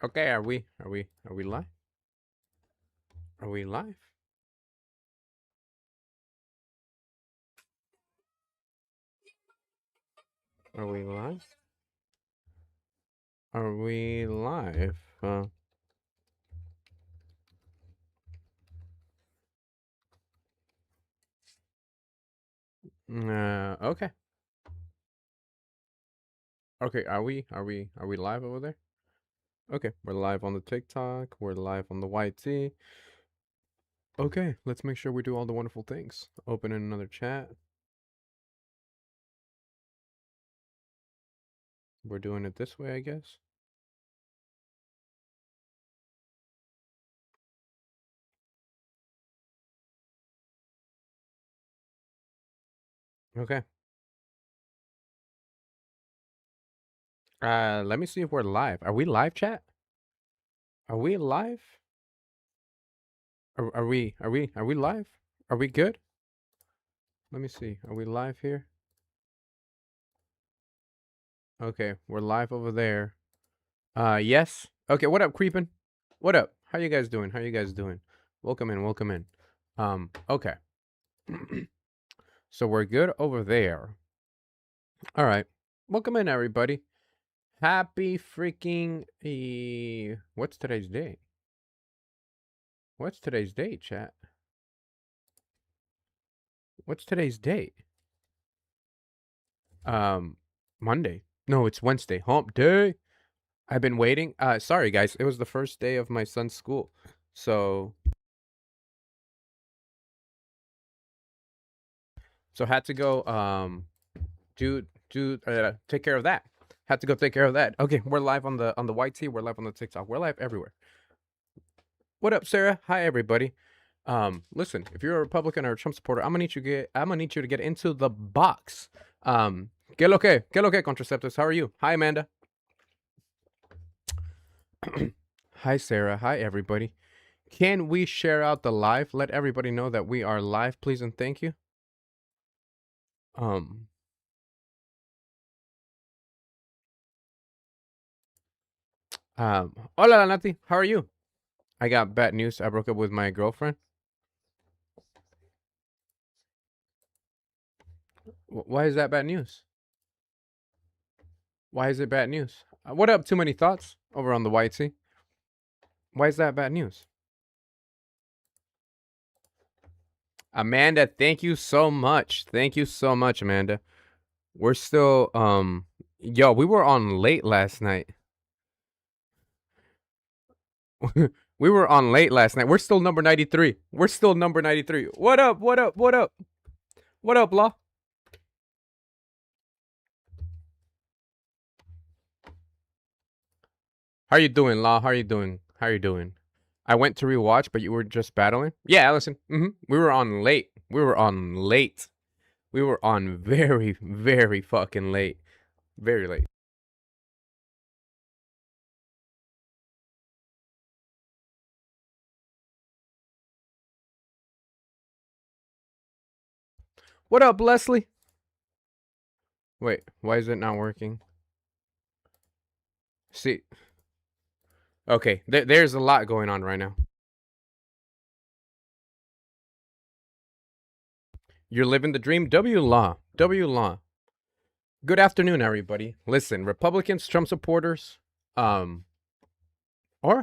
Okay, are we live? Are we live? Are we live? Are we live? Okay. Okay, are we live over there? Okay, we're live on the TikTok, we're live on the YT. Okay, let's make sure we do all the wonderful things. Open in another chat. We're doing it this way, I guess. Okay. Let me see if we're live. Are we live, chat? Are we live? Are we live? Are we good? Let me see. Are we live here? Okay, we're live over there. Yes. Okay, what up, creepin'? What up? How you guys doing? How you guys doing? Welcome in, welcome in. Okay. So we're good over there. All right. Welcome in, everybody. Happy freaking what's today's date? What's today's date, chat? What's today's date? Monday. No, it's Wednesday. Hump day. I've been waiting. Sorry guys. It was the first day of my son's school. So had to go take care of that. Had to go take care of that. Okay, we're live on the YT. We're live on the TikTok. We're live everywhere. What up, Sarah? Hi, everybody. Listen, if you're a Republican or a Trump supporter, I'm gonna need you to get into the box. Que lo que contraceptives? How are you? Hi, Amanda. Hi, Sarah. Hi, everybody. Can we share out the live? Let everybody know that we are live, please and thank you. Hola, Nati. How are you? I got bad news. I broke up with my girlfriend. Why is that bad news? Why is it bad news? What up? Too many thoughts over on the YT. Why is that bad news? Amanda, thank you so much. Thank you so much, Amanda. We're still yo, we were on late last night. We were on late last night. We're still number 93. We're still number 93. What up? What up? What up? What up, Law? How you doing, Law? How are you doing? How are you doing? I went to rewatch, but you were just battling. Yeah, Allison. We were on late. We were on late. We were on very, very fucking late. Very late. What up, Leslie? Wait, why is it not working? See. Okay, there's a lot going on right now. You're living the dream. W Law. W Law. Good afternoon, everybody. Listen, Republicans, Trump supporters, or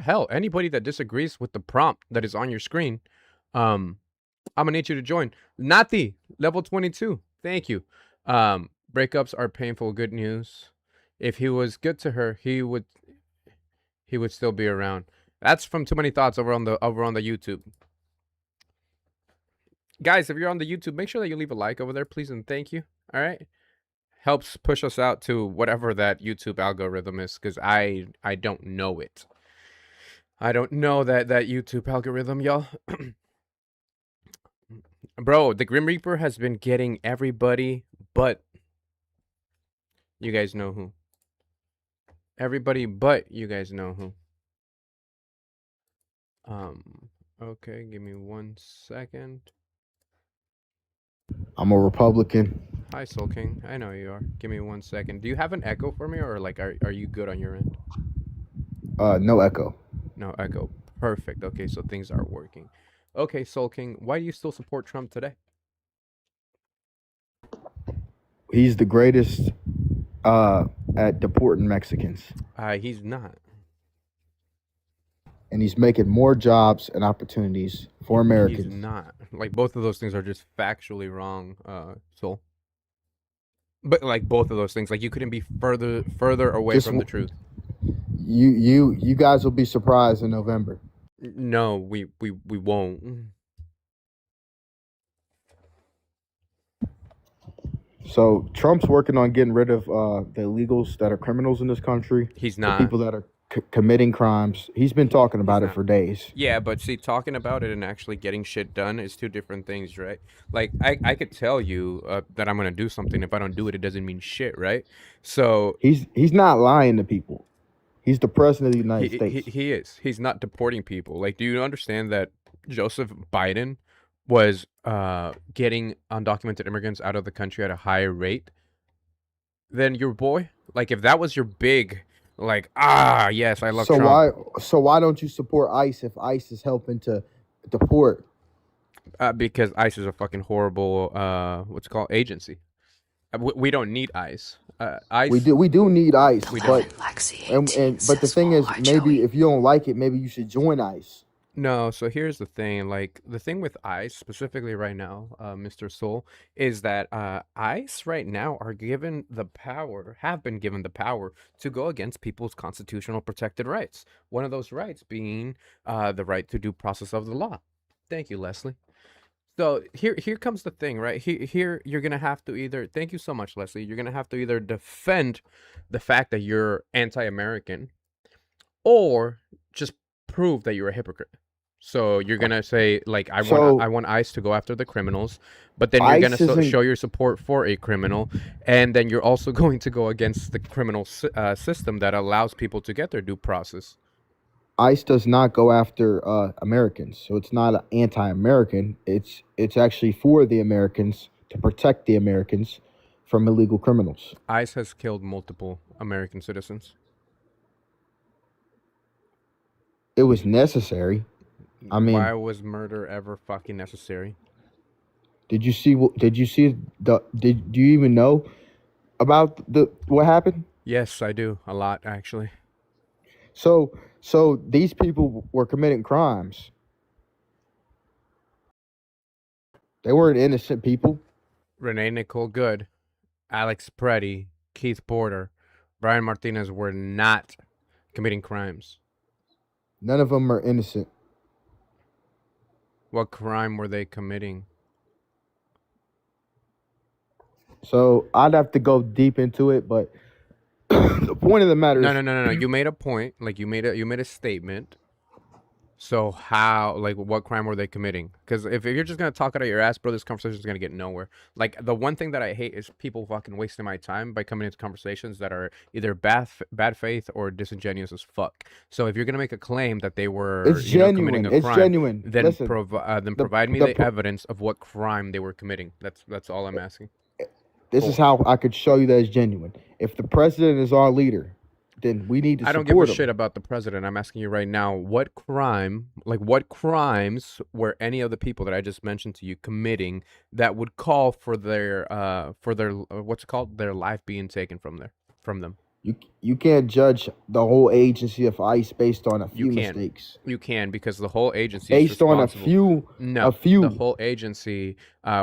hell, anybody that disagrees with the prompt that is on your screen, I'm gonna need you to join. Nati, level 22. Thank you. Breakups are painful. Good news. If he was good to her, he would still be around. That's from Too Many Thoughts over on the YouTube. Guys, if you're on the YouTube, make sure that you leave a like over there, please and thank you. All right, helps push us out to whatever that YouTube algorithm is, because I don't know it. I don't know that YouTube algorithm, y'all. Bro, the Grim Reaper has been getting everybody, but you guys know who. Everybody but you guys know who. Okay, give me 1 second. I'm a Republican. Hi, Soul King. I know you are. Give me 1 second. Do you have an echo for me, or like, are you good on your end? No echo. No echo. Perfect. Okay, so things are working. Okay, Soul King, why do you still support Trump today? He's the greatest at deporting Mexicans, He's not. and he's making more jobs and opportunities for He's Americans. not. Like both of those things are just factually wrong, Soul. But like both of those things, like you couldn't be further away Just from the truth. you guys will be surprised in November. No, we won't. So Trump's working on getting rid of the illegals that are criminals in this country, He's the not. people that are committing crimes. He's been talking He's about it not. for days. Yeah, but see, talking about it and actually getting shit done is two different things, right? Like, I could tell you that I'm gonna do something. If I don't do it, it doesn't mean shit, right? So He's not lying to people. He's the president of the United States. he is. He's not deporting people. Like, do you understand that Joseph Biden was getting undocumented immigrants out of the country at a higher rate than your boy? Like, if that was your big, like, yes, I love So Trump. why don't you support ICE if ICE is helping to deport? Because ICE is a fucking horrible, what's it called, agency. We don't need ICE. ICE, We do need ICE, we don't. but but the thing is, maybe if you don't like it, maybe you should join ICE. No, so here's the thing. Like the thing with ICE specifically right now, Mr. Soul, is that ICE right now are given the power, have been given the power to go against people's constitutional protected rights. One of those rights being the right to due process of the law. Thank you, Leslie. So here comes the thing, right? Here you're gonna have to either thank you so much, Leslie. You're gonna have to either defend the fact that you're anti-American or just prove that you're a hypocrite. So you're gonna say like So I want ICE to go after the criminals, but then you're gonna ICE isn't show your support for a criminal, and then you're also going to go against the criminal system that allows people to get their due process. ICE does not go after Americans, so it's not anti-American. It's actually for the Americans to protect the Americans from illegal criminals. ICE has killed multiple American citizens. It was necessary. I Why mean, was murder ever fucking necessary? did you see? Did you see the? Did do you even know about the what happened? Yes, I do a lot actually. So these people were committing crimes. They weren't innocent people. Renee Nicole Good, Alex Preddy, Keith Porter, Brian Martinez were not committing crimes. None of them are innocent. What crime were they committing? So I'd have to go deep into it, but the point of the matter No, is, no, no, no, no. You made a point. Like you made a statement. So how, like, what crime were they committing? Because if you're just gonna talk out of your ass, bro, this conversation is gonna get nowhere. Like the one thing that I hate is people fucking wasting my time by coming into conversations that are either bad faith or disingenuous as fuck. So if you're gonna make a claim that they were, it's committing genuine. a It's crime, genuine. then Listen, the provide me the the evidence of what crime they were committing. That's all I'm asking this is for. how I could show you that it's genuine. If the president is our leader, then we need to I don't give a support shit him. about the president. I'm asking you right now, what crime, like what crimes were any of the people that I just mentioned to you committing that would call for their what's it called, their life being taken from them? You can't judge the whole agency of ICE based on a You few can. mistakes. You can because the whole agency is Based on responsible. a No, the few. whole agency,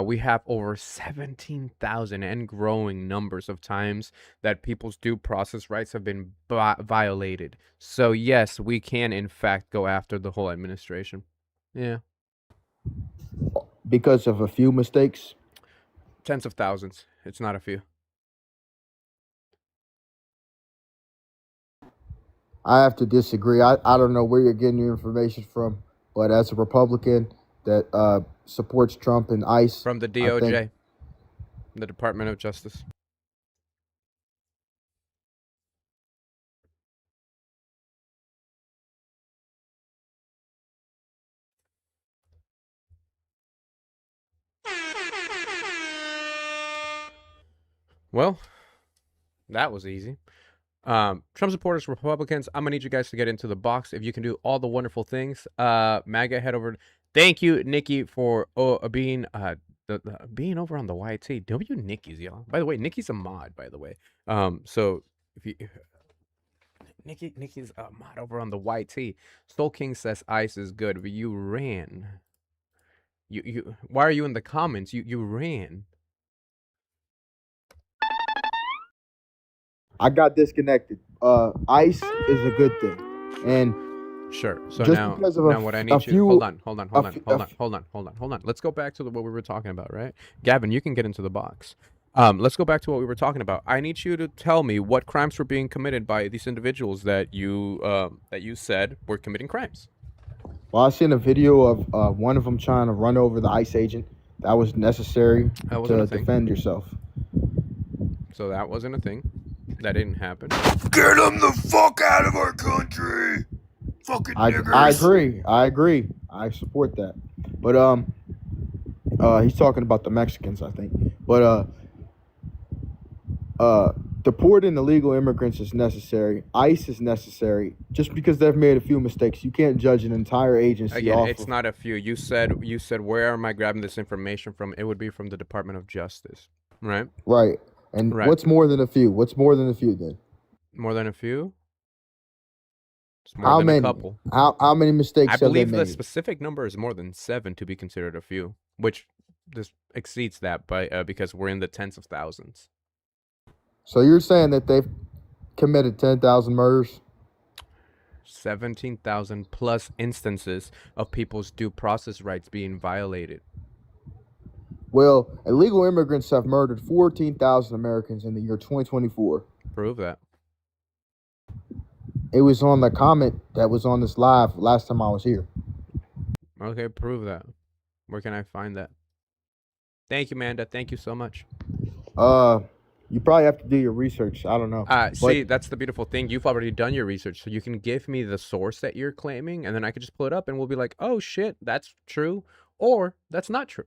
we have over 17,000 and growing numbers of times that people's due process rights have been violated. So, yes, we can, in fact, go after the whole administration. Yeah. Because of a few mistakes. Tens of thousands. It's not a few. I have to disagree. I don't know where you're getting your information from, but as a Republican that supports Trump and ICE, From the I think DOJ, the Department of Justice. Well, that was easy. Trump supporters, Republicans, I'm gonna need you guys to get into the box if you can do all the wonderful things. MAGA, head over. Thank you, Nikki, for being being over on the YT. W Nikki's, y'all. By the way, Nikki's a mod, by the way. So if you Nikki's a mod over on the YT. Soul King says ice is good, but you ran. You why are you in the comments? You ran. I got disconnected. Ice is a good thing, and Sure. So just now, because of what I a need you to few, hold on. a, f- a f- Hold on. Let's go back to what we were talking about, right? Gavin, you can get into the box. Let's go back to what we were talking about. I need you to tell me what crimes were being committed by these individuals that you said were committing crimes. well, I seen a video of one of them trying to run over the ICE agent. That was necessary That wasn't a to thing. defend yourself. So that wasn't a thing. That didn't happen. Get them the fuck out of our country! Fucking niggers! I agree. I support that. But he's talking about the Mexicans, I think. But deporting illegal immigrants is necessary. ICE is necessary. Just because they've made a few mistakes, you can't judge an entire agency. Again, it's not a few. You said where am I grabbing this information from? It would be from the Department of Justice, right? Right. And Right. what's more than a few? What's more than a few then? More than a few? It's more How than many? a couple. How many mistakes I have they believe the made? specific number is more than 7 to be considered a few, which this exceeds that by because we're in the tens of thousands. So you're saying that they've committed 10,000 murders? 17,000 plus instances of people's due process rights being violated. Well, illegal immigrants have murdered 14,000 Americans in the year 2024. Prove that. It was on the comment that was on this live last time I was here. Okay, prove that. Where can I find that? Thank you, Manda. Thank you so much. You probably have to do your research. I don't know. See, that's the beautiful thing. You've already done your research, so you can give me the source that you're claiming, and then I could just pull it up, and we'll be like, oh shit, that's true, or that's not true.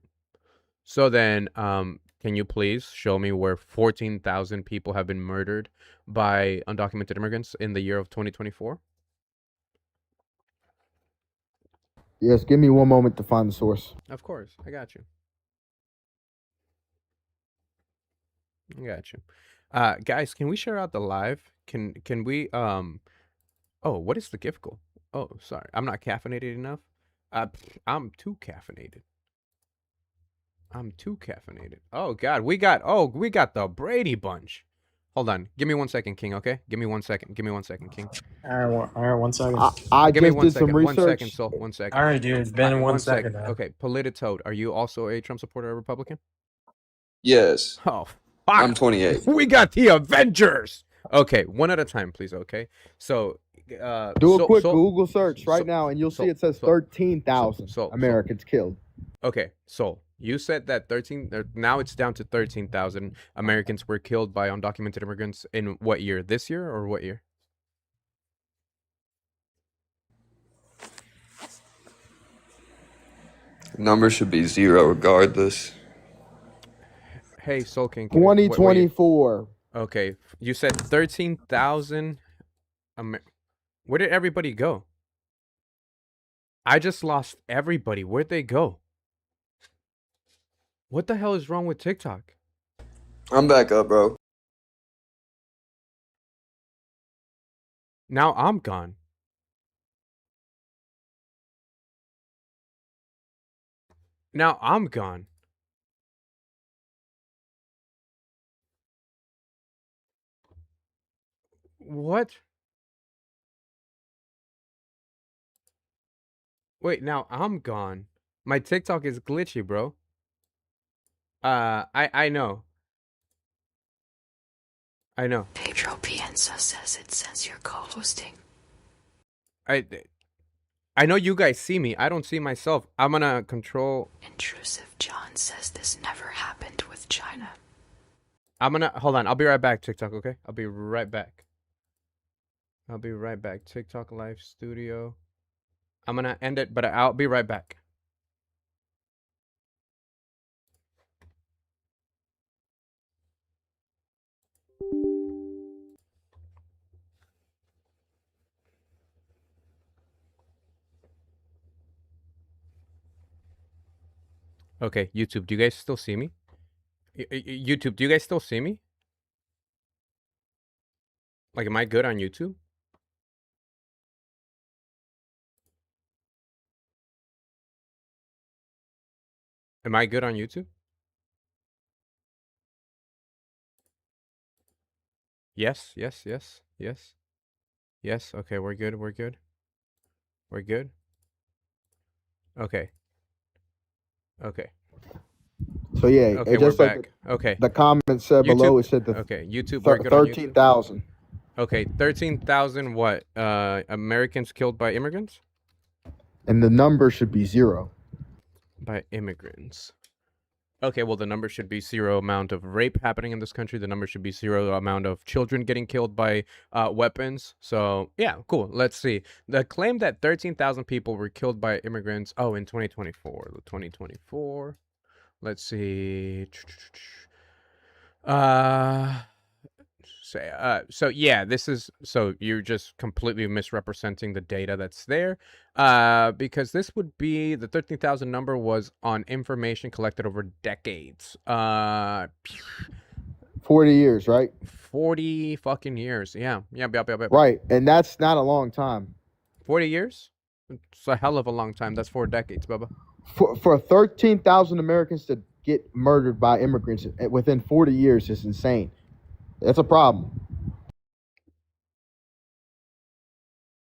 So then, can you please show me where 14,000 people have been murdered by undocumented immigrants in the year of 2024? Yes, give me one moment to find the source. Of course, I got you. I got you. Guys, can we share out the live? Can we oh, what is the gift goal? Oh, sorry. I'm not caffeinated enough. I'm too caffeinated. I'm too caffeinated. Oh god, we got the Brady Bunch. Hold on. Give me 1 second, King, okay? Give me 1 second. Give me 1 second, King. All right, 1 second. I Give me just 1 did second. some 1 research. second, so 1 second. All right, dude. It's been 1 second now. Okay, Polititoad, are you also a Trump supporter or Republican? Yes. Oh, fuck. I'm 28. We got the Avengers. Okay, one at a time, please. Okay, so Do a quick Google search right now, and you'll see it says 13,000 Americans killed. Okay, so you said that now it's down to 13,000 Americans were killed by undocumented immigrants in what year? This year or what year? Number should be 0 regardless. Hey, Soul King. 2024. Okay, you said 13,000. Where did everybody go? I just lost everybody. Where'd they go? What the hell is wrong with TikTok? I'm back up, bro. Now I'm gone. Now I'm gone. What? Wait, now I'm gone. My TikTok is glitchy, bro. I know. I know. Pedro Pienso says it since you're co-hosting. I know you guys see me. I don't see myself. I'm gonna control. Intrusive John says this never happened with China. Hold on. I'll be right back, TikTok, okay? I'll be right back. TikTok live studio. I'm gonna end it, but I'll be right back. Okay, YouTube, do you guys still see me? YouTube, do you guys still see me? Like, am I good on YouTube? Am I good on YouTube? Yes, yes, yes, yes. Yes, okay, we're good, we're good. We're good? Okay. Okay. So yeah, Okay, it we're just like back. Okay. the comment said below, YouTube. it said the Okay, YouTube, we're good on YouTube. 13,000. Okay, 13,000 what? Americans killed by immigrants? And the number should be 0. By immigrants. Okay, well, the number should be 0 amount of rape happening in this country. The number should be 0 amount of children getting killed by weapons. So, yeah, cool. Let's see. The claim that 13,000 people were killed by immigrants. Oh, in 2024. 2024. Let's see. So yeah, this is, so you're just completely misrepresenting the data that's there, because this would be, the 13,000 number was on information collected over decades. 40 years, right? 40 fucking years. Yeah. Right, and that's not a long time. 40 years? It's a hell of a long time. That's 4 decades, Bubba. For 13,000 Americans to get murdered by immigrants within 40 years is insane. That's a problem.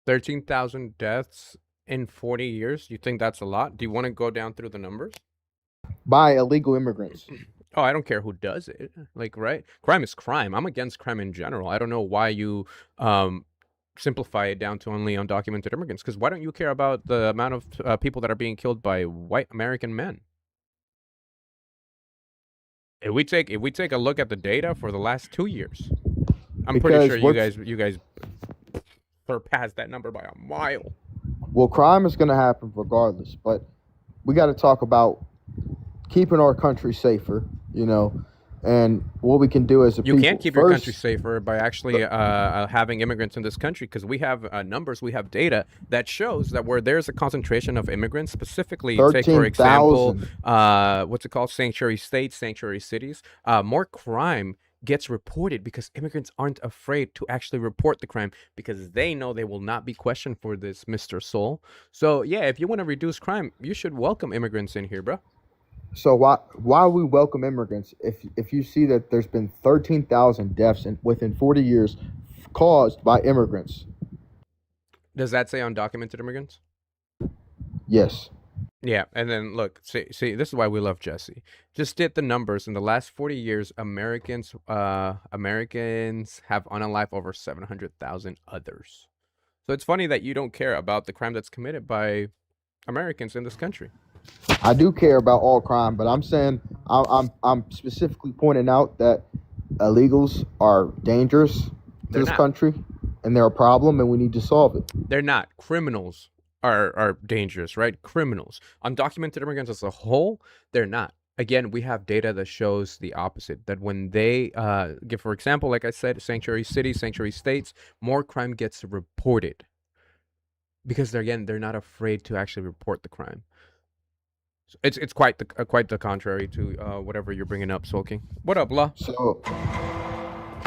13,000 deaths in 40 years? You think that's a lot? Do you want to go down through the numbers? By illegal immigrants. Oh, I don't care who does it. Like, right? Crime is crime. I'm against crime in general. I don't know why you simplify it down to only undocumented immigrants. Because why don't you care about the amount of people that are being killed by white American men? If we take a look at the data for the last 2 years, I'm pretty sure you guys surpassed that number by a mile. Well, crime is going to happen regardless, but we got to talk about keeping our country safer, and what we can do as a people. You can't keep your country safer by actually having immigrants in this country, because we have numbers, we have data that shows that where there's a concentration of immigrants, specifically, take for example, what's it called, sanctuary states, sanctuary cities, more crime gets reported because immigrants aren't afraid to actually report the crime because they know they will not be questioned for this, Mr. Soul. So yeah, if you want to reduce crime, you should welcome immigrants in here, bro. So why we welcome immigrants if you see that there's been 13,000 deaths within 40 years caused by immigrants? Does that say undocumented immigrants? Yes. Yeah, and then look, see, this is why we love Jesse. Just did the numbers in the last 40 years. Americans have unalived over 700,000 others. So it's funny that you don't care about the crime that's committed by Americans in this country. I do care about all crime, but I'm saying I'm specifically pointing out that illegals are dangerous to this country, and they're a problem, and we need to solve it. They're not. Criminals are dangerous, right? Criminals. Undocumented immigrants as a whole, they're not. Again, we have data that shows the opposite, that when they give, for example, like I said, sanctuary cities, sanctuary states, more crime gets reported because they're not afraid to actually report the crime. So it's quite the contrary to whatever you're bringing up, Sulking. What up, La? So,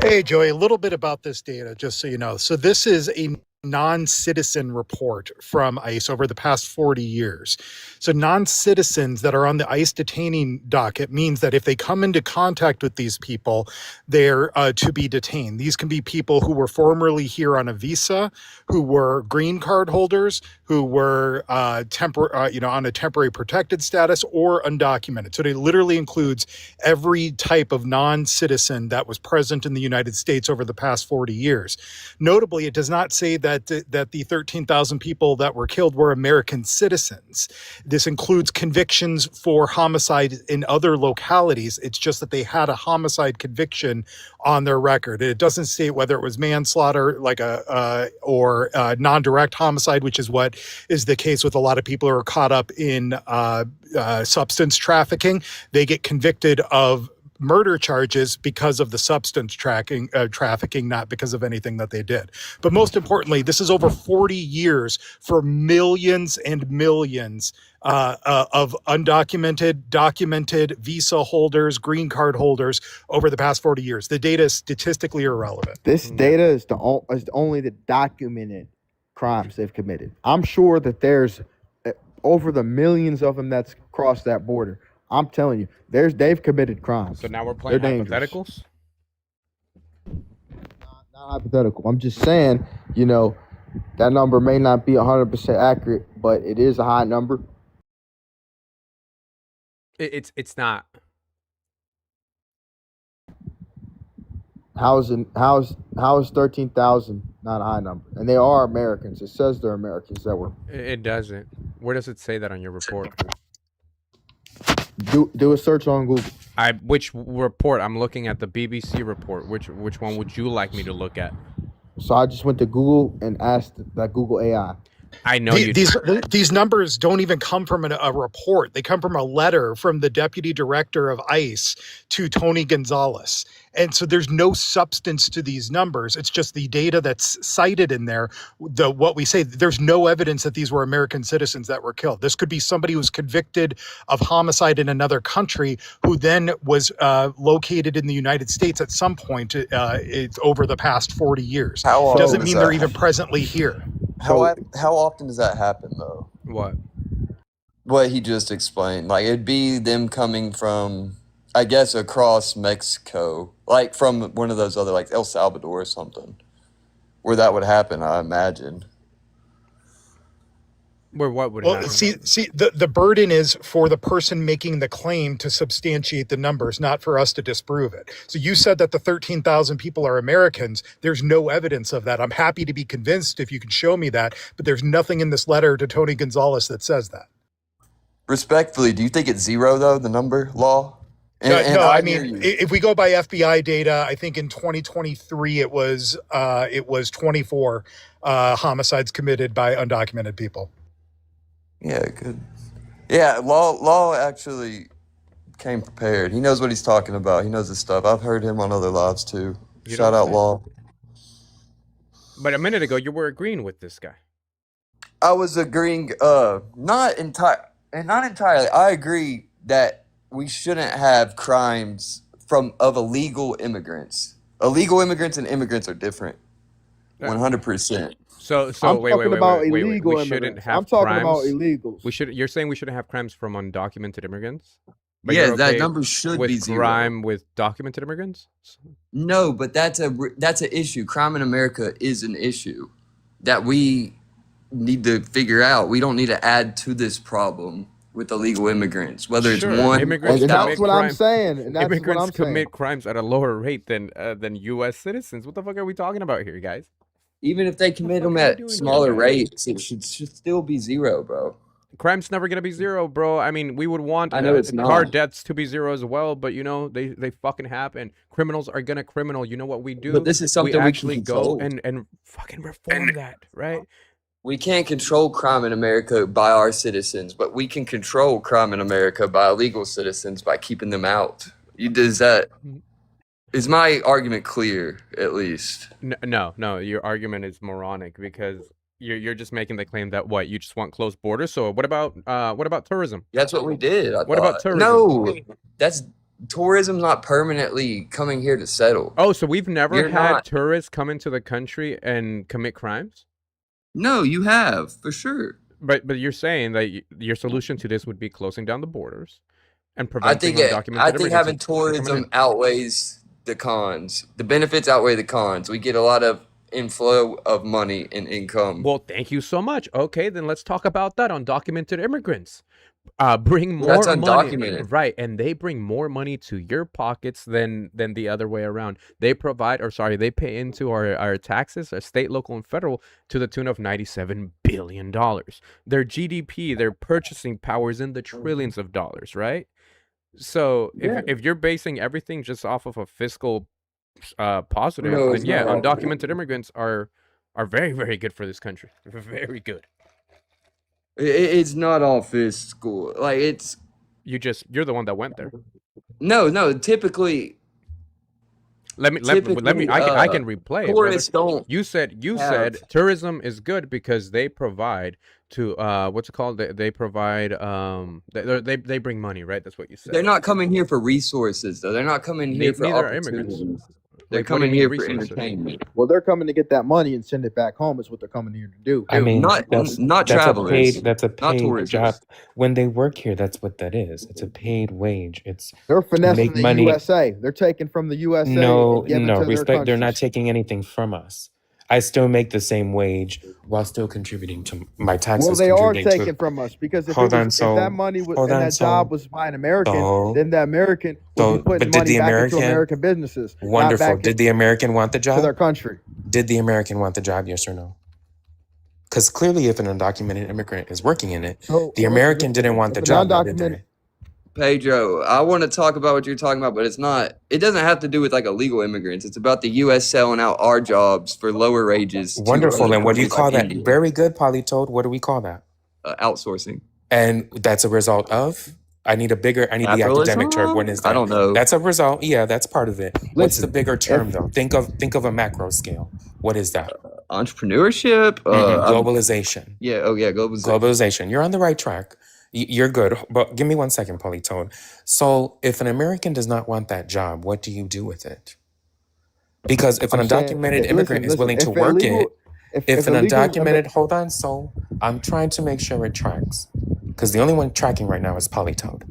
hey, Joey, a little bit about this data, just so you know. So this is a non-citizen report from ICE over the past 40 years. So non-citizens that are on the ICE detaining docket means that if they come into contact with these people, they're to be detained. These can be people who were formerly here on a visa, who were green card holders, who were on a temporary protected status, or undocumented. So it literally includes every type of non-citizen that was present in the United States over the past 40 years. Notably, it does not say that the 13,000 people that were killed were American citizens. This includes convictions for homicide in other localities. It's just that they had a homicide conviction on their record. It doesn't state whether it was manslaughter, or non-direct homicide, which is what is the case with a lot of people who are caught up in substance trafficking. They get convicted of murder charges because of the substance trafficking, not because of anything that they did. But most importantly, this is over 40 years for millions and millions of undocumented, documented visa holders, green card holders over the past 40 years. The data is statistically irrelevant. This data is only the documented crimes they've committed. I'm sure that there's over the millions of them that's crossed that border. I'm telling you, they've committed crimes. So now we're playing hypotheticals? Not hypothetical. I'm just saying, you know, that number may not be 100% accurate, but it is a high number. It's not. How is 13,000 not a high number? And they are Americans. It says they're Americans that were. It doesn't. Where does it say that on your report? Do a search on Google. Which report? I'm looking at the BBC report. Which one would you like me to look at? So I just went to Google and asked that Google AI. I know these numbers don't even come from a report. They come from a letter from the deputy director of ICE to Tony Gonzalez. And so there's no substance to these numbers. It's just the data that's cited in there. What we say, there's no evidence that these were American citizens that were killed. This could be somebody who was convicted of homicide in another country who then was located in the United States at some point over the past 40 years. Doesn't mean they're even presently here. How often does that happen, though? What he just explained. Like, it'd be them coming from, I guess, across Mexico, like from one of those other, like El Salvador or something, where that would happen, I imagine. Where what would happen? See, the burden is for the person making the claim to substantiate the numbers, not for us to disprove it. So you said that the 13,000 people are Americans. There's no evidence of that. I'm happy to be convinced if you can show me that, but there's nothing in this letter to Tony Gonzalez that says that. Respectfully, do you think it's zero, though, the number law? I mean, if we go by FBI data, I think in 2023 it was 24 homicides committed by undocumented people. Yeah, good. Yeah, Law actually came prepared. He knows what he's talking about. He knows his stuff. I've heard him on other lives too. Shout out Law. But a minute ago, you were agreeing with this guy. I was agreeing, not entirely. I agree that we shouldn't have crimes of illegal immigrants. Illegal immigrants and immigrants are different. 100%. So wait. We shouldn't have. I'm talking about illegals. You're saying we shouldn't have crimes from undocumented immigrants? But yeah, that number should be zero. Crime with documented immigrants? No, but that's an issue. Crime in America is an issue that we need to figure out. We don't need to add to this problem with illegal immigrants, whether it's one. Immigrants that's what I'm saying. And that's immigrants what I'm commit saying. crimes at a lower rate than U.S. citizens. What the fuck are we talking about here, guys? Even if they commit them at smaller rates, it should still be zero, bro. Crime's never gonna be zero, bro. I mean, we would want car deaths to be zero as well, but you know they fucking happen. Criminals are gonna criminal. You know what we do? But this is something we actually can control. go and fucking reform that, right? We can't control crime in America by our citizens, but we can control crime in America by illegal citizens by keeping them out. Is my argument clear, at least? No, your argument is moronic because you're just making the claim that you just want closed borders. So what about tourism? That's what we did. What about tourism? No, tourism's not permanently coming here to settle. Oh, so we've never had tourists come into the country and commit crimes? No, you have, for sure. But you're saying that your solution to this would be closing down the borders and preventing undocumented immigrants. I think having tourism outweighs the cons. The benefits outweigh the cons. We get a lot of inflow of money and income. Well, thank you so much. Okay, then let's talk about that. Undocumented immigrants bring more That's money, undocumented. right? And they bring more money to your pockets than the other way around. They they pay into our taxes, our state, local, and federal, to the tune of $97 billion. Their GDP, their purchasing power is in the trillions of dollars, right? So if you're basing everything just off of a fiscal positive, then undocumented immigrants are very, very good for this country. Very good. It's not all fiscal. Like, it's... You're the one that went there. No. Typically, Let me. I can replay it, brother. tourists don't. You said tourism is good because they provide to what's it called? They provide they bring money, right? That's what you said. They're not coming here for resources, though. They're not coming here for Neither are immigrants. opportunities. They're Like, what do you coming mean here for resources? entertainment. Well, they're coming to get that money and send it back home. Is what they're coming here to do. I mean, not that's travelers. a not paid tourists. job. When they work here, that's what that is. It's a paid wage. It's They're finessing make the money. USA. They're taking from the USA No, and giving no, to their respect. They're not countries. taking anything from us. I still make the same wage while still contributing to my taxes. Well, they are contributing taking from us because if Hold on, if that money was hold and on, that job was by an American, then the American would be putting money back into American businesses. Wonderful. Not back Did the American want the to job? their country. Did the American want the job? Yes or no? Because clearly, if an undocumented immigrant is working in it, the American didn't want the job. Did they? Pedro, I want to talk about what you're talking about, but it doesn't have to do with like illegal immigrants. It's about the U.S. selling out our jobs for lower wages. Wonderful. And what do you call that? India. Very good, Polytoad. What do we call that? Outsourcing. And that's a result of? I need the academic term. When is that? I don't know. That's a result. Yeah, that's part of it. What's the bigger term, though? Think of a macro scale. What is that? Entrepreneurship. Globalization. Yeah. Oh, yeah. Globalization. You're on the right track. You're good. But give me 1 second, Polytoad. So if an American does not want that job, what do you do with it? Because if an undocumented immigrant is willing to work it, if an undocumented, hold on, so I'm trying to make sure it tracks. Because the only one tracking right now is Polytoad.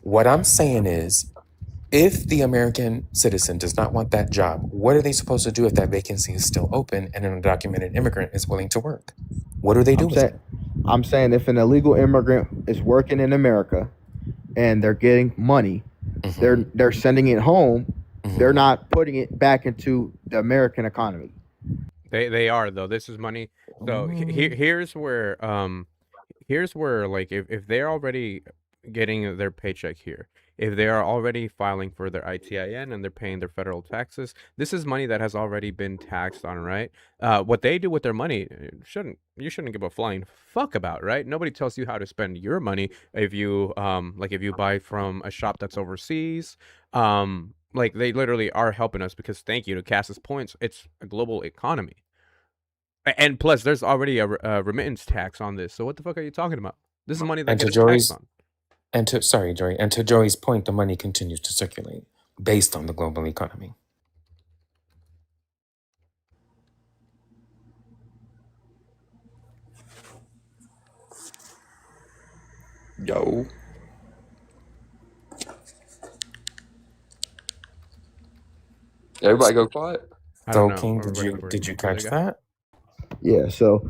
What I'm saying is, if the American citizen does not want that job, what are they supposed to do if that vacancy is still open and an undocumented immigrant is willing to work? What do they do with it? I'm saying if an illegal immigrant is working in America and they're getting money, they're sending it home. They're not putting it back into the American economy. They are, though. This is money. So here's where like if they're already getting their paycheck here, if they are already filing for their ITIN and they're paying their federal taxes, this is money that has already been taxed on, right? What they do with their money you shouldn't give a flying fuck about, right? Nobody tells you how to spend your money. If you if you buy from a shop that's overseas, like they literally are helping us because, thank you to Cass's points, it's a global economy. And plus, there's already a remittance tax on this. So what the fuck are you talking about? This is money that gets taxed on. And to Joey's point, the money continues to circulate based on the global economy. Yo. Everybody go quiet. So, King, did you catch that? Yeah, so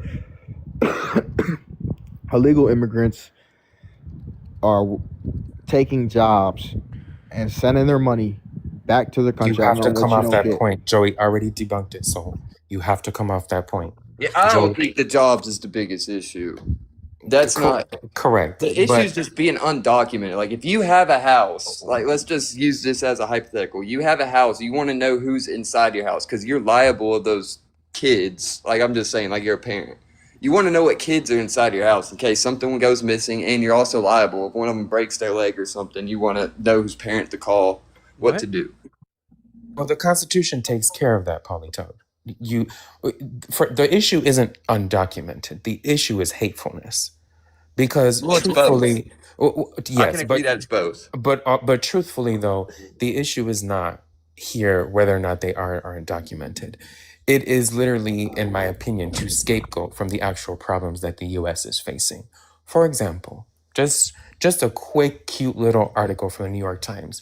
illegal immigrants are taking jobs and sending their money back to the country. You have to come off that point. Joey already debunked it, so you have to come off that point. Yeah, I don't think the jobs is the biggest issue. That's not correct. The issue is just being undocumented. Like, if you have a house, like, let's just use this as a hypothetical. You have a house, you want to know who's inside your house because you're liable of those kids. Like, I'm just saying, like, you're a parent. You want to know what kids are inside your house in case something goes missing, and you're also liable if one of them breaks their leg or something. You want to know whose parent to call, what to do. Well, the Constitution takes care of that, Polytoad. The issue isn't undocumented. The issue is hatefulness. Because truthfully, yes, I can agree that it's both. But truthfully, though, the issue is not here whether or not they are undocumented. It is literally, in my opinion, to scapegoat from the actual problems that the U.S. is facing. For example, just a quick, cute little article from the New York Times.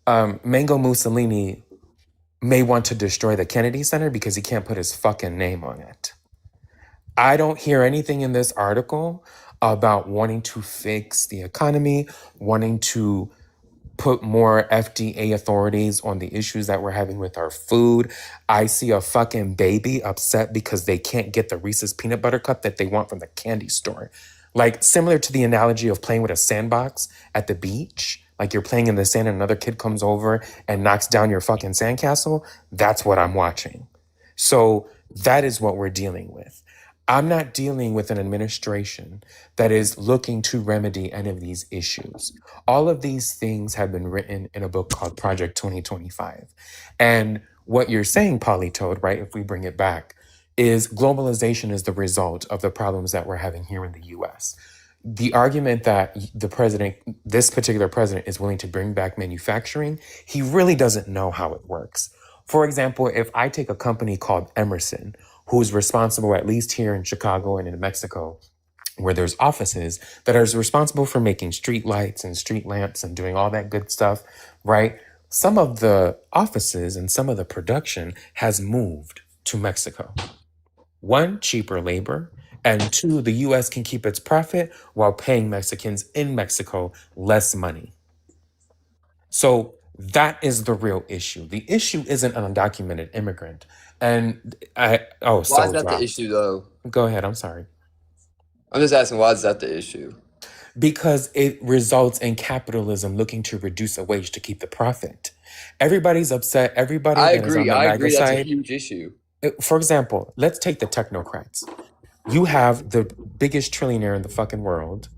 Mango Mussolini may want to destroy the Kennedy Center because he can't put his fucking name on it. I don't hear anything in this article about wanting to fix the economy, wanting to put more FDA authorities on the issues that we're having with our food. I see a fucking baby upset because they can't get the Reese's peanut butter cup that they want from the candy store. Like, similar to the analogy of playing with a sandbox at the beach. Like, you're playing in the sand and another kid comes over and knocks down your fucking sandcastle. That's what I'm watching. So that is what we're dealing with. I'm not dealing with an administration that is looking to remedy any of these issues. All of these things have been written in a book called Project 2025. And what you're saying, Polytoad, right, if we bring it back, is globalization is the result of the problems that we're having here in the US. The argument that this particular president is willing to bring back manufacturing, he really doesn't know how it works. For example, if I take a company called Emerson, who's responsible, at least here in Chicago and in Mexico, where there's offices that are responsible for making street lights and street lamps and doing all that good stuff, right? Some of the offices and some of the production has moved to Mexico. One, cheaper labor, and two, the US can keep its profit while paying Mexicans in Mexico less money. So that is the real issue. The issue isn't an undocumented immigrant. And Why is that the dropped. issue, though? Go ahead, I'm sorry. I'm just asking, why is that the issue? Because it results in capitalism looking to reduce a wage to keep the profit. Everybody's upset. Everybody I that is on agree. the I MAGA agree. That's a side. huge issue. For example, let's take the technocrats. You have the biggest trillionaire in the fucking world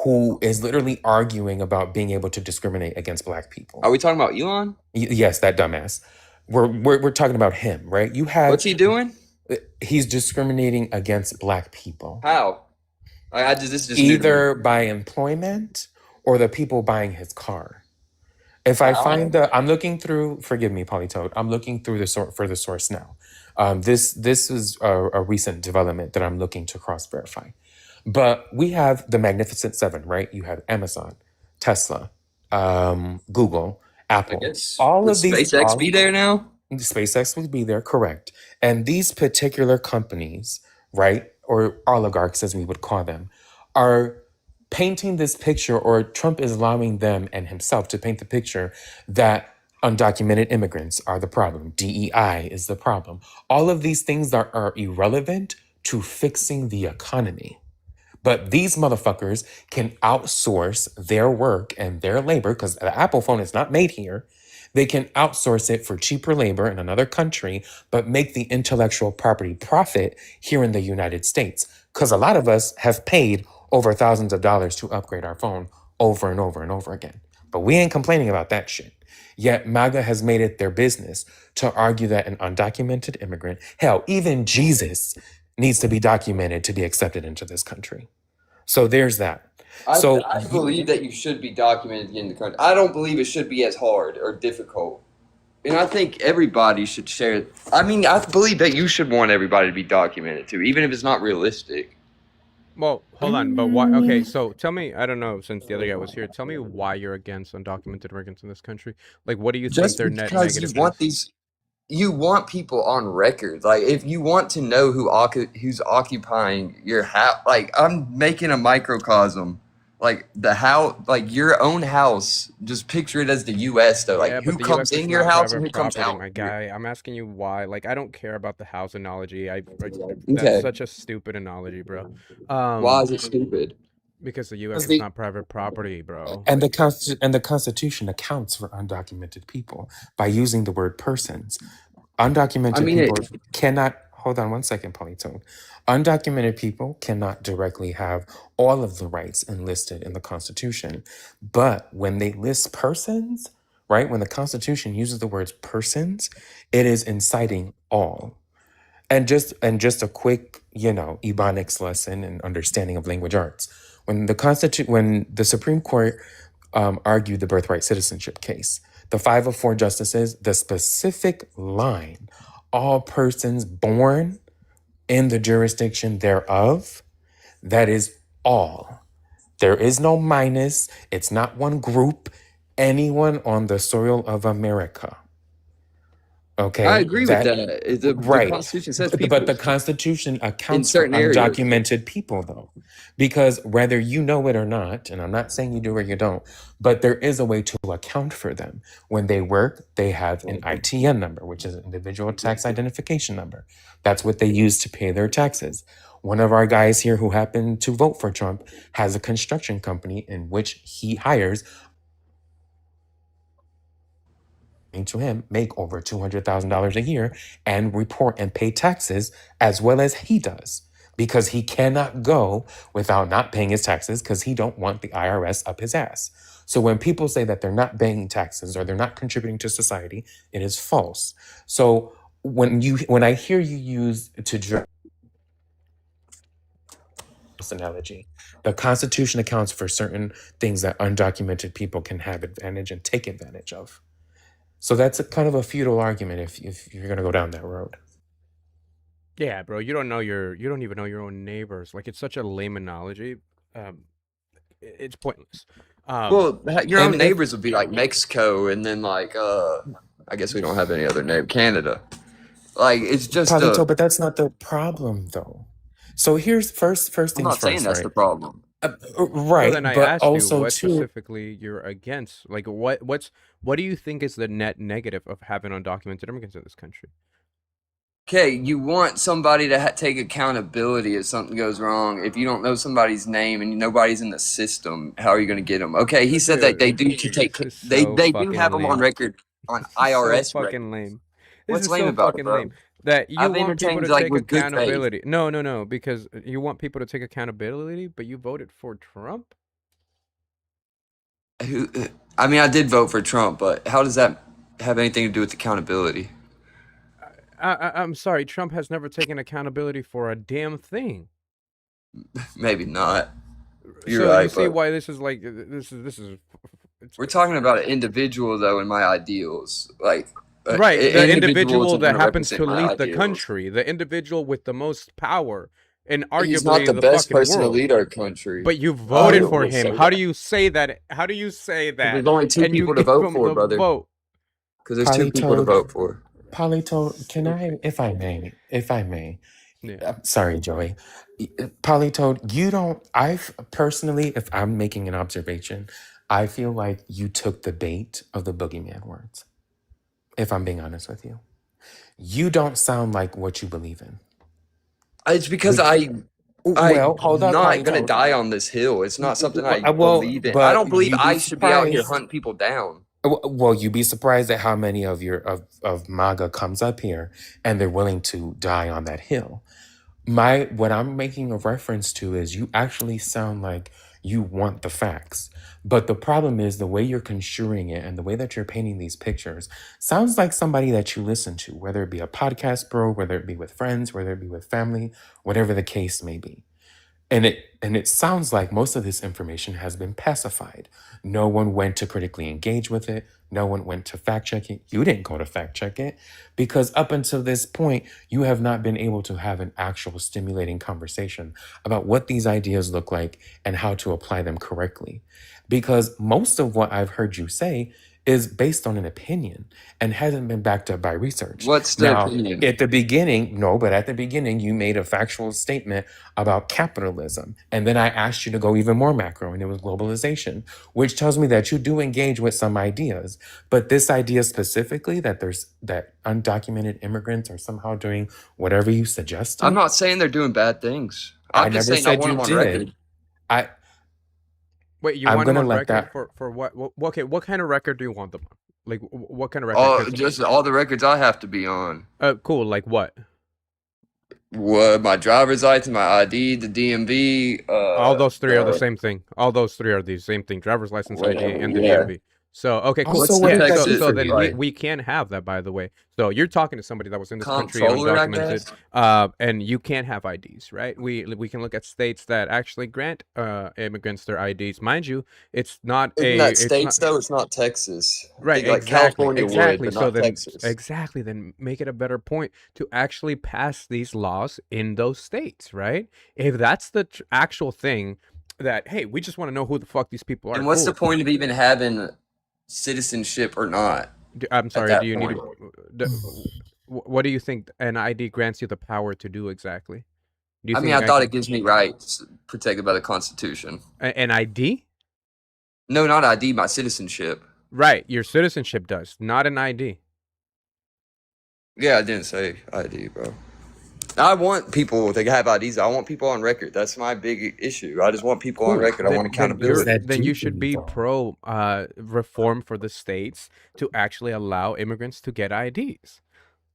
who is literally arguing about being able to discriminate against black people. Are we talking about Elon? Yes, that dumbass. We're talking about him, right? You have What's he doing? He's discriminating against black people. How? This is just either by employment or the people buying his car. If I find I'm looking through, forgive me, Polytoad, I'm looking through for the source now. This is a recent development that I'm looking to cross-verify. But we have the Magnificent Seven, right? You have Amazon, Tesla, Google, Apple. All of these. SpaceX be there now? SpaceX would be there, correct. And these particular companies, right, or oligarchs as we would call them, are painting this picture, or Trump is allowing them and himself to paint the picture that undocumented immigrants are the problem. DEI is the problem. All of these things are irrelevant to fixing the economy. But these motherfuckers can outsource their work and their labor, because the Apple phone is not made here. They can outsource it for cheaper labor in another country, but make the intellectual property profit here in the United States. Because a lot of us have paid over thousands of dollars to upgrade our phone over and over and over again. But we ain't complaining about that shit. Yet MAGA has made it their business to argue that an undocumented immigrant, hell, even Jesus needs to be documented to be accepted into this country. So there's that. I believe that you should be documented in the country. I don't believe it should be as hard or difficult. And I think everybody should share. I mean, I believe that you should want everybody to be documented too, even if it's not realistic. Well, hold on, but why? Okay, so tell me, I don't know, since the other guy was here, tell me why you're against undocumented immigrants in this country. Like, what do you think their net negative is? You want people on record. Like, if you want to know who's occupying your house, like, I'm making a microcosm. Like, like your own house, just picture it as the U.S. though. Like, who comes in your house and who comes out? My guy, I'm asking you why. Like, I don't care about the house analogy. That's such a stupid analogy, bro. Why is it stupid? Because the U.S. is not private property, bro. And the Constitution accounts for undocumented people by using the word persons. Undocumented people cannot. Hold on one second, Polytone. Undocumented people cannot directly have all of the rights enlisted in the Constitution. But when they list persons, right, when the Constitution uses the words persons, it is inciting all. And just a quick, Ebonics lesson and understanding of language arts. When the Supreme Court argued the birthright citizenship case, the 5 of 4 justices, the specific line, all persons born in the jurisdiction thereof, that is all. There is no minus. It's not one group. Anyone on the soil of America. Okay, I agree with that. The Constitution says people. But the Constitution accounts for undocumented people, though. Because whether you know it or not, and I'm not saying you do or you don't, but there is a way to account for them. When they work, they have an ITN number, which is an individual tax identification number. That's what they use to pay their taxes. One of our guys here who happened to vote for Trump has a construction company in which he hires to him make over $200,000 a year and report and pay taxes as well as he does. because he cannot go without not paying his taxes because he don't want the IRS up his ass. So when people say that they're not paying taxes or they're not contributing to society, it is false. So when I hear you use to draw this analogy, the Constitution accounts for certain things that undocumented people can have advantage and take advantage of. So that's a kind of a futile argument if you're gonna go down that road. Yeah, bro, you don't even know your own neighbors. Like, it's such a lame analogy. It's pointless. Well, your own And if neighbors would be like Mexico, and then like I guess we don't have any other neighbor, Canada. Like it's just Palito, but that's not the problem though. So here's first I'm things not saying first, that's the right? problem. So Right, then I but asked you also what too. specifically you're against. Like, what do you think is the net negative of having undocumented immigrants in this country? Okay, you want somebody to take accountability if something goes wrong. If you don't know somebody's name and nobody's in the system, how are you going to get them? Okay, he said that they do take This is they so do fucking have them on lame. record on This is so IRS fucking record. lame. This What's is lame so about it, fucking bro? lame that you I've want people entertained to like take with good faith. accountability. No, because you want people to take accountability, but you voted for Trump? I mean, I did vote for Trump, but how does that have anything to do with accountability? I'm sorry, Trump has never taken accountability for a damn thing. Maybe not. You're So right, you see but why this is like this is we're talking about an individual though, and my ideals, like right, an the individual individual isn't that going to happens represent to my lead the ideals. country, the individual with the most power and He's not arguably the the best fucking person to world. lead our country. But you I voted don't for wanna say him. How do that. you say that? How do you say 'Cause that? there's only two And you people to give vote him for, the brother. vote. Because there's two people to Palito, vote for. Palito, can I, if I may, Yeah. I'm sorry, Joey. Palito, you don't, I've personally, if I'm making an observation, I feel like you took the bait of the boogeyman words, if I'm being honest with you. You don't sound like what you believe in. It's because Bec- I'm hold up, not gonna Palito. die on this hill. It's not something I Well, believe in. I but don't believe you'd be I should be out here surprised. hunting people down. Well, you'd be surprised at how many of of MAGA comes up here and they're willing to die on that hill. What I'm making a reference to is you actually sound like you want the facts. But the problem is the way you're construing it and the way that you're painting these pictures sounds like somebody that you listen to, whether it be a podcast bro, whether it be with friends, whether it be with family, whatever the case may be. And it sounds like most of this information has been pacified. No one went to critically engage with it. No one went to fact check it. You didn't go to fact check it because up until this point, you have not been able to have an actual stimulating conversation about what these ideas look like and how to apply them correctly. Because most of what I've heard you say is based on an opinion and hasn't been backed up by research. What's the Now, opinion? at the beginning, you made a factual statement about capitalism. And then I asked you to go even more macro, and it was globalization, which tells me that you do engage with some ideas. But this idea specifically that undocumented immigrants are somehow doing whatever you suggested. I'm not saying they're doing bad things. I'm just never saying I said want you them on did. record. Wait, you I'm want them gonna on let record that. for what? Okay, what kind of record do you want them on? Like, what kind of record? 'Cause- Just all the records I have to be on. cool. Like what? What, my driver's license, my ID, the DMV. All those three are the same thing. All those three are the same thing: driver's license, ID, Whatever, and the yeah. DMV. So okay, cool. Also, What's what the did that Texas? do So for then you? we can't have that, by the way. So you're talking to somebody that was in this country Comptroller, I undocumented, and you can't have IDs, right? We can look at states that actually grant immigrants their IDs. Mind you, it's not Isn't a that it's states not though? It's not Texas. I right. think like Exactly, California would, exactly. but So not then Texas. exactly, then make it a better point to actually pass these laws in those states, right? If that's the actual thing, that hey, we just want to know who the fuck these people are. And what's Cool. the point of even having citizenship or not? I'm sorry. that Do you need point? what do you think an ID grants you the power to do exactly? Do you I think mean, I I thought can- it gives me rights protected by the Constitution. an ID? No, not ID, my citizenship. Right, your citizenship does, not an ID. Yeah, I didn't say ID, bro. I want people to have IDs. I want people on record. That's my big issue. I just want people on record. I want accountability. Then you should be pro reform for the states to actually allow immigrants to get IDs.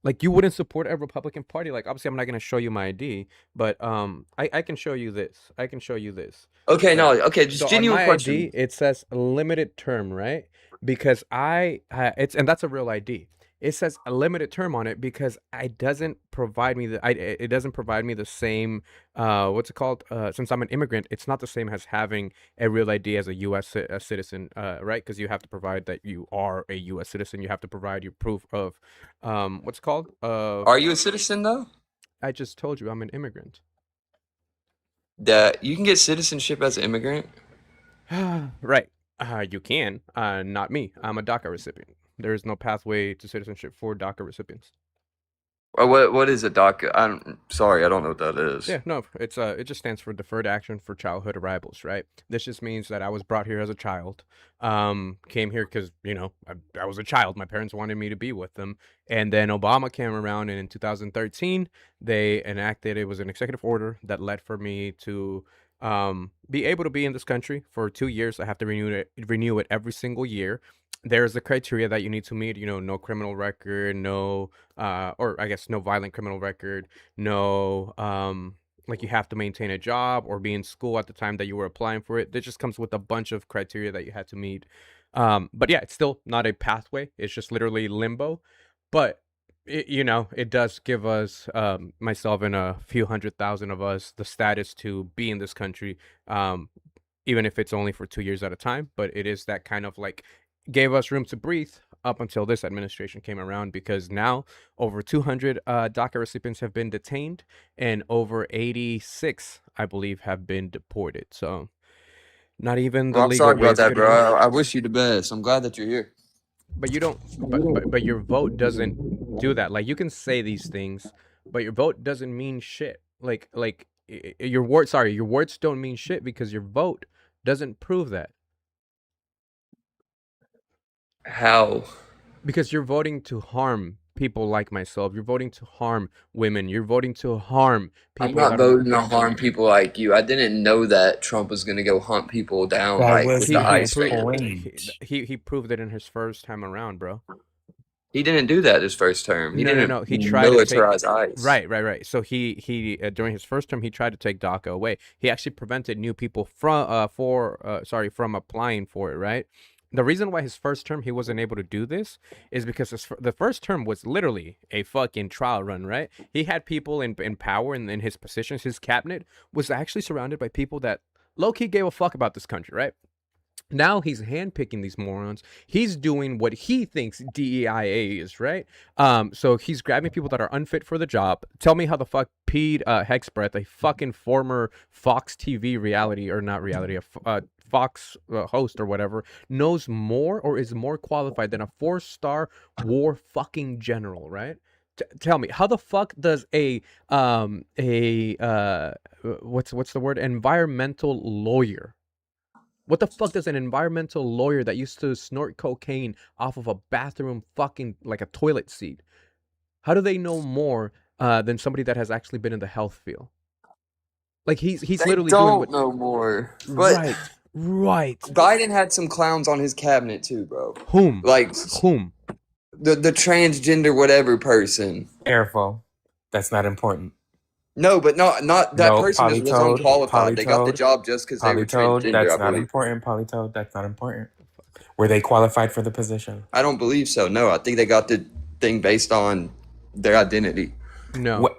Like, you wouldn't support a Republican Party. Like, obviously, I'm not gonna show you my ID, but I can show you this. I can show you this. Okay, So, no, okay, just so on genuine my ID, question. it says limited term, right? Because it's and that's a real ID. It says a limited term on it because it doesn't provide me it doesn't provide me the same what's it called? Since I'm an immigrant, it's not the same as having a real ID as a U.S. Citizen, right? Because you have to provide that you are a U.S. citizen. You have to provide your proof of what's it called? Are you a citizen though? I just told you I'm an immigrant. That you can get citizenship as an immigrant? Right. You can. Not me. I'm a DACA recipient. There is no pathway to citizenship for DACA recipients. What is a DACA? I'm sorry, I don't know what that is. Yeah, no, it's it just stands for Deferred Action for Childhood Arrivals, right? This just means that I was brought here as a child, came here because I was a child. My parents wanted me to be with them, and then Obama came around, and in 2013 they enacted, it was an executive order that led for me to be able to be in this country for 2 years. I have to renew it every single year. There's the criteria that you need to meet, no criminal record, no or I guess no violent criminal record, no like you have to maintain a job or be in school at the time that you were applying for it. That just comes with a bunch of criteria that you had to meet. But yeah, it's still not a pathway. It's just literally limbo. But it does give us, myself and a few 100,000 of us, the status to be in this country, even if it's only for 2 years at a time. But it is that kind of like gave us room to breathe up until this administration came around, because now over 200 DACA recipients have been detained and over 86, I believe, have been deported. So not even the Well, I'm legal sorry way about is that, good bro. enough. I wish you the best. I'm glad that you're here. But you don't, but your vote doesn't do that. Like, you can say these things, but your vote doesn't mean shit. Like your words don't mean shit because your vote doesn't prove that. How? Because you're voting to harm people like myself. You're voting to harm women. You're voting to harm I'm people not that are. voting to harm people like you. I didn't know that Trump was gonna go hunt people down That like was with the He my ICE proved van. point. he proved it in his first time around, bro. He didn't do that his first term. He No, no, didn't no. He tried to take. militarize ICE. Right. So he during his first term, he tried to take DACA away. He actually prevented new people from applying for it. Right. The reason why his first term he wasn't able to do this is because the first term was literally a fucking trial run. Right. He had people in power and in his positions. His cabinet was actually surrounded by people that low key gave a fuck about this country. Right. Now he's handpicking these morons. He's doing what he thinks DEIA is, right? So he's grabbing people that are unfit for the job. Tell me how the fuck Pete Hexbreath, a fucking former Fox TV reality, or not reality, a Fox host or whatever, knows more or is more qualified than a 4-star war fucking general, right? Tell me, how the fuck does what's the word, environmental lawyer, what the fuck does an environmental lawyer that used to snort cocaine off of a bathroom fucking like a toilet seat, how do they know more than somebody that has actually been in the health field? Like, he's They literally doing what. don't know more. But Right. Biden had some clowns on his cabinet too, bro. Whom? Like Whom? the transgender whatever person. Careful. That's not important. No, but not that No, person was unqualified. They got the Polytoad, job just because they were Polytoad, transgender, that's I not believe. important. Polytoad, that's not important. Were they qualified for the position? I don't believe so. No, I think they got the thing based on their identity. No. What?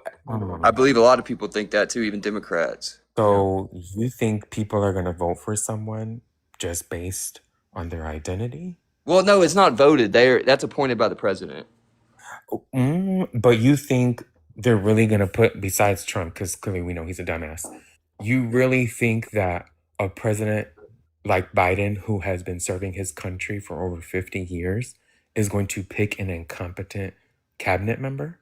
I believe a lot of people think that too, even Democrats. So you think people are going to vote for someone just based on their identity? Well, no, it's not voted. That's appointed by the president. But you think they're really going to put, besides Trump, because clearly we know he's a dumbass, you really think that a president like Biden, who has been serving his country for over 50 years, is going to pick an incompetent cabinet member?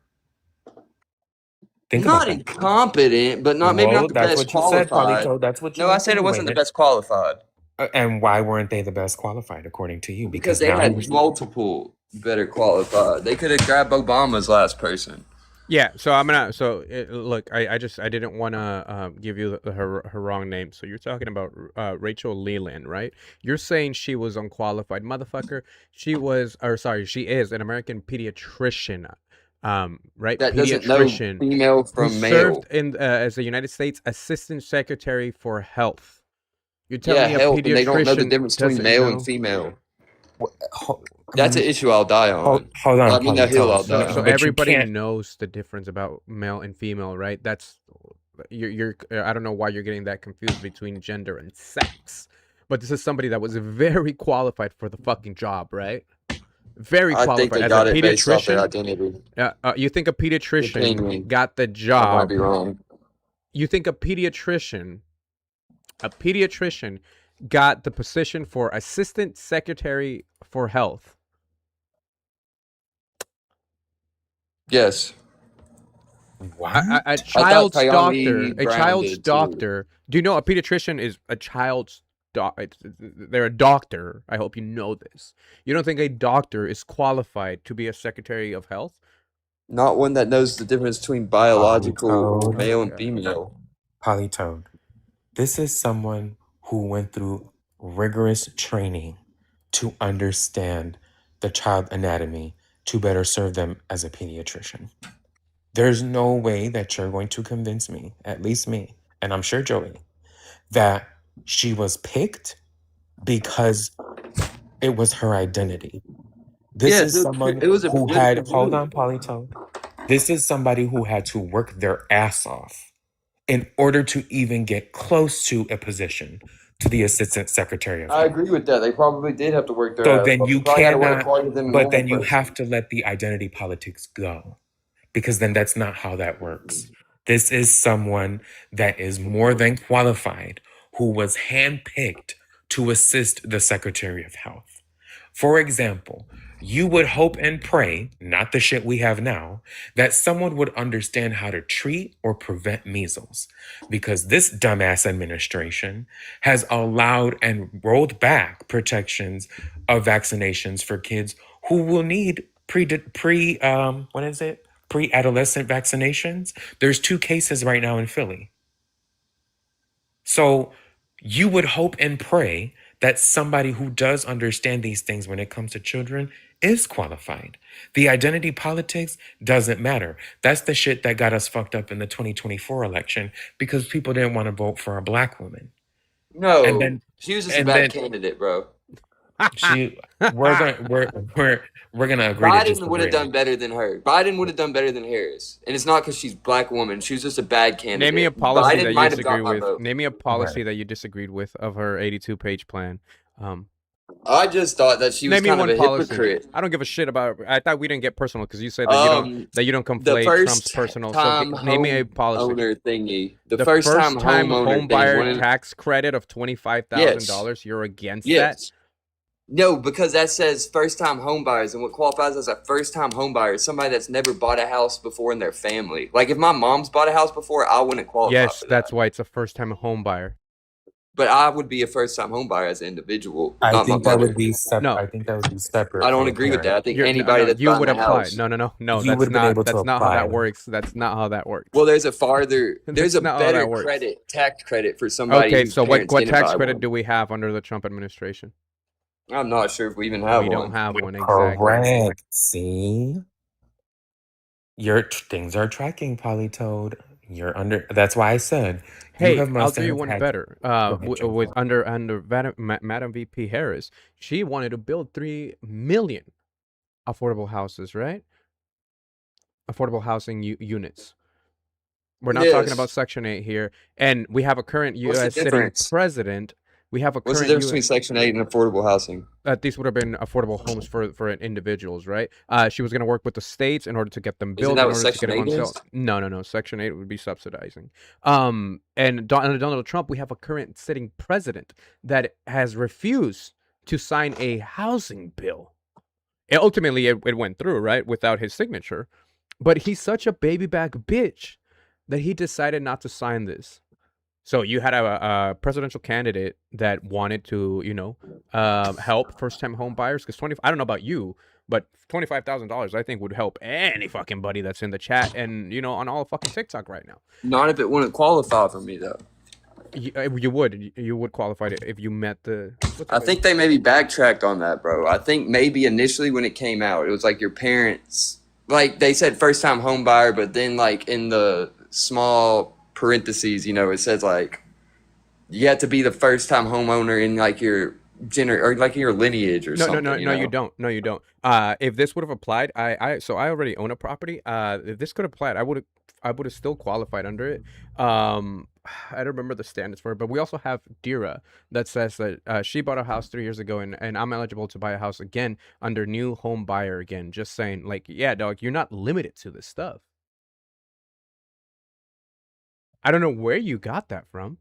Think Not about that. incompetent, but maybe not the That's best what you said, qualified. Polito. That's what you No, I said it wasn't the insinuated. best qualified. And why weren't they the best qualified, according to you? Because they had multiple better qualified. They could have grabbed Obama's last person. Yeah, so I'm gonna. Look, I didn't want to give you her wrong name. So you're talking about Rachel Leland, right? You're saying she was unqualified, motherfucker. She is an American pediatrician. right? That doesn't know Pediatrician female who from served male. in as a United States Assistant Secretary for Health. You're telling Yeah, me a health, and they don't know the pediatrician difference between doesn't male and know? female. I That's an mean, issue I'll die on. hold on, I mean, a hill I'll Polytone. die So on. But you everybody can't. knows the difference about male and female, right? That's you're I don't know why you're getting that confused between gender and sex. But this is somebody that was very qualified for the fucking job, right? Very I think qualified they as a got it based off their pediatrician. identity. You think a pediatrician Opinion. got the I might job? be wrong. You think a pediatrician got the position for Assistant Secretary for Health? Yes. What? A child's doctor. Pyongyang A Brown child's did, too. doctor. Do you know a pediatrician is a child's they're a doctor. I hope you know this. You don't think a doctor is qualified to be a Secretary of Health? Not one that knows the difference between biological Polytone. male and God. female. Polytone. This is someone who went through rigorous training to understand the child anatomy to better serve them as a pediatrician. There's no way that you're going to convince me, at least me, and I'm sure Joey, that she was picked because it was her identity. This Yes, is someone it was a who had, political hold move. on, Polytone. This is somebody who had to work their ass off in order to even get close to a position to the Assistant Secretary of I Health. agree with that. They probably did have to work their So ass then off. you They probably had to work cannot, harder than a but normal then you person. have to let the identity politics go, because then that's not how that works. This is someone that is more than qualified, who was handpicked to assist the Secretary of Health. For example, you would hope and pray, not the shit we have now, that someone would understand how to treat or prevent measles, because this dumbass administration has allowed and rolled back protections of vaccinations for kids who will need pre-adolescent vaccinations. There's 2 cases right now in Philly. So you would hope and pray that somebody who does understand these things when it comes to children is qualified. The identity politics doesn't matter. That's the shit that got us fucked up in the 2024 election, because people didn't want to vote for a black woman. No, And then she was just a and bad then candidate, bro. we're gonna agree to Biden disagree. would have done better than her. Biden would have done better than Harris, and it's not because she's a black woman. She was just a bad candidate. Name me a policy Biden that you might have disagree got my with. vote. Name me a policy that you disagreed with of her 82-page plan. I just thought that she was Name me kind of one a policy. hypocrite. I don't give a shit about. I thought we didn't get personal because you said that you don't The conflate first Trump's personal. time So name me a policy. owner thingy. The The first time home homeowner buyer thing. tax credit of $25,000. You're against that? Yes. No, because that says first time home buyers, and what qualifies as a first time home buyer is somebody that's never bought a house before in their family. Like if my mom's bought a house before, I wouldn't qualify. Yes, for that's that. why it's a first time home buyer. But I would be a first time home buyer as an individual. I not think my that mother. would be separate. No. I think that would be separate. I don't from agree with that. I think You're- anybody that's you buying would a apply. house. No, You that's would've been able not. to That's not how that apply. works. That's not how that works. Well, there's a farther, there's a That's not how that better works. tax credit for somebody. Okay, whose so what parents didn't tax buy credit one. do we have under the Trump administration? I'm not sure if we even have We one. don't have one, exactly. Correct. See? Your things are tracking, Polytoad. You're under. That's why I said. Hey, have I'll must do you have one had- better. ahead, Joe. With under Madam VP Harris, she wanted to build 3 million affordable houses, right? Affordable housing units. We're not talking about Section 8 here, and we have a current What's the U.S. sitting difference? president. We have a What's the current difference between Section 8 and affordable housing? these would have been affordable homes for individuals, right? She was going to work with the states in order to get them built. Isn't that in what order to Section get them 8 on is? sale. No. Section 8 would be subsidizing. And under Donald Trump, we have a current sitting president that has refused to sign a housing bill. And ultimately, it went through, right, without his signature. But he's such a baby back bitch that he decided not to sign this. So you had a presidential candidate that wanted to, help first-time home buyers, because I don't know about you, but $25,000 I think would help any fucking buddy that's in the chat and on all fucking TikTok right now. Not if it wouldn't qualify for me though. You would qualify it if you met the. I think they maybe backtracked on that, bro. I think maybe initially when it came out, it was like your parents like they said first time home buyer, but then like in the small parentheses, it says like you have to be the first time homeowner in like your or like your lineage or something. No, you don't. No, you don't. If this would have applied, so I already own a property. If this could have applied, I would have still qualified under it. I don't remember the standards for it, but we also have DIRA that says that she bought a house 3 years ago, and I'm eligible to buy a house again under new home buyer again. Just saying, like, yeah, dog, you're not limited to this stuff. I don't know where you got that from.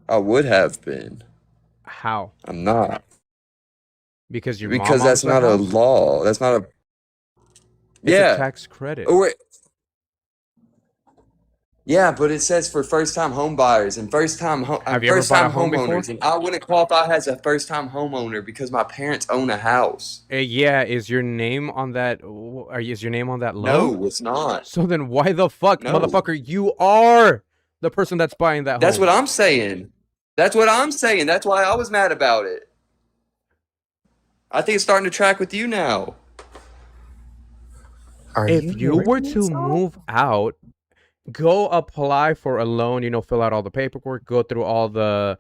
I would have been. How? I'm not. Because your Because mom owns that's the not a house? law. That's not a. It's Yeah. a tax credit. Oh, wait. Yeah, but it says for first time home buyers and first time Have you ever bought a home before? homeowners, and I wouldn't qualify as a first time homeowner because my parents own a house. Yeah, is your name on that? Is your name on that loan? No, it's not. So then why the fuck, No. motherfucker, you are the person that's buying that That's home. what I'm saying. That's what I'm saying. That's why I was mad about it. I think it's starting to track with you now. If you were to move out, go apply for a loan, fill out all the paperwork, go through all the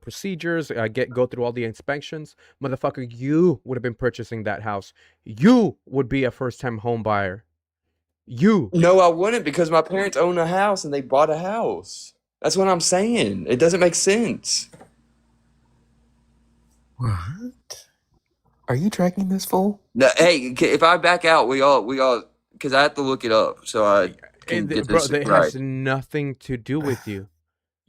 procedures, go through all the inspections. Motherfucker, you would have been purchasing that house. You would be a first-time home buyer. You. No, I wouldn't because my parents own a house and they bought a house. That's what I'm saying. It doesn't make sense. What? Are you tracking this, fool? No, hey, if I back out, we all, because I have to look it up so I can get this It right. has nothing to do with you.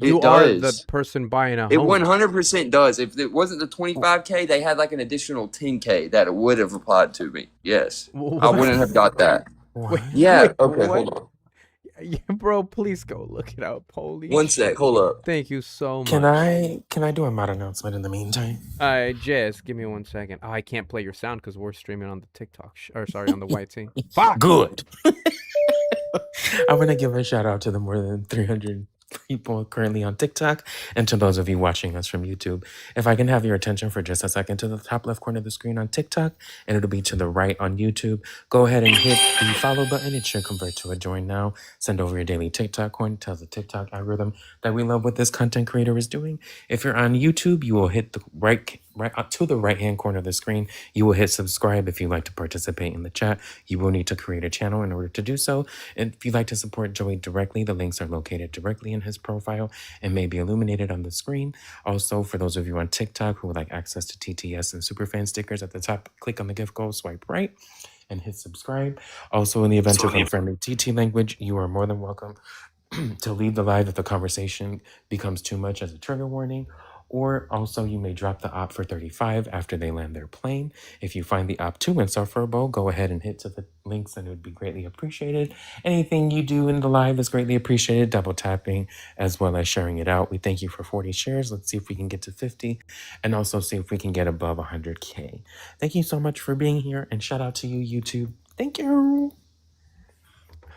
It You are does. the person buying a It home. 100% does. If it wasn't the 25K, they had like an additional 10K that would have applied to me. Yes. I wouldn't have got that. Wait, Yeah. wait, Okay, what? hold on. Yeah, bro, please go look it up. Holy One shit. sec, hold up. Thank you so much. Can I do a mod announcement in the meantime? Jess, give me 1 second. Oh, I can't play your sound because we're streaming on the TikTok, on the YT. Fuck! Good. I'm going to give a shout out to the more than 300 people currently on TikTok and to those of you watching us from YouTube. If I can have your attention for just a second to the top left corner of the screen on TikTok, and it'll be to the right on YouTube, go ahead and hit the follow button. It should convert to a join now. Send over your daily TikTok coin. Tells the TikTok algorithm that we love what this content creator is doing. If you're on YouTube, you will hit the right to the right hand corner of the screen. You will hit subscribe if you'd like to participate in the chat. You will need to create a channel in order to do so. And if you'd like to support Joey directly, the links are located directly in his profile and may be illuminated on the screen. Also, for those of you on TikTok who would like access to TTS and Superfan stickers at the top, click on the gift code, swipe right, and hit subscribe. Also, in the event of unfriendly TT language, you are more than welcome to leave the live if the conversation becomes too much as a trigger warning. Or also, you may drop the op for 35 after they land their plane. If you find the op too insufferable, go ahead and hit to the links and it would be greatly appreciated. Anything you do in the live is greatly appreciated, double tapping as well as sharing it out. We thank you for 40 shares. Let's see if we can get to 50 and also see if we can get above 100K. Thank you so much for being here and shout out to you, YouTube. Thank you.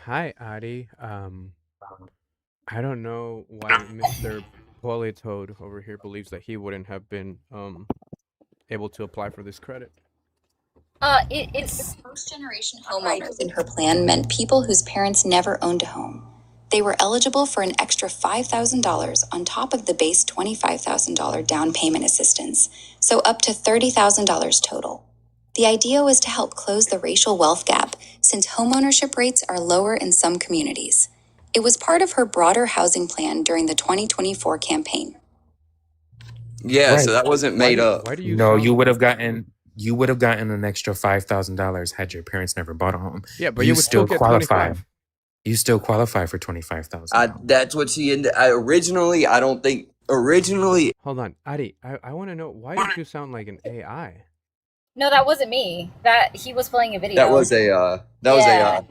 Hi, Adi. I don't know why Mr. Politoad over here believes that he wouldn't have been able to apply for this credit. It's first-generation homeowners in her plan meant people whose parents never owned a home. They were eligible for an extra $5,000 on top of the base $25,000 down payment assistance, so up to $30,000 total. The idea was to help close the racial wealth gap, since homeownership rates are lower in some communities. It was part of her broader housing plan during the 2024 campaign. Yeah, right. So that wasn't made up. Why do you? No, you would have gotten an extra $5,000 had your parents never bought a home. Yeah, but you would still get qualify. 25. You still qualify for $25,000. That's what she ended. Originally. Hold on, Adi. I want to know, why did you sound like an AI? No, that wasn't me. That he was playing a video. That was AI. Was AI.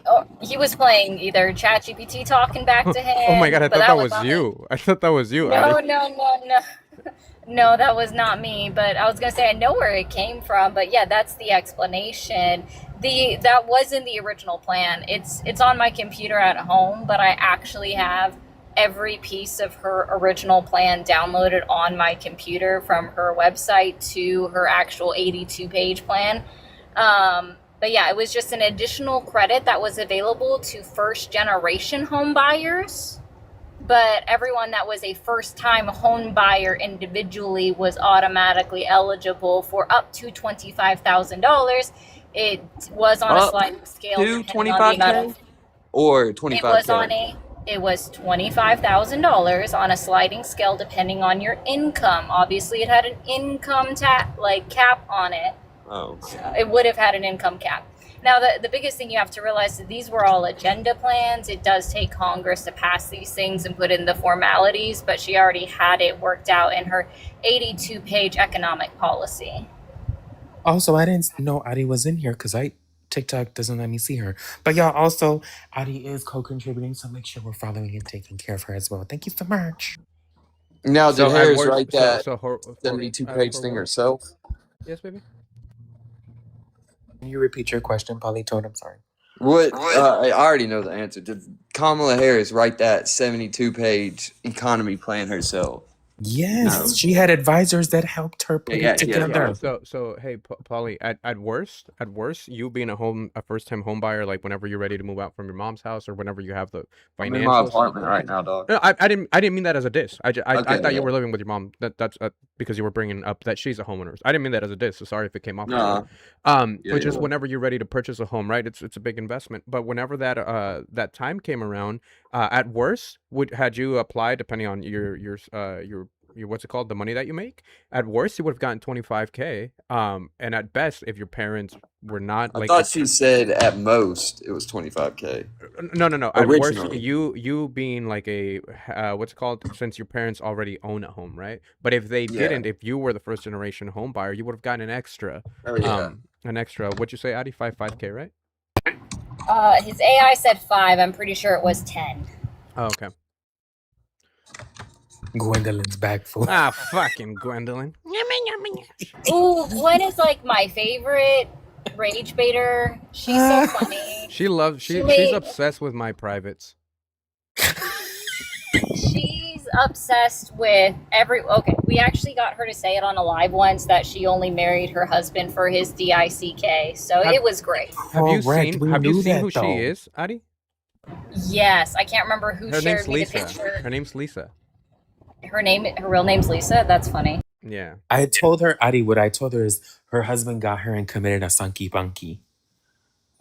Oh, he was playing either ChatGPT talking back to him. Oh my god, I thought that was you. I thought that was you. No. No, that was not me. But I was gonna say I know where it came from. But yeah, that's the explanation. That was in the original plan. It's on my computer at home, but I actually have every piece of her original plan downloaded on my computer from her website to her actual 82-page plan. But yeah, it was just an additional credit that was available to first-generation home buyers. But everyone that was a first-time home buyer individually was automatically eligible for up to $25,000. It was on a sliding scale to depending on the amount of... or It 25K? was $25,000 on a sliding scale depending on your income. Obviously, it had an income cap on it. Oh. It would have had an income cap. Now, the biggest thing you have to realize is these were all agenda plans. It does take Congress to pass these things and put in the formalities, but she already had it worked out in her 82-page economic policy. Also, I didn't know Adi was in here because TikTok doesn't let me see her. But y'all, also, Adi is co-contributing, so make sure we're following and taking care of her as well. Thank you so much. Now, did Harris write that her 72-page thing herself? Yes, baby. Can you repeat your question, Polly Toad? I'm sorry. I already know the answer. Did Kamala Harris write that 72-page economy plan herself? Yes, No. she had advisors that helped her put it together. So hey, Polly, at worst, you being a first-time home buyer, like whenever you're ready to move out from your mom's house or whenever you have the financials. I'm in my apartment right now, dog. No, I didn't mean that as a diss. I thought you were living with your mom. That's because you were bringing up that she's a homeowner. I didn't mean that as a diss. So sorry if it came off. But just whenever you're ready to purchase a home, right? It's a big investment. But whenever that time came around, at worst, had you applied, depending on your what's it called, the money that you make, at worst you would have gotten 25K. And at best, if your parents were not I thought she said at most it was 25K. No. At worst, Originally. you being like a what's it called, since your parents already own a home, right? But if they didn't, if you were the first generation home buyer, you would have gotten an extra. What'd you say, Adi? 5K, right? His AI said 5. I'm pretty sure it was 10. Oh, okay. Gwendolyn's back full. Fucking Gwendolyn. Ooh, Gwen is like my favorite rage baiter. She's so funny. She's obsessed with my privates. She's obsessed with okay, we actually got her to say it on a live once that she only married her husband for his DICK. So it was great. Have you seen who she is, Adi? Yes, I can't remember who shared me the picture. Her name's Lisa. Her real name's Lisa? That's funny. Yeah. I told her, Adi, what I told her is her husband got her and committed a sanky punky.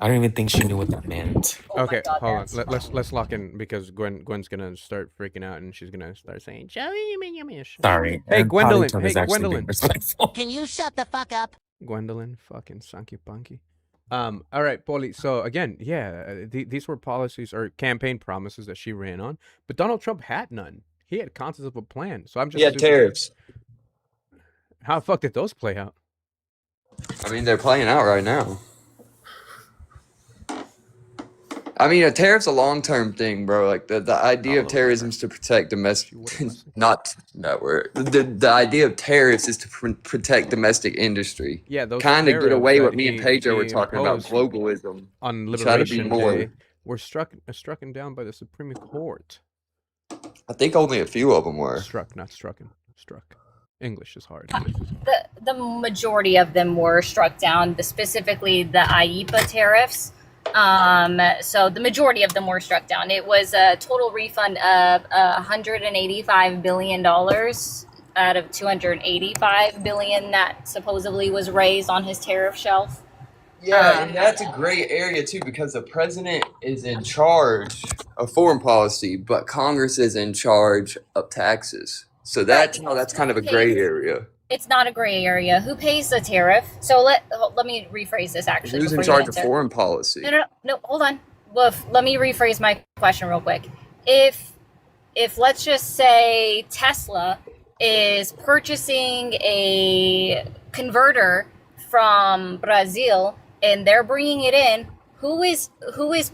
I don't even think she knew what that meant. Okay, hold on. Let's lock in because Gwen's gonna start freaking out and she's gonna start saying, sorry. Hey, Gwendolyn. Can you shut the fuck up? Gwendolyn, fucking sanky punky. All right, Polly. So again, these were policies or campaign promises that she ran on, but Donald Trump had none. He had concepts of a plan. So I'm just. He had tariffs. How the fuck did those play out? I mean, they're playing out right now. I mean, a tariff's a long-term thing, bro. Like the idea of terrorism is to protect domestic, the idea of tariffs is to protect domestic industry. Yeah, those kind of get away what me and Pedro were talking about globalism. On Liberation Day were struck down by the Supreme Court. I think only a few of them were. Struck, not strucken. Struck. English is hard. The majority of them were struck down, specifically the IEEPA tariffs. So the majority of them were struck down. It was a total refund of $185 billion out of $285 billion that supposedly was raised on his tariff shelf. Yeah, and that's a gray area too because the president is in charge of foreign policy, but Congress is in charge of taxes. So that's kind of a gray area. It's not a gray area. Who pays the tariff? So let me rephrase this actually. Who's in charge of foreign policy? No, hold on. Let me rephrase my question real quick. If let's just say Tesla is purchasing a converter from Brazil and they're bringing it in, who is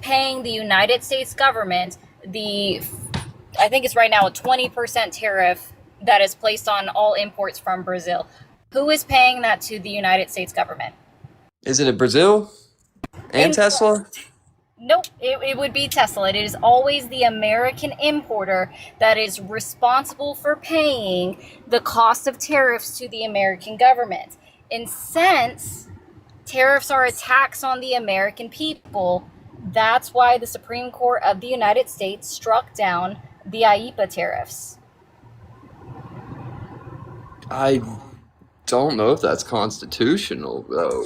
paying the United States government I think it's right now a 20% tariff that is placed on all imports from Brazil? Who is paying that to the United States government? Is it Brazil and Tesla? Nope, it would be Tesla. It is always the American importer that is responsible for paying the cost of tariffs to the American government. And since Tariffs are a tax on the American people. That's why the Supreme Court of the United States struck down the IEEPA tariffs. I don't know if that's constitutional, though.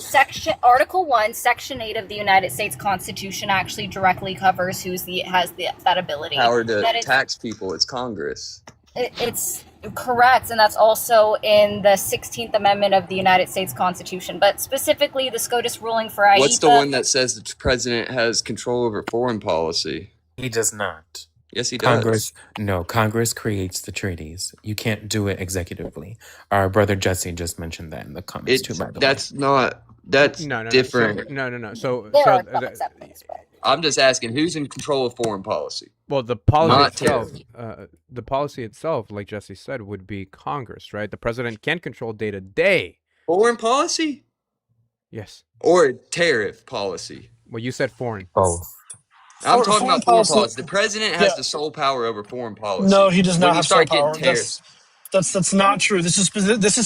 Article 1, Section 8 of the United States Constitution actually directly covers that ability. Power to tax people. It's Congress. It's correct, and that's also in the 16th Amendment of the United States Constitution. But specifically, the SCOTUS ruling for IEEPA... What's the one that says the president has control over foreign policy? He does not. Yes, he does. Congress creates the treaties. You can't do it executively. Our brother Jesse just mentioned that in the comments too, by the way. That's different. No. So I'm just asking, who's in control of foreign policy? Well, the policy itself, like Jesse said, would be Congress, right? The president can control day to day. Foreign policy? Yes. Or tariff policy? Well, you said foreign. Both. I'm talking about foreign policy. The president has the sole power over foreign policy. No, he does not when have you start sole power. getting tariffs. That's not true. This is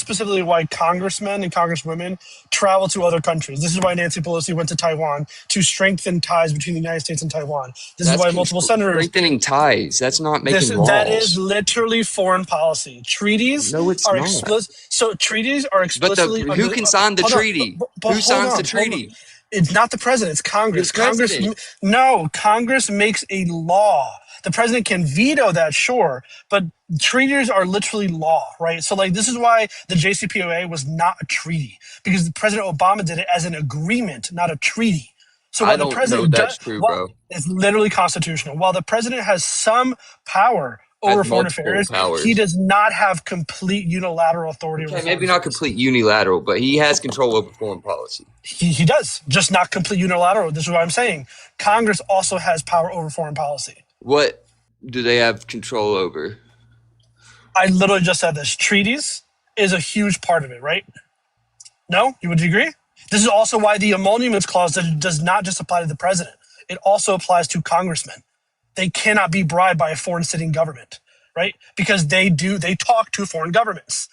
specifically why congressmen and congresswomen travel to other countries. This is why Nancy Pelosi went to Taiwan to strengthen ties between the United States and Taiwan. This is why multiple senators strengthening ties. That's not making laws. That is literally foreign policy. Treaties are explicit. So treaties are explicitly. But who can sign the treaty? Who signs the treaty? It's not the president. It's Congress. Congress makes a law. The president can veto that, sure, but treaties are literally law, right? So, this is why the JCPOA was not a treaty, because President Obama did it as an agreement, not a treaty. So while the president that's true, bro. It's literally constitutional. While the president has some power over foreign affairs, he does not have complete unilateral authority. Okay, maybe not complete unilateral, but he has control over foreign policy. He does, just not complete unilateral. This is what I'm saying. Congress also has power over foreign policy. What do they have control over? I literally just said this. Treaties is a huge part of it, right? No? Would you agree? This is also why the emoluments clause does not just apply to the president. It also applies to congressmen. They cannot be bribed by a foreign sitting government, right? Because they talk to foreign governments.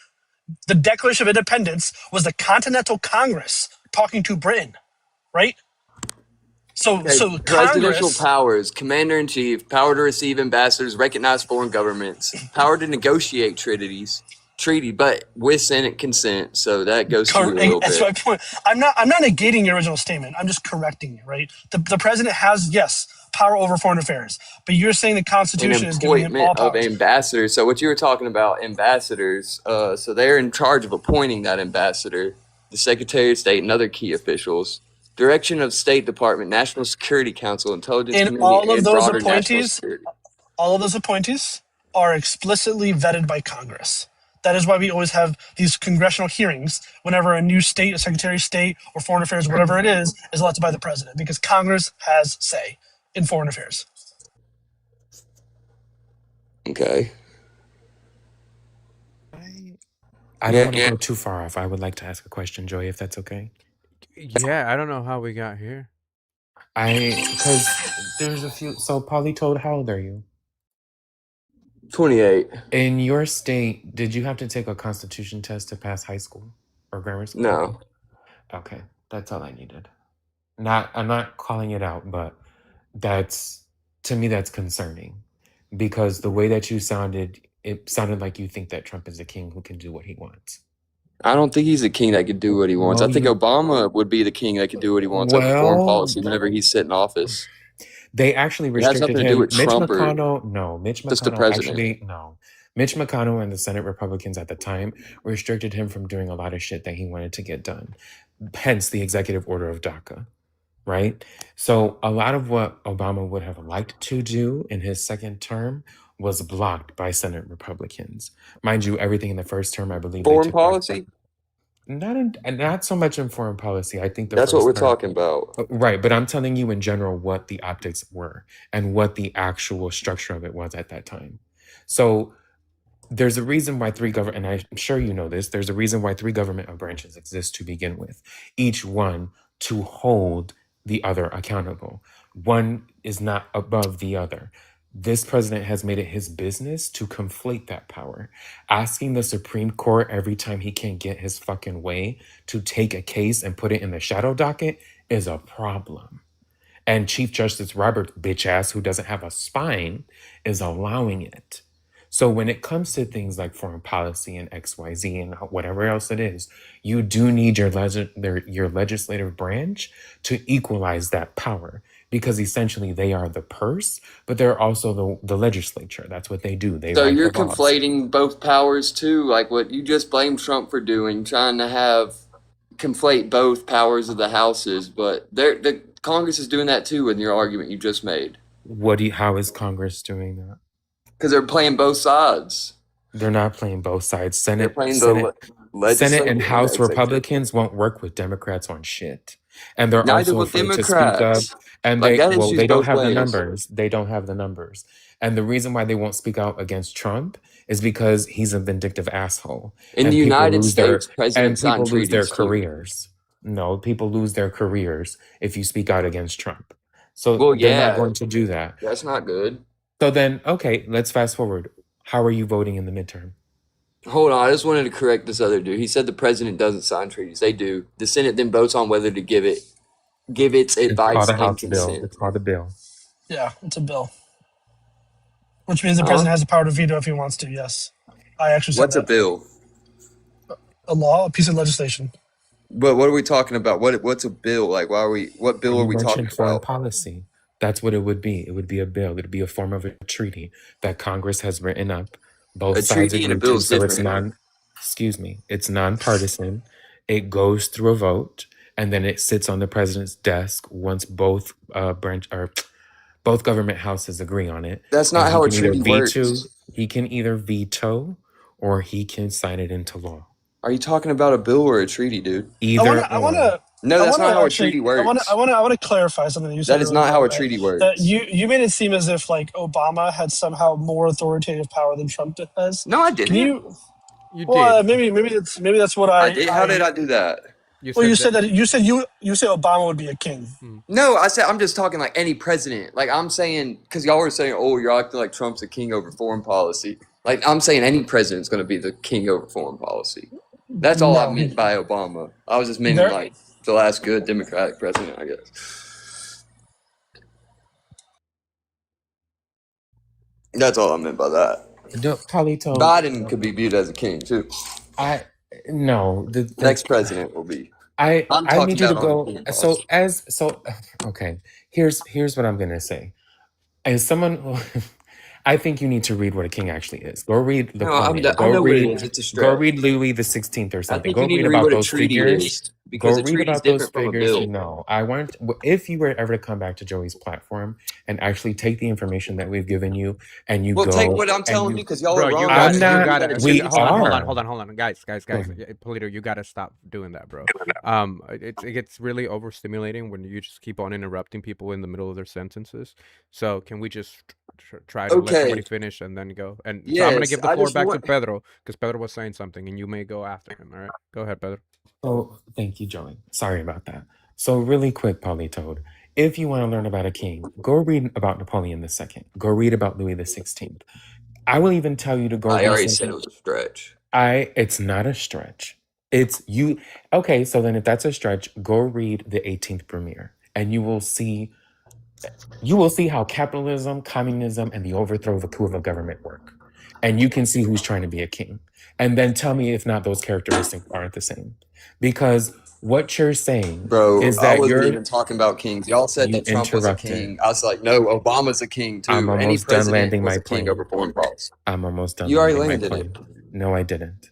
The Declaration of Independence was the Continental Congress talking to Britain, right? So presidential powers, commander-in-chief, power to receive ambassadors, recognize foreign governments, power to negotiate treaty, but with Senate consent. So that goes through a little bit. That's my point. I'm not negating your original statement. I'm just correcting you, right? The president has, yes, power over foreign affairs, but you're saying the Constitution is giving him all powers. Of ambassadors. So what you were talking about, ambassadors, so they're in charge of appointing that ambassador, the Secretary of State, and other key officials. Direction of State Department, National Security Council, Intelligence Community, all of and those broader appointees, all of those appointees are explicitly vetted by Congress. That is why we always have these congressional hearings whenever a new state, a Secretary of State, or Foreign Affairs, whatever it is elected by the president, because Congress has say in foreign affairs. Okay. I don't want to go too far off. I would like to ask a question, Joey, if that's okay. Yeah, I don't know how we got here. Because there's a few. So, Polly Toad, how old are you? 28. In your state, did you have to take a constitution test to pass high school or grammar school? No. Okay, that's all I needed. I'm not calling it out, but to me, that's concerning. Because the way that you sounded, it sounded like you think that Trump is a king who can do what he wants. I don't think he's a king that could do what he wants. I think Obama would be the king that could do what he wants over foreign policy whenever he's sitting in office. They actually restricted him. Mitch McConnell and the Senate Republicans at the time restricted him from doing a lot of shit that he wanted to get done. Hence the executive order of DACA, right? So a lot of what Obama would have liked to do in his second term was blocked by Senate Republicans. Mind you, everything in the first term, I believe. Foreign policy? Not so much in foreign policy. I think that's what we're talking about. Right, but I'm telling you in general what the optics were and what the actual structure of it was at that time. So there's a reason why and I'm sure you know this, there's a reason why three government branches exist to begin with, each one to hold the other accountable. One is not above the other. This president has made it his business to conflate that power, asking the Supreme Court every time he can't get his fucking way to take a case and put it in the shadow docket is a problem. And Chief Justice Roberts, bitch ass, who doesn't have a spine, is allowing it. So when it comes to things like foreign policy and XYZ and whatever else it is, you do need your legislative branch to equalize that power, because essentially they are the purse, but they're also the legislature. That's what they do. They So write you're the laws. conflating both powers too, like what you just blamed Trump for doing, trying to conflate both powers of the houses, but the Congress is doing that too in your argument you just made. How is Congress doing that? Because they're playing both sides. They're not playing both sides. They're Senate playing Senate and House Republicans won't work with Democrats on shit. And they're Neither also will afraid to speak up. Democrats. And Like, that they issue's don't both have the ways. numbers. They don't have the numbers. And the reason why they won't speak out against Trump is because he's a vindictive asshole. In the United States, presidents sign lose their treaties too. careers. No, people lose their careers if you speak out against Trump. So Well, they're yeah. not going to do that. That's not good. So then, okay, let's fast forward. How are you voting in the midterm? Hold on, I just wanted to correct this other dude. He said the president doesn't sign treaties. They do. The Senate then votes on whether to give its advice and Bill. consent. It's called a bill. Yeah, it's a bill. Which means the president has the power to veto if he wants to, yes. I actually said What's that. a bill? A law, a piece of legislation. But what are we talking about? What's a bill? Like, what bill are we talking Foreign about? policy. That's what it would be. It would be a bill. It would be a form of a treaty that Congress has written up. Both A sides treaty and a agree bill to. is So it's different. it's nonpartisan. It goes through a vote, and then it sits on the president's desk once both government houses agree on it. That's not how a treaty works. He can either veto or he can sign it into law. Are you talking about a bill or a treaty, dude? Either. No, that's not how a treaty works. I want to clarify something that you said. That is not how a treaty works. That you made it seem as if like Obama had somehow more authoritative power than Trump has. No, I didn't. You did. Maybe that's what I did. How did I do that? You said Obama would be a king. No, I said I'm just talking like any president. Like I'm saying, because y'all were saying, oh, you're acting like Trump's a king over foreign policy. Like I'm saying any president's going to be the king over foreign policy. That's all I meant by Obama. I was just meaning like the last good Democratic president, I guess. That's all I meant by that. No, Palito. Biden could be viewed as a king too. No. The next president will be. I need you to go. Okay. Here's what I'm gonna say. As someone, I think you need to read what a king actually is. Go read Napoleon. I know what it is. It's a stretch. Go read Louis the 16th or something. I think Go you need read to read about what a those treaty figures. is, because Go a read treaty is about those different from a figures. bill. No, if you were ever to come back to Joey's platform and actually take the information that we've given you and you take what I'm telling you, because y'all are wrong. Hold on, guys. Polito, you gotta stop doing that, bro. It gets really overstimulating when you just keep on interrupting people in the middle of their sentences. So can we just try to let somebody finish and then go? And so I'm gonna give the floor back to Pedro, because Pedro was saying something, and you may go after him. All right, go ahead, Pedro. Oh, thank you, Joey. Sorry about that. So really quick, Polito, if you want to learn about a king, go read about Napoleon II. Go read about Louis the 16th. I will even tell you to go. I already said it was a stretch. It's not a stretch. It's you. Okay, so then if that's a stretch, go read the 18th Premier, and you will see how capitalism, communism, and the overthrow of a coup of a government work. And you can see who's trying to be a king. And then tell me if not those characteristics aren't the same. Because what you're saying, bro, is that I wasn't even talking about kings. Y'all said that Trump was a king. I was like, no, Obama's a king too. I'm almost done landing my plane. Over foreign policy. I'm almost done. You already landed it. No, I didn't.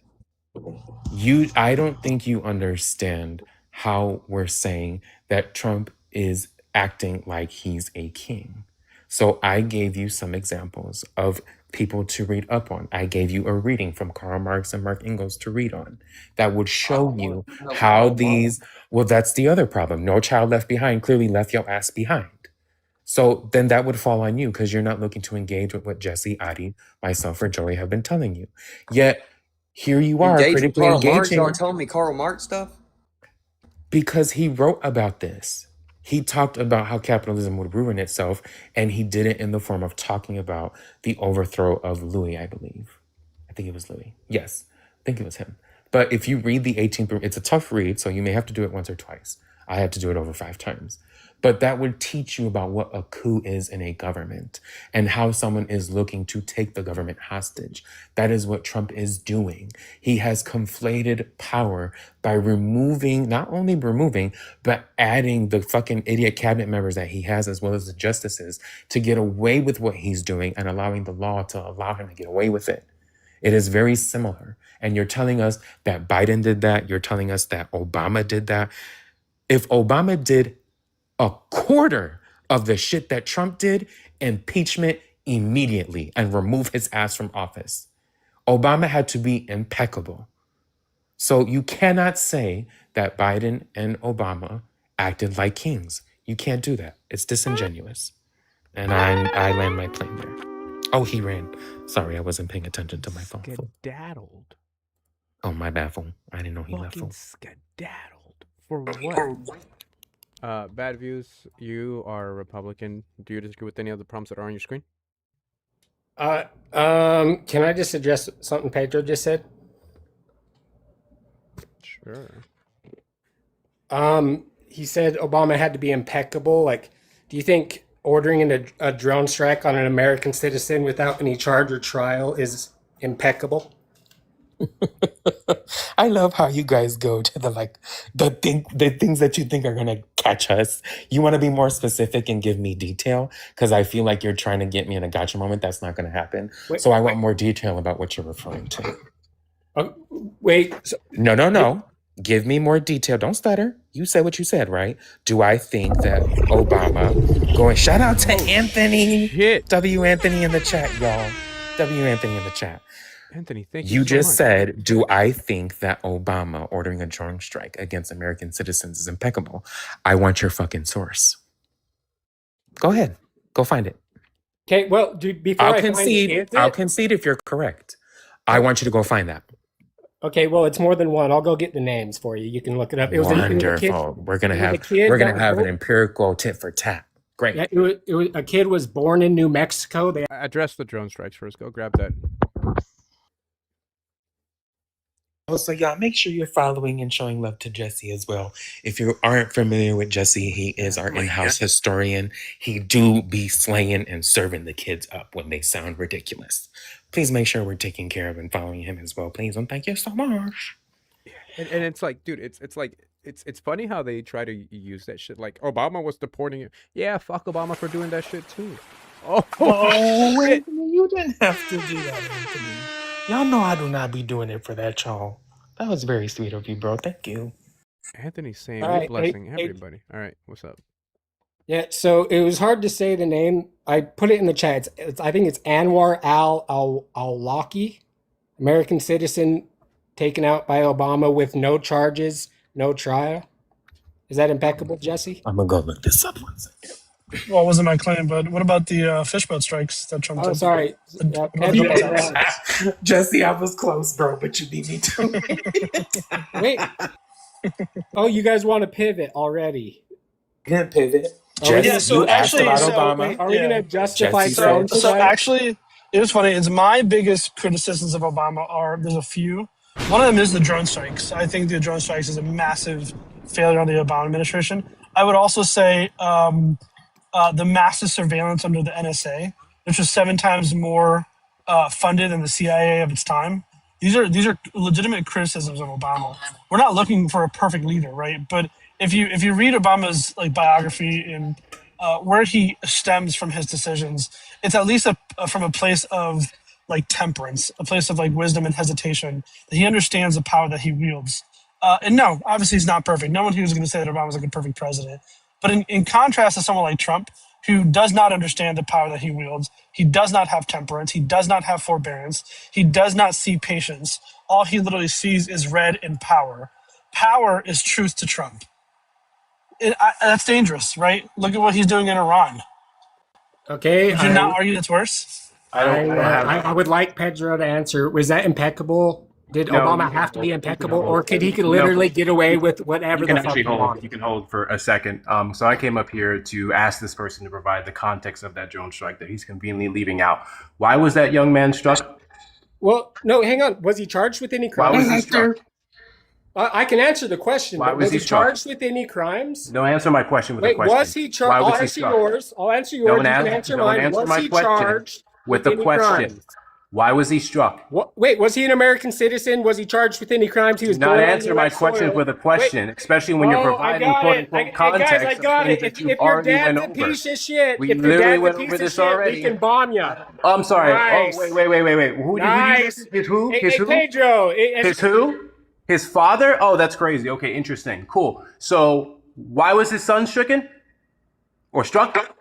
I don't think you understand how we're saying that Trump is acting like he's a king. So I gave you some examples of people to read up on. I gave you a reading from Karl Marx and Mark Engels to read on that would show you how these, well, that's the other problem. No Child Left Behind clearly left your ass behind. So then that would fall on you because you're not looking to engage with what Jesse, Adi, myself, or Joey have been telling you. Yet here you are critically engaging. Y'all telling me Karl Marx stuff? Because he wrote about this. He talked about how capitalism would ruin itself, and he did it in the form of talking about the overthrow of Louis, I believe. I think it was Louis. Yes, I think it was him. But if you read the 18th, it's a tough read, so you may have to do it once or twice. I had to do it over 5 times. But that would teach you about what a coup is in a government and how someone is looking to take the government hostage. That is what Trump is doing. He has conflated power by not only removing, but adding the fucking idiot cabinet members that he has, as well as the justices, to get away with what he's doing and allowing the law to allow him to get away with it. It is very similar. And you're telling us that Biden did that. You're telling us that Obama did that. If Obama did a quarter of the shit that Trump did, impeachment immediately and remove his ass from office. Obama had to be impeccable. So you cannot say that Biden and Obama acted like kings. You can't do that. It's disingenuous. And I land my plane there. Oh, he ran. Sorry, I wasn't paying attention to my phone. Skedaddled. Oh, my bad phone. I didn't know he left phone. Skedaddled. For what? Bad Views, you are a Republican. Do you disagree with any of the prompts that are on your screen? Can I just address something Pedro just said? Sure. He said Obama had to be impeccable. Like, do you think ordering a drone strike on an American citizen without any charge or trial is impeccable? I love how you guys go to the things that you think are gonna catch us. You want to be more specific and give me detail because I feel like you're trying to get me in a gotcha moment. That's not gonna happen. So I want more detail about what you're referring to. No. Give me more detail. Don't stutter. You said what you said, right? Do I think that Obama shout out to Anthony. Shit. W Anthony in the chat, y'all. W Anthony in the chat. Anthony, thank you. You just said, do I think that Obama ordering a drone strike against American citizens is impeccable? I want your fucking source. Go ahead. Go find it. Okay, well, before I'll concede if you're correct. I want you to go find that. Okay, well, it's more than one. I'll go get the names for you. You can look it up. Wonderful. We're gonna have an empirical tit for tat. Great. Yeah, it was a kid was born in New Mexico. They address the drone strikes first. Go grab that. Also, y'all, make sure you're following and showing love to Jesse as well. If you aren't familiar with Jesse, he is our in-house historian. He do be slaying and serving the kids up when they sound ridiculous. Please make sure we're taking care of and following him as well, please. And thank you so much. And it's like, dude, it's funny how they try to use that shit. Like, Obama was deporting you. Yeah, fuck Obama for doing that shit too. Wait, you didn't have to do that, Anthony. Y'all know I do not be doing it for that, y'all. That was very sweet of you, bro. Thank you. Anthony's saying we're blessing everybody. All right, what's up? Yeah, so it was hard to say the name. I put it in the chat. I think it's Anwar al-Awlaki, American citizen taken out by Obama with no charges, no trial. Is that impeccable, Jesse? I'm going to go look this up one second. Well, it wasn't my claim, but what about the fish boat strikes that Trump did? Oh, sorry. Jesse, I was close, bro, but you beat me too. Wait. Oh, you guys want to pivot already? Can't pivot. So actually, Obama. Are we going to justify? So actually, it was funny. It's my biggest criticisms of Obama there's a few. One of them is the drone strikes. I think the drone strikes is a massive failure on the Obama administration. I would also say the massive surveillance under the NSA, which was 7 times more funded than the CIA of its time. These are legitimate criticisms of Obama. We're not looking for a perfect leader, right? But if you read Obama's biography and where he stems from his decisions, it's at least from a place of temperance, a place of wisdom and hesitation, that he understands the power that he wields. And no, obviously he's not perfect. No one here is going to say that Obama's a perfect president. But in contrast to someone like Trump, who does not understand the power that he wields, he does not have temperance, he does not have forbearance, he does not see patience. All he literally sees is red and power. Power is truth to Trump. That's dangerous, right? Look at what he's doing in Iran. Okay. Would you not argue that's worse? I would like Pedro to answer. Was that impeccable? Did No, Obama you can have to be hold. You can impeccable, hold. or could he No, literally get away with whatever you can the fuck actually he hold. wanted? You can hold for a second. So I came up here to ask this person to provide the context of that drone strike that he's conveniently leaving out. Why was that young man struck? Well, no, hang on. Was he charged with any Why crimes? was he struck? I can answer the question, Why but was was he he struck? charged with any crimes? No, answer my question with a Wait, question. was he charged? Why was I'll he answer struck? yours. I'll answer yours. You can answer Don't mine. answer Was my he question charged with with a any question. crimes? Why was he struck? Wait, was he an American citizen? Was he charged with any crimes? He was Do not born on answer my U.S. question soil. with a question, especially when you're Oh, I providing got quote it. unquote Hey, context guys, I of got things it. that you've If your already went dad's a over. piece of shit, We if your literally dad's a went piece over of this shit, already. we can bomb you. I'm sorry. Nice. Oh, wait. Who Nice. did you his who? Hey, His who? Pedro. His who? His father? Oh, that's crazy. Okay, interesting. Cool. So why was his son stricken? Or struck?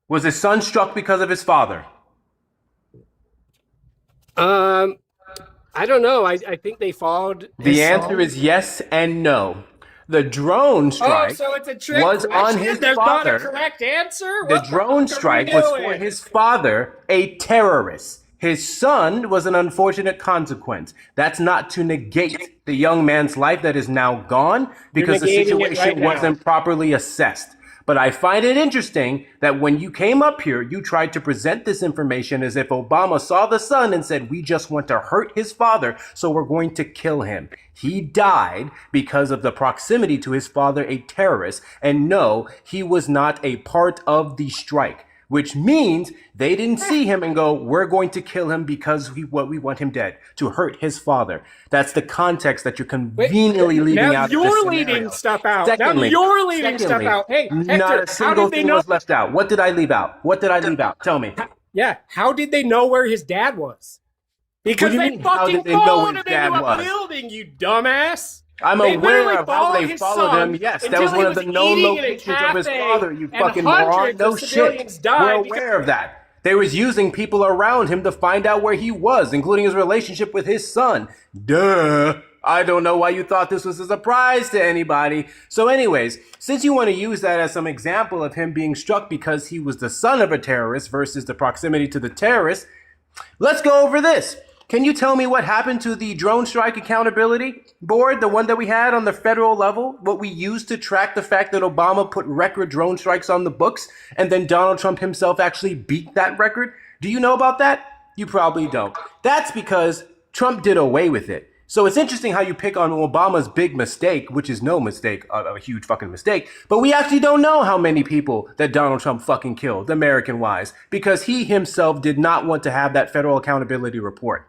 Was his son struck because of his father? I don't know. I think they followed. The answer is yes and no. The drone strike so it's a trick was question? on his There's not a father. correct answer? The What drone fuck are strike we was for doing? his father, a terrorist. His son was an unfortunate consequence. That's not to negate the young man's life that is now gone because the negating it situation right now. wasn't properly assessed. But I find it interesting that when you came up here, you tried to present this information as if Obama saw the son and said, we just want to hurt his father, so we're going to kill him. He died because of the proximity to his father, a terrorist. And no, he was not a part of the strike, which means they didn't see him and go, we're going to kill him because we want him dead, to hurt his father. That's the context that you're conveniently leaving out of this Now scenario. you're leaving stuff out. Secondly, Now you're leaving stuff out. Hey, not Hector, a single thing was left out. What did I leave out? What did I leave out? Tell me. Yeah, how did they know where his dad was? Because they fucking followed him into a building, you dumbass. I'm aware of how they followed him. Yes, that was one of the known locations of his father, you fucking moron. No shit. We're aware of that. They was using people around him to find out where he was, including his relationship with his son. Duh. I don't know why you thought this was a surprise to anybody. So anyways, since you want to use that as some example of him being struck because he was the son of a terrorist versus the proximity to the terrorist, let's go over this. Can you tell me what happened to the drone strike accountability board, the one that we had on the federal level, what we used to track the fact that Obama put record drone strikes on the books and then Donald Trump himself actually beat that record? Do you know about that? You probably don't. That's because Trump did away with it. So it's interesting how you pick on Obama's big mistake, which is no mistake, a huge fucking mistake, but we actually don't know how many people that Donald Trump fucking killed, American-wise, because he himself did not want to have that federal accountability report.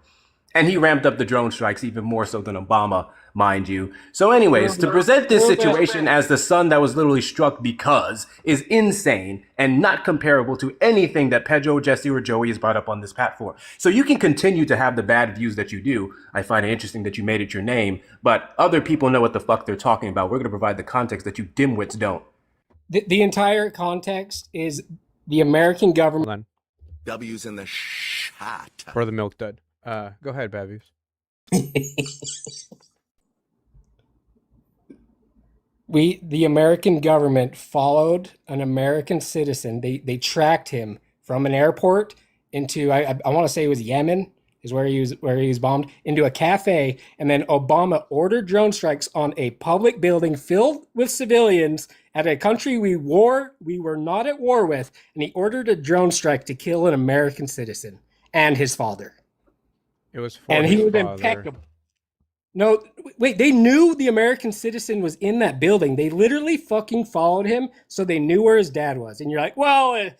And he ramped up the drone strikes even more so than Obama, mind you. So anyways, to present this situation as the son that was literally struck because is insane and not comparable to anything that Pedro, Jesse, or Joey has brought up on this platform. So you can continue to have the bad views that you do. I find it interesting that you made it your name, but other people know what the fuck they're talking about. We're going to provide the context that you dimwits don't. The entire context is the American government. W's in the shot. For the milk dud. Go ahead, Babies. The American government followed an American citizen. They tracked him from an airport into I want to say it was Yemen is where he was bombed, into a cafe, and then Obama ordered drone strikes on a public building filled with civilians at a country we were not at war with, and he ordered a drone strike to kill an American citizen and his father. It was for and his he was father. impeccable. No, wait, they knew the American citizen was in that building. They literally fucking followed him, so they knew where his dad was. And you're like, well, it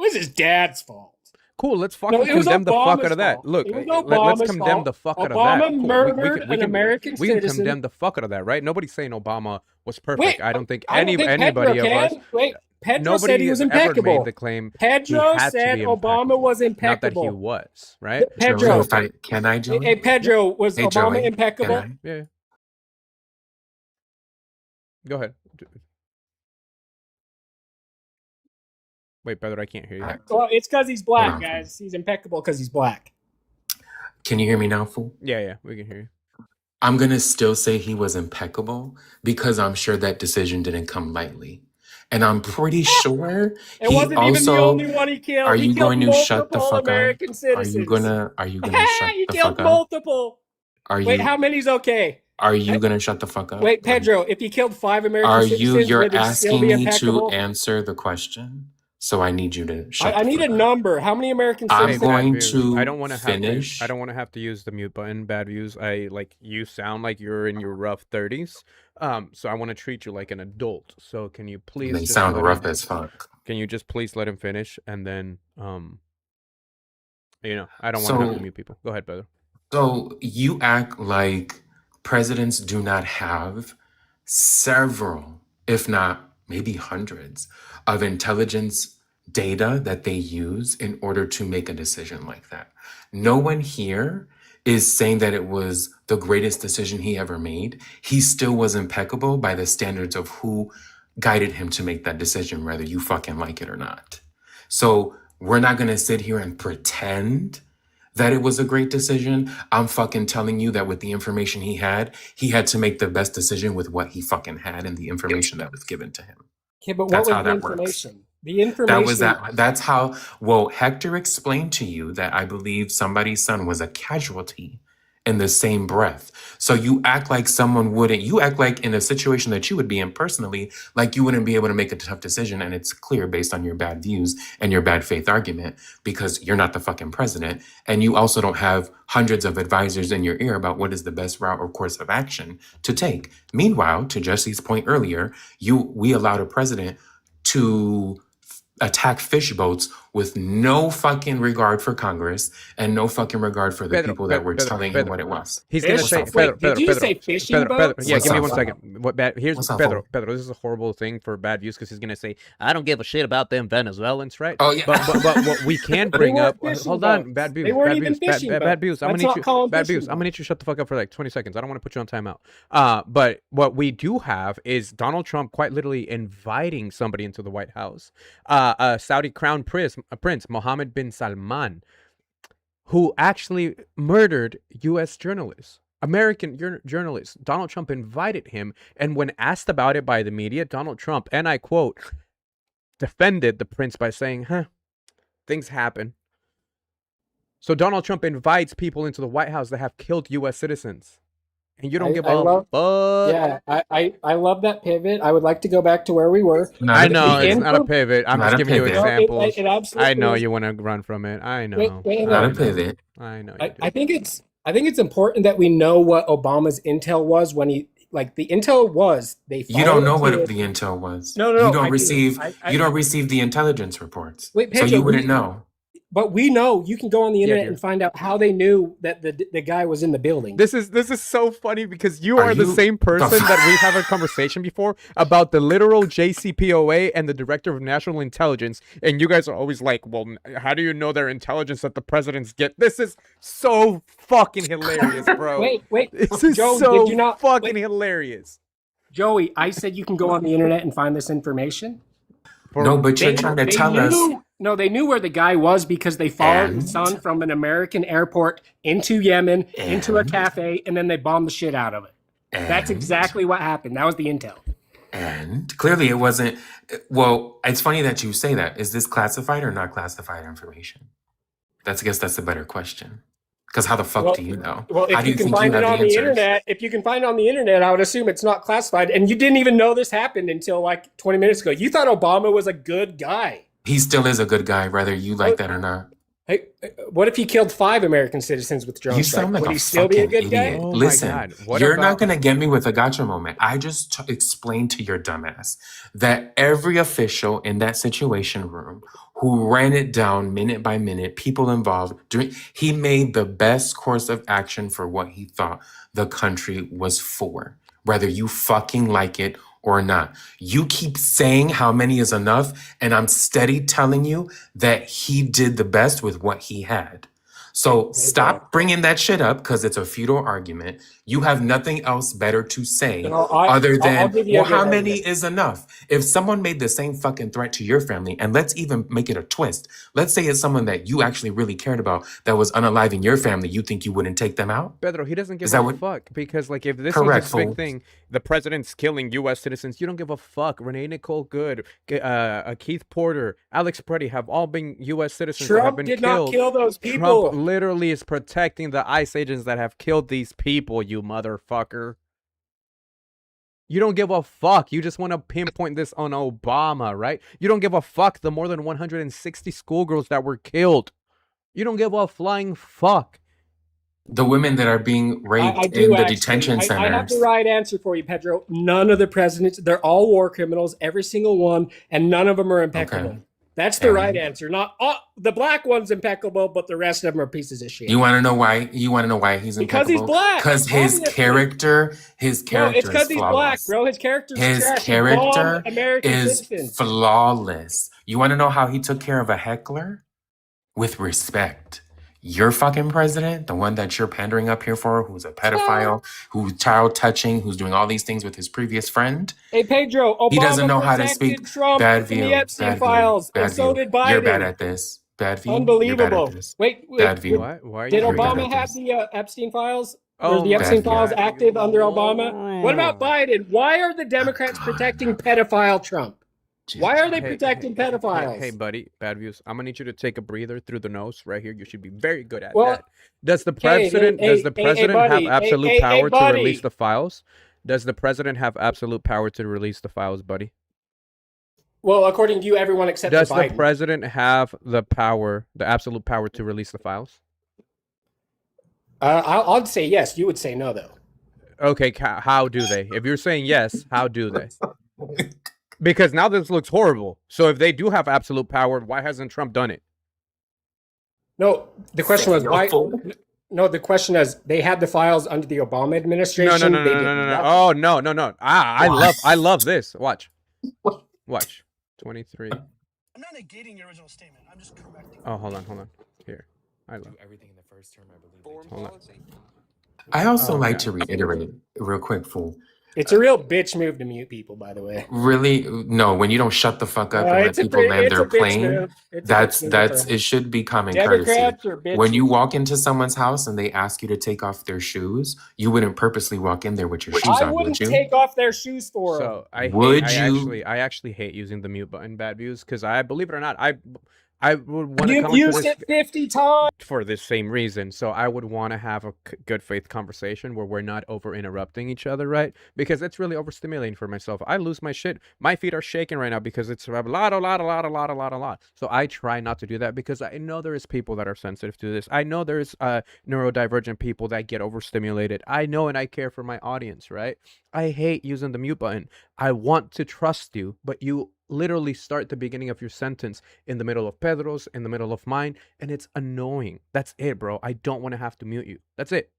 was his dad's fault. Cool, let's fucking condemn the fuck out of that. Look, let's condemn the fuck out of that. Obama murdered an American citizen. We can condemn the fuck out of that, right? Nobody's saying Obama was perfect. Wait, I don't think I don't think anybody Pedro of us. can. Wait, Pedro Nobody said he was has ever impeccable. made the claim Pedro he had to said be Obama was Not that impeccable. he was, right? Pedro, can I join? hey, Pedro, was Hey, Obama Joey, impeccable? can Yeah. Go ahead. Wait, brother, I can't hear you. Well, it's because he's black, Hold on. guys. He's impeccable because he's black. Can you hear me now, fool? Yeah, we can hear you. I'm going to still say he was impeccable because I'm sure that decision didn't come lightly. And I'm pretty sure It he wasn't even the also. only one he killed. Are He you killed going to shut the multiple fuck up? American citizens. Are you gonna shut He the killed fuck up? multiple. Are Wait, you how many's okay? are you gonna shut the fuck up? Wait, Pedro, if he killed 5 American Are citizens, you're would it still asking be me to impeccable? answer the question? So I need you to shut I the need fuck a up. number. How many American I'm citizens? going Views. to I don't want to finish. I don't want to have to use the mute button. Bad views. You sound like you're in your rough 30s. So I want to treat you like an adult. So can you please They just sound let rough him, as fuck. Can you just please let him finish, and then I don't want to have to mute people. Go ahead, brother. So you act like presidents do not have several, if not maybe hundreds, of intelligence data that they use in order to make a decision like that. No one here is saying that it was the greatest decision he ever made. He still was impeccable by the standards of who guided him to make that decision, whether you fucking like it or not. So we're not going to sit here and pretend that it was a great decision. I'm fucking telling you that with the information he had to make the best decision with what he fucking had and the information that was given to him. Okay, but what That's was how the that works. information? The information. That's how, well, Hector explained to you that I believe somebody's son was a casualty in the same breath. So you act like you act like in a situation that you would be in personally, like you wouldn't be able to make a tough decision. And it's clear based on your bad views and your bad faith argument, because you're not the fucking president. And you also don't have hundreds of advisors in your ear about what is the best route or course of action to take. Meanwhile, to Jesse's point earlier, we allowed a president to attack fish boats with no fucking regard for Congress and no fucking regard for the people that were telling him what it was. He's gonna say, did you say fishing boats? Yeah, give me 1 second. Here's Pedro. This is a horrible thing for bad views because he's gonna say, I don't give a shit about them Venezuelans, right? Oh yeah. But what we can bring up, hold on, bad views, bad views. I'm gonna need you to shut the fuck up for like 20 seconds. I don't want to put you on timeout. But what we do have is Donald Trump quite literally inviting somebody into the White House. Saudi crown prince Mohammed bin Salman, who actually murdered U.S. journalists, American journalists. Donald Trump invited him, and when asked about it by the media, Donald Trump, and I quote, defended the prince by saying, things happen. So Donald Trump invites people into the White House that have killed U.S. citizens. And you don't give a fuck. Yeah, I love that pivot. I would like to go back to where we were. I know it's not a pivot. I'm just giving you examples. It absolutely I know you want to run from it. I know. Not a pivot. I know. I think it's important that we know what Obama's intel was when he the intel was they. You don't know what the intel was. No. You don't receive the intelligence reports. Wait, Pedro, so you wouldn't know. But we know. You can go on the internet and find out how they knew that the guy was in the building. This is so funny because you are the same person that we have a conversation before about the literal JCPOA and the Director of National Intelligence, and you guys are always like, well, how do you know their intelligence that the presidents get? This is so fucking hilarious, bro. Wait. This is Joe, so did you not, fucking hilarious. Joey, I said you can go on the internet and find this information. But you're trying to tell us. No, they knew where the guy was because they followed his son from an American airport into Yemen, into a cafe, and then they bombed the shit out of it. That's exactly what happened. That was the intel. And clearly it wasn't. Well, it's funny that you say that. Is this classified or not classified information? I guess that's a better question. Because how the fuck do you know? Well, if you can find it on the internet, I would assume it's not classified. And you didn't even know this happened until like 20 minutes ago. You thought Obama was a good guy. He still is a good guy, whether you like that or not. Hey, what if he killed 5 American citizens with drone strike? You sound like Would he still be a good guy? Oh Listen, you're not going to get me with a gotcha moment. I just explained to your dumbass that every official in that situation room who ran it down minute by minute, people involved, he made the best course of action for what he thought the country was for, whether you fucking like it or not. You keep saying how many is enough, and I'm steady telling you that he did the best with what he had. So stop bringing that shit up because it's a futile argument. You have nothing else better to say other I'll than, give you well, a good how many argument. is enough? If someone made the same fucking threat to your family, and let's even make it a twist. Let's say it's someone that you actually really cared about that was unaliving your family. You think you wouldn't take them out? Pedro, he doesn't give Is that a what? fuck because, like, if this was Correct, his big fool. thing, the president's killing U.S. citizens, you don't give a fuck. Renee Nicole Good, Keith Porter, Alex Preddy have all been U.S. citizens that have Trump been did killed. not kill those people. Trump literally is protecting the ICE agents that have killed these people, you motherfucker. You don't give a fuck. You just want to pinpoint this on Obama, right? You don't give a fuck the more than 160 schoolgirls that were killed. You don't give a flying fuck. The women that are being raped I in do the actually. detention centers. I have the right answer for you, Pedro. None of the presidents, they're all war criminals, every single one, and none of them are impeccable. Okay. That's the right answer. Not the black one's impeccable, but the rest of them are pieces of shit. You want to know why? You want to know why he's Because impeccable? he's black. Because his character, No, it's because he's black, bro. His character's His trash. character American is citizens. flawless. You want to know how he took care of a heckler? With respect. Your fucking president, the one that you're pandering up here for, who's a pedophile, who's child touching, who's doing all these things with his previous friend. Hey, Pedro, Obama He doesn't know how to speak. Trump Bad in view. the Epstein Bad files, view. and so did Biden. You're bad at this. Bad view. Unbelievable. You're bad at this. Wait. Bad view. Why Did are you Obama have the Epstein files? Or the Epstein files active under Obama? What about Biden? Why are the Democrats protecting pedophile Trump? Why are they protecting pedophiles? Hey, buddy, bad views. I'm gonna need you to take a breather through the nose right here. You should be very good at Well, that. Does the president buddy, have absolute hey, power to buddy. release the files? Does the president have absolute power to release the files, buddy? Well, according to you, everyone except Does Biden. the president have the power, the absolute power to release the files? I'd say yes. You would say no, though. Okay, how do they? If you're saying yes, how do they? Because now this looks horrible. So if they do have absolute power, why hasn't Trump done it? No, the question was why. No, the question is they had the files under the Obama administration. No. Oh no. I love this. Watch. 23. I'm not negating your original statement. I'm just correcting. Oh, hold on. Here. I love everything in the first term, I believe. Hold on. I also like to reiterate real quick, fool. It's a real bitch move to mute people, by the way. Really? No, when you don't shut the fuck up and let people land their plane, that's it should be common courtesy. When you walk into someone's house and they ask you to take off their shoes, you wouldn't purposely walk in there with your shoes on, would you? Take off their shoes for them. So I actually hate using the mute button, bad views, because I believe it or not, I would want to come used it 50 times for this same reason. So I would want to have a good faith conversation where we're not over interrupting each other, right? Because it's really overstimulating for myself. I lose my shit. My feet are shaking right now because it's a lot. So I try not to do that because I know there is people that are sensitive to this. I know there's neurodivergent people that get overstimulated. I know, and I care for my audience, right? I hate using the mute button. I want to trust you, but you literally start the beginning of your sentence in the middle of Pedro's, in the middle of mine, and it's annoying. That's it, bro. I don't want to have to mute you. That's it.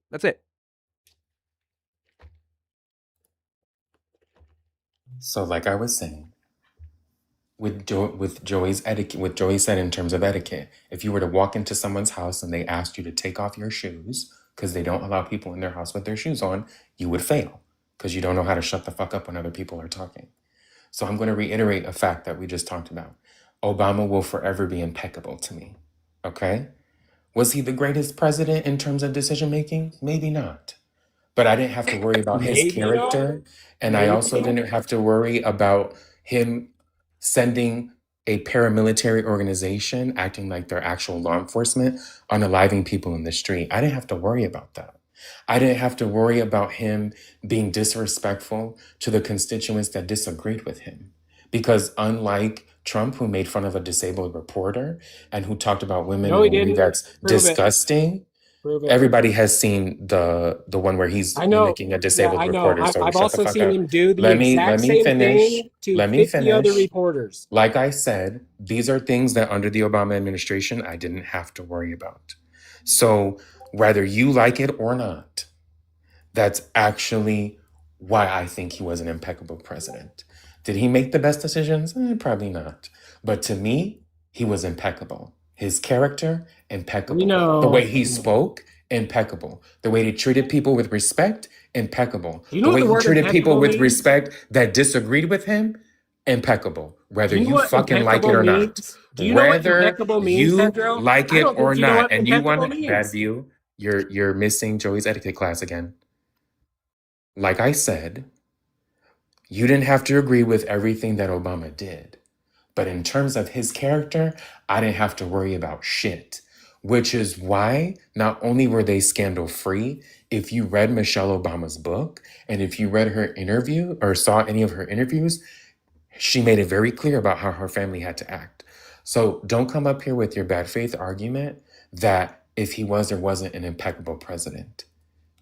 So, like I was saying, with Joey's etiquette, what Joey said in terms of etiquette, if you were to walk into someone's house and they asked you to take off your shoes because they don't allow people in their house with their shoes on, you would fail because you don't know how to shut the fuck up when other people are talking. So I'm going to reiterate a fact that we just talked about. Obama will forever be impeccable to me. Okay? Was he the greatest president in terms of decision making? Maybe not. But I didn't have to worry about his character. And I also didn't have to worry about him sending a paramilitary organization acting like they're actual law enforcement unaliving people in the street. I didn't have to worry about that. I didn't have to worry about him being disrespectful to the constituents that disagreed with him. Because unlike Trump, who made fun of a disabled reporter and who talked about women in a movie that's disgusting, everybody has seen the one where he's mimicking a disabled reporter. So I've also seen him do the exact same thing to 50 other reporters. Like I said, these are things that under the Obama administration, I didn't have to worry about. So whether you like it or not, that's actually why I think he was an impeccable president. Did he make the best decisions? Probably not. But to me, he was impeccable. His character, impeccable. know, The way he spoke, impeccable. The way he treated people with respect, impeccable. Do you know The what way the he word treated people impeccable with means? respect that disagreed with him, impeccable. Whether Do you know you what fucking like it impeccable or not. means? Do you know what Whether impeccable means, you Pedro? like I it don't or think you know not, what and you impeccable want bad means. view, you're missing Joey's etiquette class again. Like I said, you didn't have to agree with everything that Obama did. But in terms of his character, I didn't have to worry about shit. Which is why not only were they scandal free, if you read Michelle Obama's book and if you read her interview or saw any of her interviews, she made it very clear about how her family had to act. So don't come up here with your bad faith argument that if he was or wasn't an impeccable president.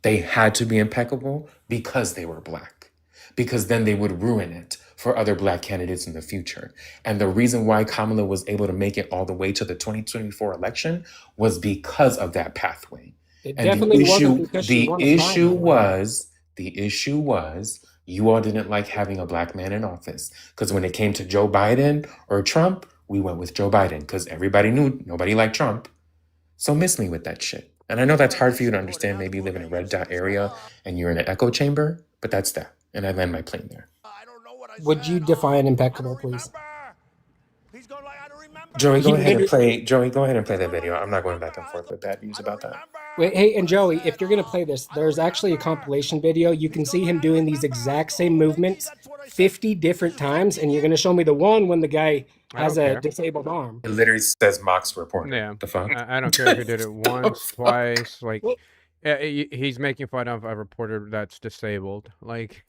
They had to be impeccable because they were Black, because then they would ruin it for other Black candidates in the future. And the reason why Kamala was able to make it all the way to the 2024 election was because of that pathway. It And definitely wasn't because she won a the issue was you all didn't like having a Black man in office. Because when it came to Joe Biden or Trump, we went with Joe Biden because everybody knew nobody liked Trump. So miss me with that shit. And I know that's hard for you to understand. Maybe you live in a red dot area and you're in an echo chamber, but that's that. And I land my plane there. Would you define impeccable, please? Joey, go ahead and play that video. I'm not going back and forth with bad views about that. Wait, hey, and Joey, if you're going to play this, there's actually a compilation video. You can see him doing these exact same movements 50 different times, and you're going to show me the one when the guy has a disabled arm. It literally says Mox reporter. Yeah. The fuck? I don't care if he did it once, twice. Like, he's making fun of a reporter that's disabled. Like,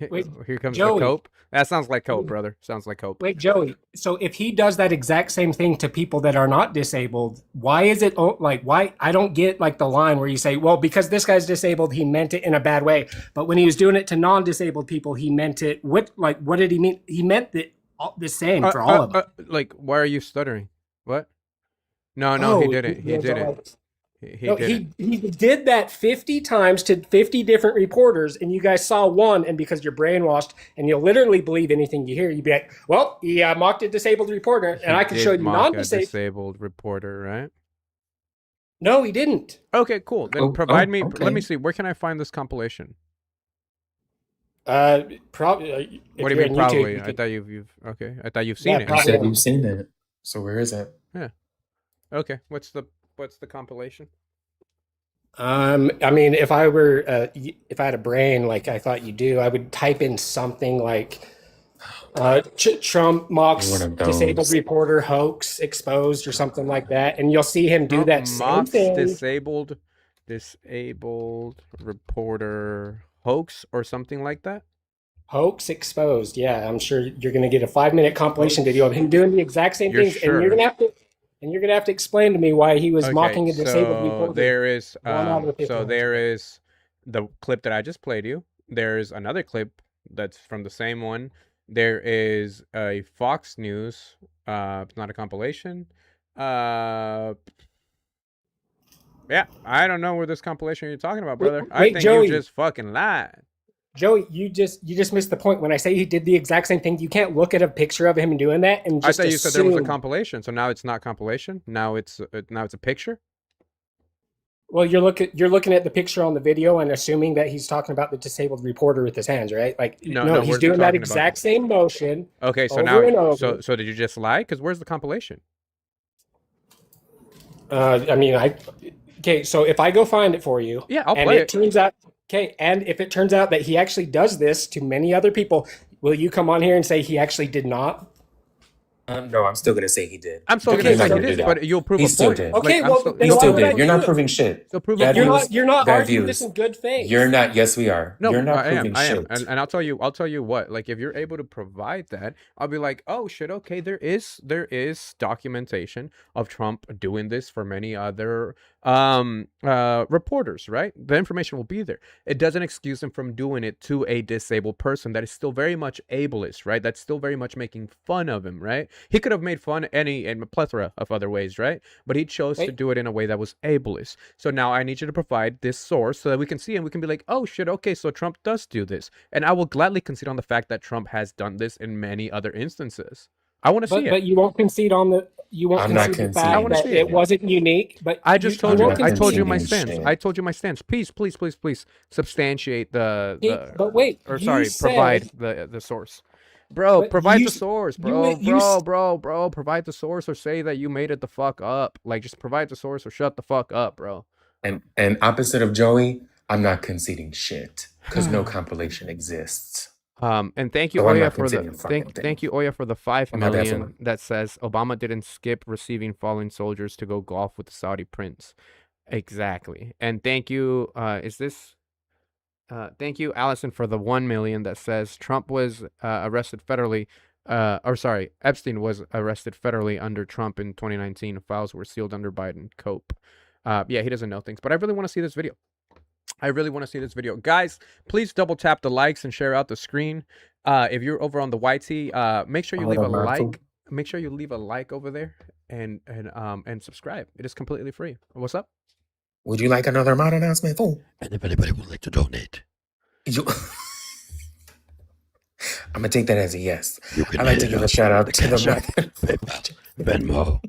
here comes Joey. the cope. That sounds like cope, brother. Sounds like cope. Wait, Joey. So if he does that exact same thing to people that are not disabled, why is it like, why? I don't get like the line where you say, well, because this guy's disabled, he meant it in a bad way. But when he was doing it to non-disabled people, he meant it. What did he mean? He meant it the same for all of them. Like, why are you stuttering? What? No, he didn't. He didn't. He did that 50 times to 50 different reporters, and you guys saw one, and because you're brainwashed and you'll literally believe anything you hear, you'd be like, well, he mocked a disabled reporter, and I can show you non-disabled reporter, right? No, he didn't. Okay, cool. Then provide me. Okay. Let me see. Where can I find this compilation? Probably. What do you mean probably? YouTube, I thought you've okay. I thought you've seen it. You said you've seen it. So where is it? Yeah. Okay. What's the compilation? I mean, if I had a brain like I thought you do, I would type in something like Trump mocks disabled reporter hoax exposed or something like that, and you'll see him do that same thing. Disabled reporter hoax or something like that. Hoax exposed. Yeah, I'm sure you're going to get a 5-minute compilation video of him doing the exact same things, sure? And you're gonna have to explain to me why he was mocking a disabled reporter. There is the clip that I just played you. There's another clip that's from the same one. There is a Fox News. It's not a compilation. Yeah, I don't know where this compilation you're talking about, brother. I think Joey, you just fucking lied. Joey, you just missed the point. When I say he did the exact same thing, you can't look at a picture of him doing that and just I thought you said there was a compilation, so now it's not compilation. Now it's a picture. Well, you're looking at the picture on the video and assuming that he's talking about the disabled reporter with his hands, right? Like no, he's doing that exact same motion. Okay, so now so did you just lie? Because where's the compilation? I mean, okay, so if I go find it for you, yeah, I'll play it. Turns out, okay, and if it turns out that he actually does this to many other people, will you come on here and say he actually did not? No, I'm still gonna say he did. I'm still gonna say he did, but you'll prove he a still point. Did. Okay, he still did. You're not proving shit. You're not arguing this in good faith. You're not. Yes, we are. No, you're not I proving am. shit. And I'll tell you what. Like, if you're able to provide that, I'll be like, oh shit, okay, there is documentation of Trump doing this for many other reporters, right? The information will be there. It doesn't excuse him from doing it to a disabled person that is still very much ableist, right? That's still very much making fun of him, right? He could have made fun in a plethora of other ways, right? But he chose to do it in a way that was ableist. So now I need you to provide this source so that we can see and we can be like, oh shit, okay, so Trump does do this. And I will gladly concede on the fact that Trump has done this in many other instances. I want to see it. But you won't concede on you won't I'm not concede the conceding. I fact wanna that see it it. wasn't unique, but I just told you you. won't I told you my concede. stance. shit. I told you my stance. Please substantiate But wait, or you sorry, provide said, the source. Bro, but provide you the source, you bro. you Provide the source or say that you made it the fuck up. Like, just provide the source or shut the fuck up, bro. And opposite of Joey, I'm not conceding shit because no compilation exists. And thank you, So I'm Oya, not for the conceding a fucking thing. thank you, Oya, for the 5 My bad, million that says Obama didn't skip receiving fallen soldiers to go golf with the Saudi prince. Exactly. And thank you, thank you, Allison, for the 1 million that says Trump was arrested federally. Epstein was arrested federally under Trump in 2019. Files were sealed under Biden. Cope. Yeah, he doesn't know things, but I really want to see this video. Guys, please double tap the likes and share out the screen. If you're over on the YT, make sure you leave a like. Make sure you leave a like over there and subscribe. It is completely free. What's up? Would you like another mod announcement, fool? And if anybody would like to donate, I'm gonna take that as a yes. you can I'd like to give a shout out to the PayPal, Venmo.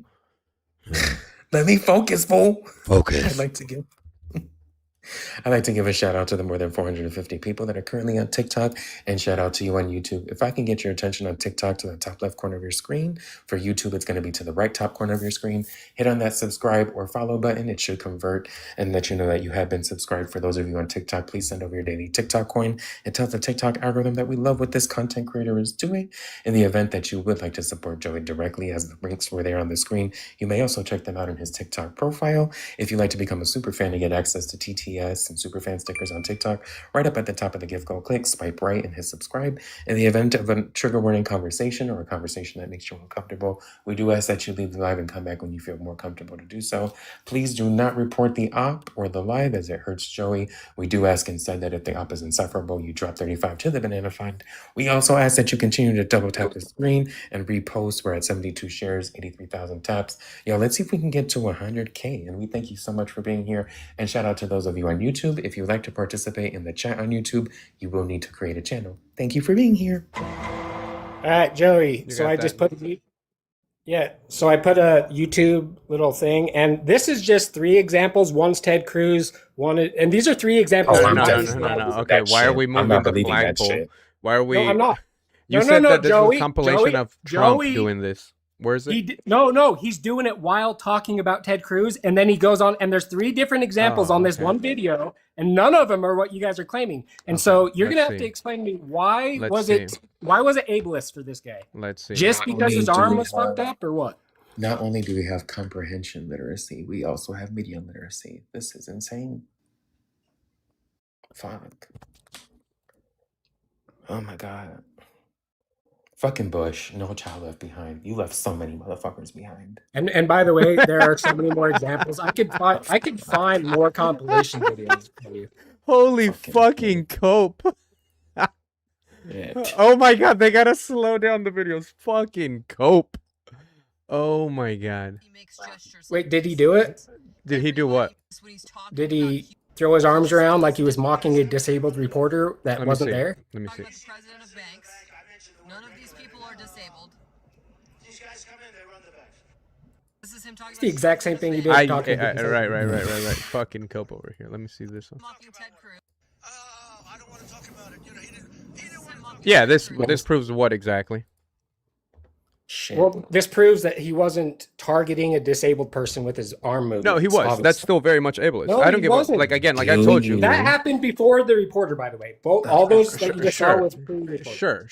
Let me focus, fool. Focus. I'd like to give a shout out to the more than 450 people that are currently on TikTok, and shout out to you on YouTube. If I can get your attention on TikTok to the top left corner of your screen, for YouTube it's going to be to the right top corner of your screen. Hit on that subscribe or follow button. It should convert and let you know that you have been subscribed. For those of you on TikTok, please send over your daily TikTok coin. It tells the TikTok algorithm that we love what this content creator is doing. In the event that you would like to support Joey directly, as the links were there on the screen, you may also check them out in his TikTok profile. If you'd like to become a super fan to get access to TTS and superfan stickers on TikTok, right up at the top of the gift card, click swipe right and hit subscribe. In the event of a trigger warning conversation or a conversation that makes you uncomfortable, we do ask that you leave the live and come back when you feel more comfortable to do so. Please do not report the op or the live, as it hurts Joey. We do ask instead that if the op is insufferable, you drop 35 to the banana fund. We also ask that you continue to double tap the screen and repost. We're at 72 shares, 83,000 taps. Yo, let's see if we can get to 100K. And we thank you so much for being here. And shout out to those of you on YouTube. If you'd like to participate in the chat on YouTube, you will need to create a channel. Thank you for being here. All right, Joey. So I just put so I put a YouTube little thing, and this is just 3 examples. One's Ted Cruz, and these are 3 examples. No. Okay, why are we moving the flagpole? Why are we? No, I'm not. You said that this was a compilation of Trump doing this. Where is it? No, he's doing it while talking about Ted Cruz, and then he goes on, and there's 3 different examples on this one video, and none of them are what you guys are claiming. And so you're gonna have to explain to me why was it ableist for this guy? Let's see. Just because his arm was fucked up, or what? Not only do we have comprehension literacy, we also have media literacy. This is insane. Fuck. Oh my God. Fucking Bush, no child left behind. You left so many motherfuckers behind. And by the way, there are so many more examples. I could find more compilation videos for you. Holy fucking cope. Oh my God, they gotta slow down the videos. Fucking cope. Oh my God. Wait, did he do it? Did he do what? Did he throw his arms around like he was mocking a disabled reporter that wasn't there? Let me see. None of these people are disabled. These guys come in, they run the banks. This is him talking. It's the exact same thing he did. Right. Fucking cope over here. Let me see this one. I don't want to talk about it. You know, he didn't want to Yeah, this proves what exactly? Shit. Well, this proves that he wasn't targeting a disabled person with his arm movement. No, he was. Obviously. That's still very much ableist. No, I don't give a like I told you. That happened before the reporter, by the way. All those that you just saw was Sure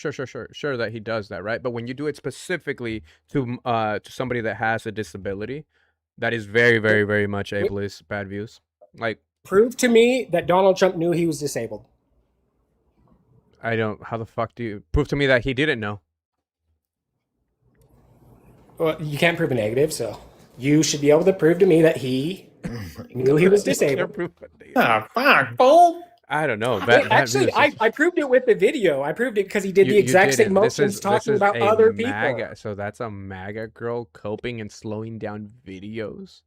that he does that, right? But when you do it specifically to somebody that has a disability, that is very, very, very much ableist, bad views. Like, prove to me that Donald Trump knew he was disabled. I don't. How the fuck do you prove to me that he didn't know? Well, you can't prove a negative, so you should be able to prove to me that he knew he was disabled. Fuck, fool. I don't know. I proved it with the video. I proved it because he did the exact same motions talking about other people. So that's a MAGA girl coping and slowing down videos.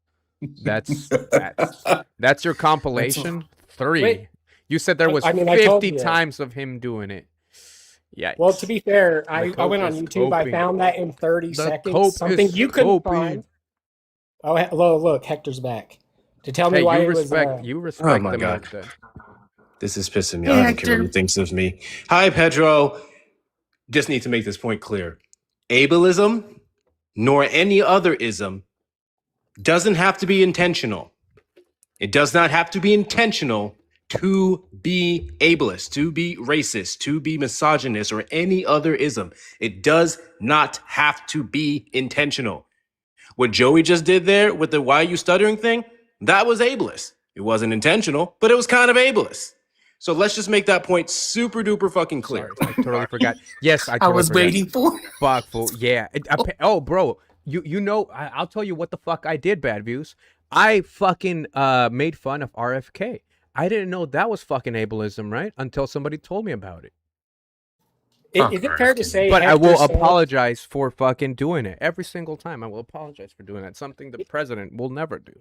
That's your compilation. 3. You said there was 50 times of him doing it. Yikes. Well, to be fair, I went on YouTube. Coping. I found that in 30 The seconds. cope Something is you couldn't coping. find. Oh, hello, look, Hector's back to tell me why you it respect. was. You respect Oh my the God. milk then. This is pissing me off. I don't care what he thinks of me. Hi, Pedro. Just need to make this point clear. Ableism, nor any other ism, doesn't have to be intentional. It does not have to be intentional to be ableist, to be racist, to be misogynist, or any other ism. It does not have to be intentional. What Joey just did there with the why are you stuttering thing, that was ableist. It wasn't intentional, but it was kind of ableist. So let's just make that point super duper fucking clear. Sorry, I totally forgot. Yes, I totally forgot. waiting for. Fuck, fool. Yeah. Bro, you know, I'll tell you what the fuck I did, Bad Views. I fucking made fun of RFK. I didn't know that was fucking ableism, right? Until somebody told me about it. Is it fair to say? But Hector I will said, apologize for fucking doing it. Every single time I will apologize for doing that. Something the president will never do.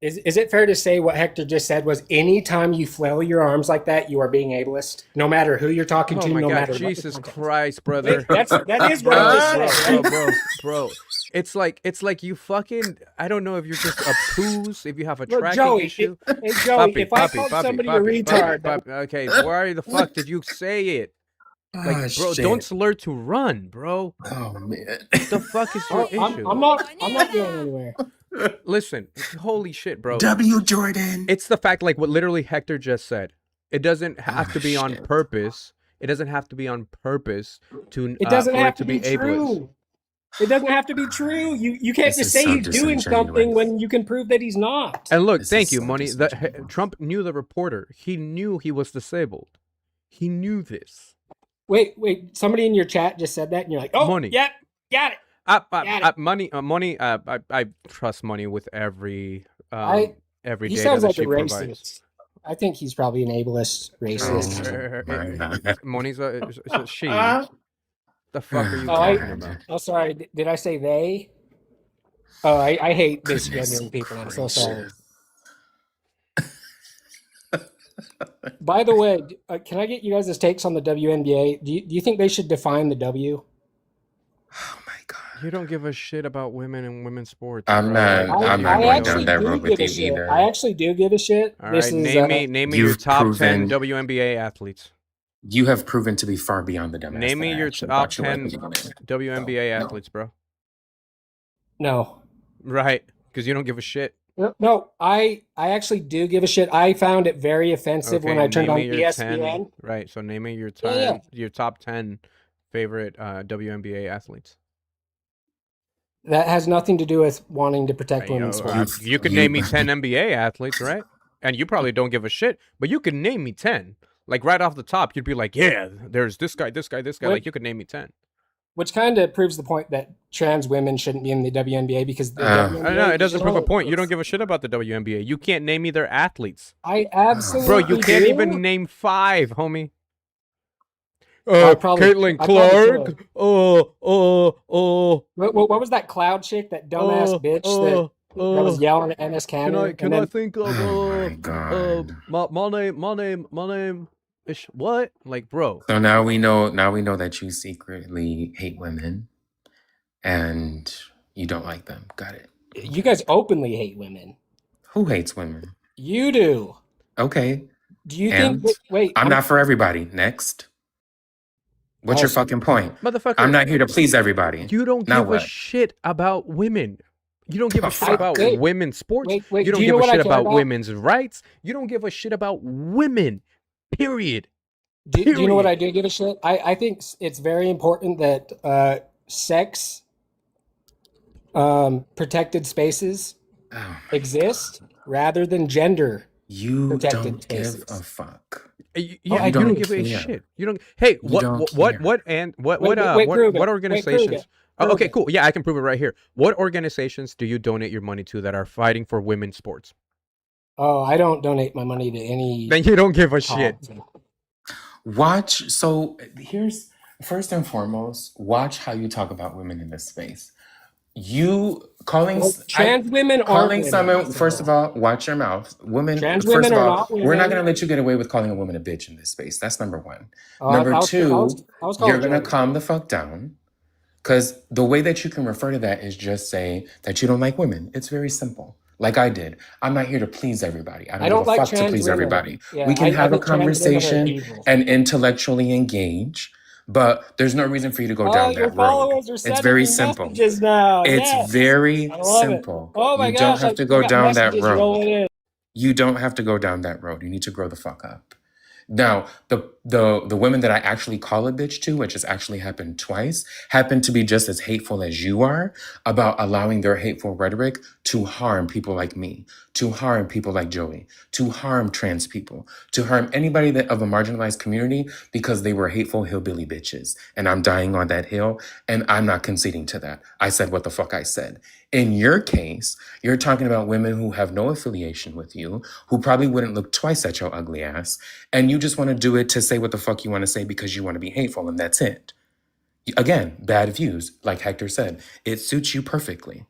Is it fair to say what Hector just said was anytime you flail your arms like that, you are being ableist? No matter who you're talking to, no matter Jesus what Christ, brother. that is what I just said. Bro. It's like you fucking, I don't know if you're just a poos, if you have a tracking Joey, issue. Joey, if I called somebody a retard. Okay, why the fuck did you say it? Like, bro, shit. don't slur to run, bro. Oh man. What the fuck is your issue? I'm not going anywhere. Listen, holy shit, bro. W Jordan. It's the fact, like what literally Hector just said. It doesn't have to be on purpose. It doesn't have to be on purpose to. It doesn't have to be ableist. true. It doesn't have to be true. You can't This just is say so he's doing something disingenuous. when you can prove that he's not. And look, This thank is you, so Money. disingenuous. Trump knew the reporter. He knew he was disabled. He knew this. Wait. Somebody in your chat just said that, and you're like, "Oh, Money. yeah, got it." Money. I trust Money with every He data sounds that like she a provides. racist. I think he's probably an ableist racist. Money's a she. The fuck are you talking about? Oh, sorry. Did I say they? Oh, I hate misgendering people. I'm so sorry. By the way, can I get you guys' takes on the WNBA? Do you think they should define the W? Oh my God. You don't give a shit about women and women's sports. I'm bro. not. I'm not going down that road with you either. I actually do give a shit. All right, name me your top 10 WNBA athletes. You have proven to be far beyond the dumbass. Name me your top 10 WNBA athletes, bro. No. Right, because you don't give a shit. No, I actually do give a shit. I found it very offensive when I turned on ESPN. Right, so name me your top 10 favorite WNBA athletes. That has nothing to do with wanting to protect women's sports. You could name me 10 NBA athletes, right? And you probably don't give a shit, but you could name me 10. Like right off the top, you'd be like, yeah, there's this guy. Like you could name me 10. Which kind of proves the point that trans women shouldn't be in the WNBA because the WNBA I know it doesn't prove a point. You don't give a shit about the WNBA. You can't name me their athletes. I absolutely Bro, you can't even name 5, homie. Caitlin Clark. What was that cloud chick, that dumbass bitch that was yelling at NS Canada? Can I think of my name is what? Like, bro. So now we know that you secretly hate women and you don't like them. Got it. You guys openly hate women. Who hates women? You do. Okay. Do you think wait, I'm not for everybody. Next. What's your fucking point? Motherfucker, I'm not here to please everybody. You don't give a shit about women. You don't give a shit about women's sports. You don't give a shit about women's rights. You don't give a shit about women. Period. Do you know what I do give a shit? I think it's very important that sex protected spaces exist rather than gender protected spaces. Give a fuck. You don't give a shit. You don't. Hey, what organizations? Okay, cool. Yeah, I can prove it right here. What organizations do you donate your money to that are fighting for women's sports? Oh, I don't donate my money to any. Then you don't give a shit. Watch. So here's first and foremost, watch how you talk about women in this space. You calling trans women aren't calling women, someone so. first of all, watch your mouth. Women, Trans first women of are all, not we're not women. gonna let you get away with calling a woman a bitch in this space. That's number one. I Number was two, you're calling gonna Joey. calm the fuck down. Because the way that you can refer to that is just say that you don't like women. It's very simple. Like I did. I'm not here to please everybody. I don't give a like fuck to trans please women. everybody. Yeah, We can I have a think trans women are conversation evil. and intellectually engage, but there's no reason for you to go down Your that road. followers are It's sending very me simple. messages now. It's Yes. very I love simple. it. Oh my You gosh, don't have to I go got down that messages road. rolling in. You don't have to go down that road. You need to grow the fuck up. Now, the women that I actually call a bitch to, which has actually happened twice, happen to be just as hateful as you are about allowing their hateful rhetoric to harm people like me, to harm people like Joey, to harm trans people, to harm anybody that of a marginalized community because they were hateful hillbilly bitches. And I'm dying on that hill, and I'm not conceding to that. I said what the fuck I said. In your case, you're talking about women who have no affiliation with you, who probably wouldn't look twice at your ugly ass, and you just want to do it to say what the fuck you want to say because you want to be hateful, and that's it. Again, bad views, like Hector said. It suits you perfectly.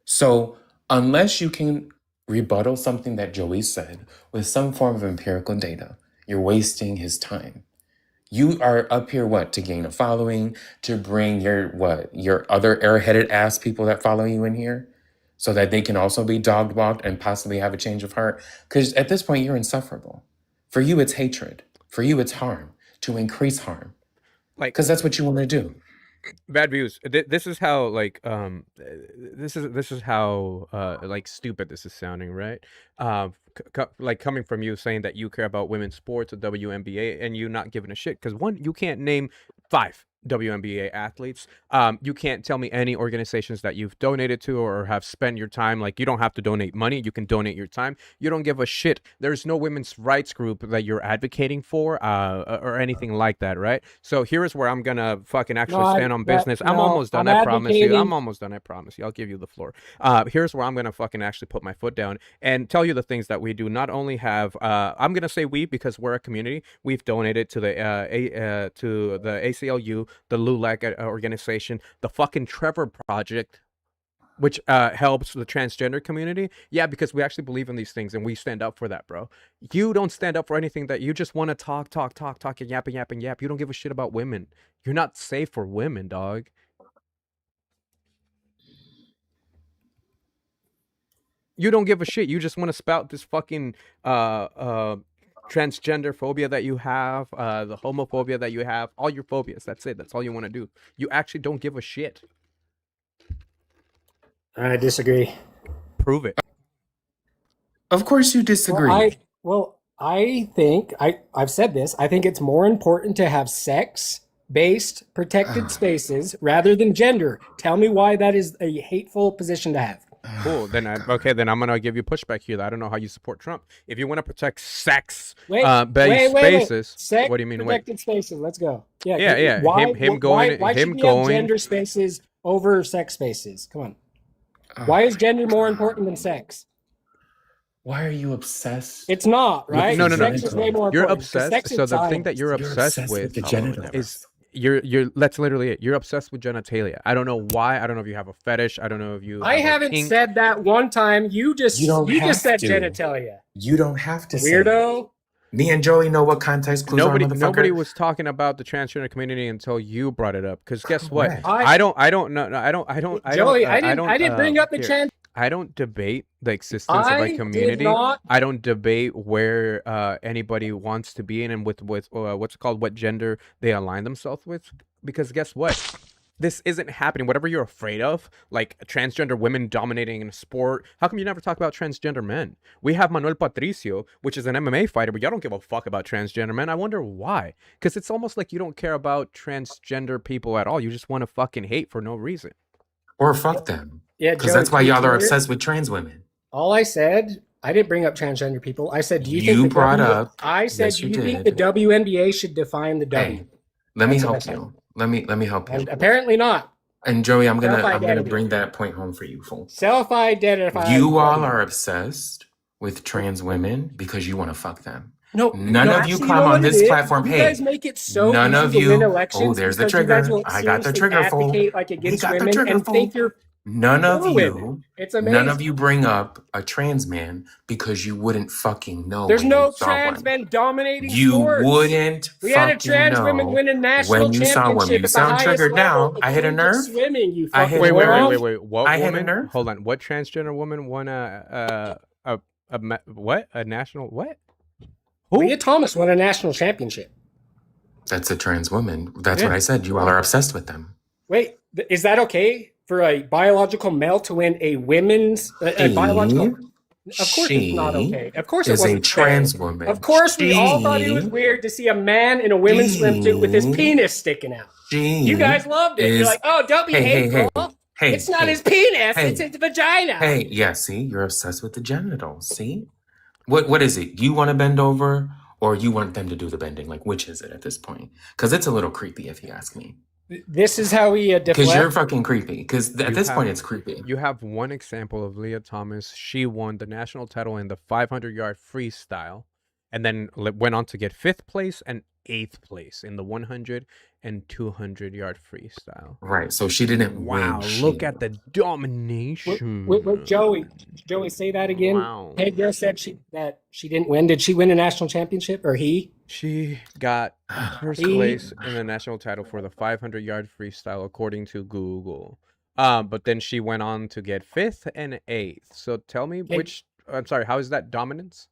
So, unless you can rebuttal something that Joey said with some form of empirical data, you're wasting his time. You are up here, what, to gain a following, to bring your other airheaded ass people that follow you in here so that they can also be dog walked and possibly have a change of heart? Because at this point, you're insufferable. For you, it's hatred. For you, it's harm, to increase harm. Like, because that's what you want to do. Bad views. This is how this is how like stupid this is sounding, right? Like coming from you saying that you care about women's sports or WNBA and you not giving a shit because one, you can't name 5 WNBA athletes. You can't tell me any organizations that you've donated to or have spent your time. Like, you don't have to donate money. You can donate your time. You don't give a shit. There's no women's rights group that you're advocating for or anything like that, right? So here's where I'm gonna fucking actually stand on business. I'm almost done. I promise you. I'm almost done. I promise you. I'll give you the floor. Here's where I'm gonna fucking actually put my foot down and tell you the things that we do. Not only have I'm gonna say we because we're a community. We've donated to the ACLU, the LULAC organization, the fucking Trevor Project, which helps the transgender community. Yeah, because we actually believe in these things and we stand up for that, bro. You don't stand up for anything that you just want to talk and yap and yap and yap. You don't give a shit about women. You're not safe for women, dog. You don't give a shit. You just want to spout this fucking transgender phobia that you have, the homophobia that you have, all your phobias. That's it. That's all you want to do. You actually don't give a shit. I disagree. Prove it. Of course you disagree. I think I've said this. I think it's more important to have sex-based protected spaces rather than gender. Tell me why that is a hateful position to have. Cool. Then I'm gonna give you pushback here. I don't know how you support Trump. If you want to protect sex based spaces, Sex what do you mean? Protected spaces. Let's go. Yeah. Why Him should we going have gender spaces over sex spaces? Come on. Why is gender more important than sex? Why are you obsessed? It's not, right? No. Sex is way more You're important. obsessed. So the thing that you're obsessed with the genitals. is you're that's literally it. You're obsessed with genitalia. I don't know why. I don't know if you have a fetish. I don't know if you I haven't said that one time. You just said genitalia. You don't have to weirdo. Me and Joey know what context clues are, motherfucker. Nobody was talking about the transgender community until you brought it up. Because guess what? Joey, I didn't bring up the trans. I don't debate the existence of a community. I don't debate where anybody wants to be in and with what's it called, what gender they align themselves with. Because guess what? This isn't happening. Whatever you're afraid of, like transgender women dominating in a sport, how come you never talk about transgender men? We have Manuel Patricio, which is an MMA fighter, but y'all don't give a fuck about transgender men. I wonder why. Because it's almost like you don't care about transgender people at all. You just want to fucking hate for no reason. Or fuck them. Yeah, because that's why y'all are obsessed with trans women. All I said, I didn't bring up transgender people. I said, do you think you brought up? I said, do you think the WNBA should define the W? Hey, let me help you. Let me help you. And apparently not. And Joey, I'm gonna bring that point home for you, fool. Self-identified. You all are obsessed with trans women because you want to fuck them. No, none of you come on this platform. You hey, guys make it so none easy of to you. win elections. Oh, there's the trigger. I got the trigger, fool. Like against women and think you're None of For women. you, It's none amazing. of you bring up a trans man because you wouldn't fucking know There's when no you saw trans one. men dominating You sports. wouldn't We had a fucking trans woman know win a national when you saw one. championship You at the sound highest triggered level now. of I hit a collegiate nerve. swimming, you I fucking hit a moron. nerve. What I hit a woman? nerve. Hold on. What transgender woman won a national what? Who? Leah Thomas won a national championship. That's a trans woman. That's what I said. You all are obsessed with them. Wait, is that okay for a biological male to win a women's biological? Of course it's not okay. Of course it is wasn't a trans fair. woman. Of course we all thought it was weird to see a man in a women's swimsuit with his penis sticking out. You guys loved it. You're like, oh, don't be hateful. It's not his penis, it's his vagina. Hey, yeah, see, you're obsessed with the genitals. See? What is it? You want to bend over or you want them to do the bending? Like, which is it at this point? Because it's a little creepy if you ask me. This is how we deflect. Because you're fucking creepy. Because at this point, it's creepy. You have one example of Leah Thomas. She won the national title in the 500-yard freestyle and then went on to get 5th place and 8th place in the 100 and 200-yard freestyle. Right. So she didn't win. Wow, look at the domination. Wait, Joey, say that again. Wow. Hey, girl said she didn't win. Did she win a national championship or he? She got first place in the national title for the 500-yard freestyle, according to Google. But then she went on to get 5th and 8th. So tell me I'm sorry, how is that dominance?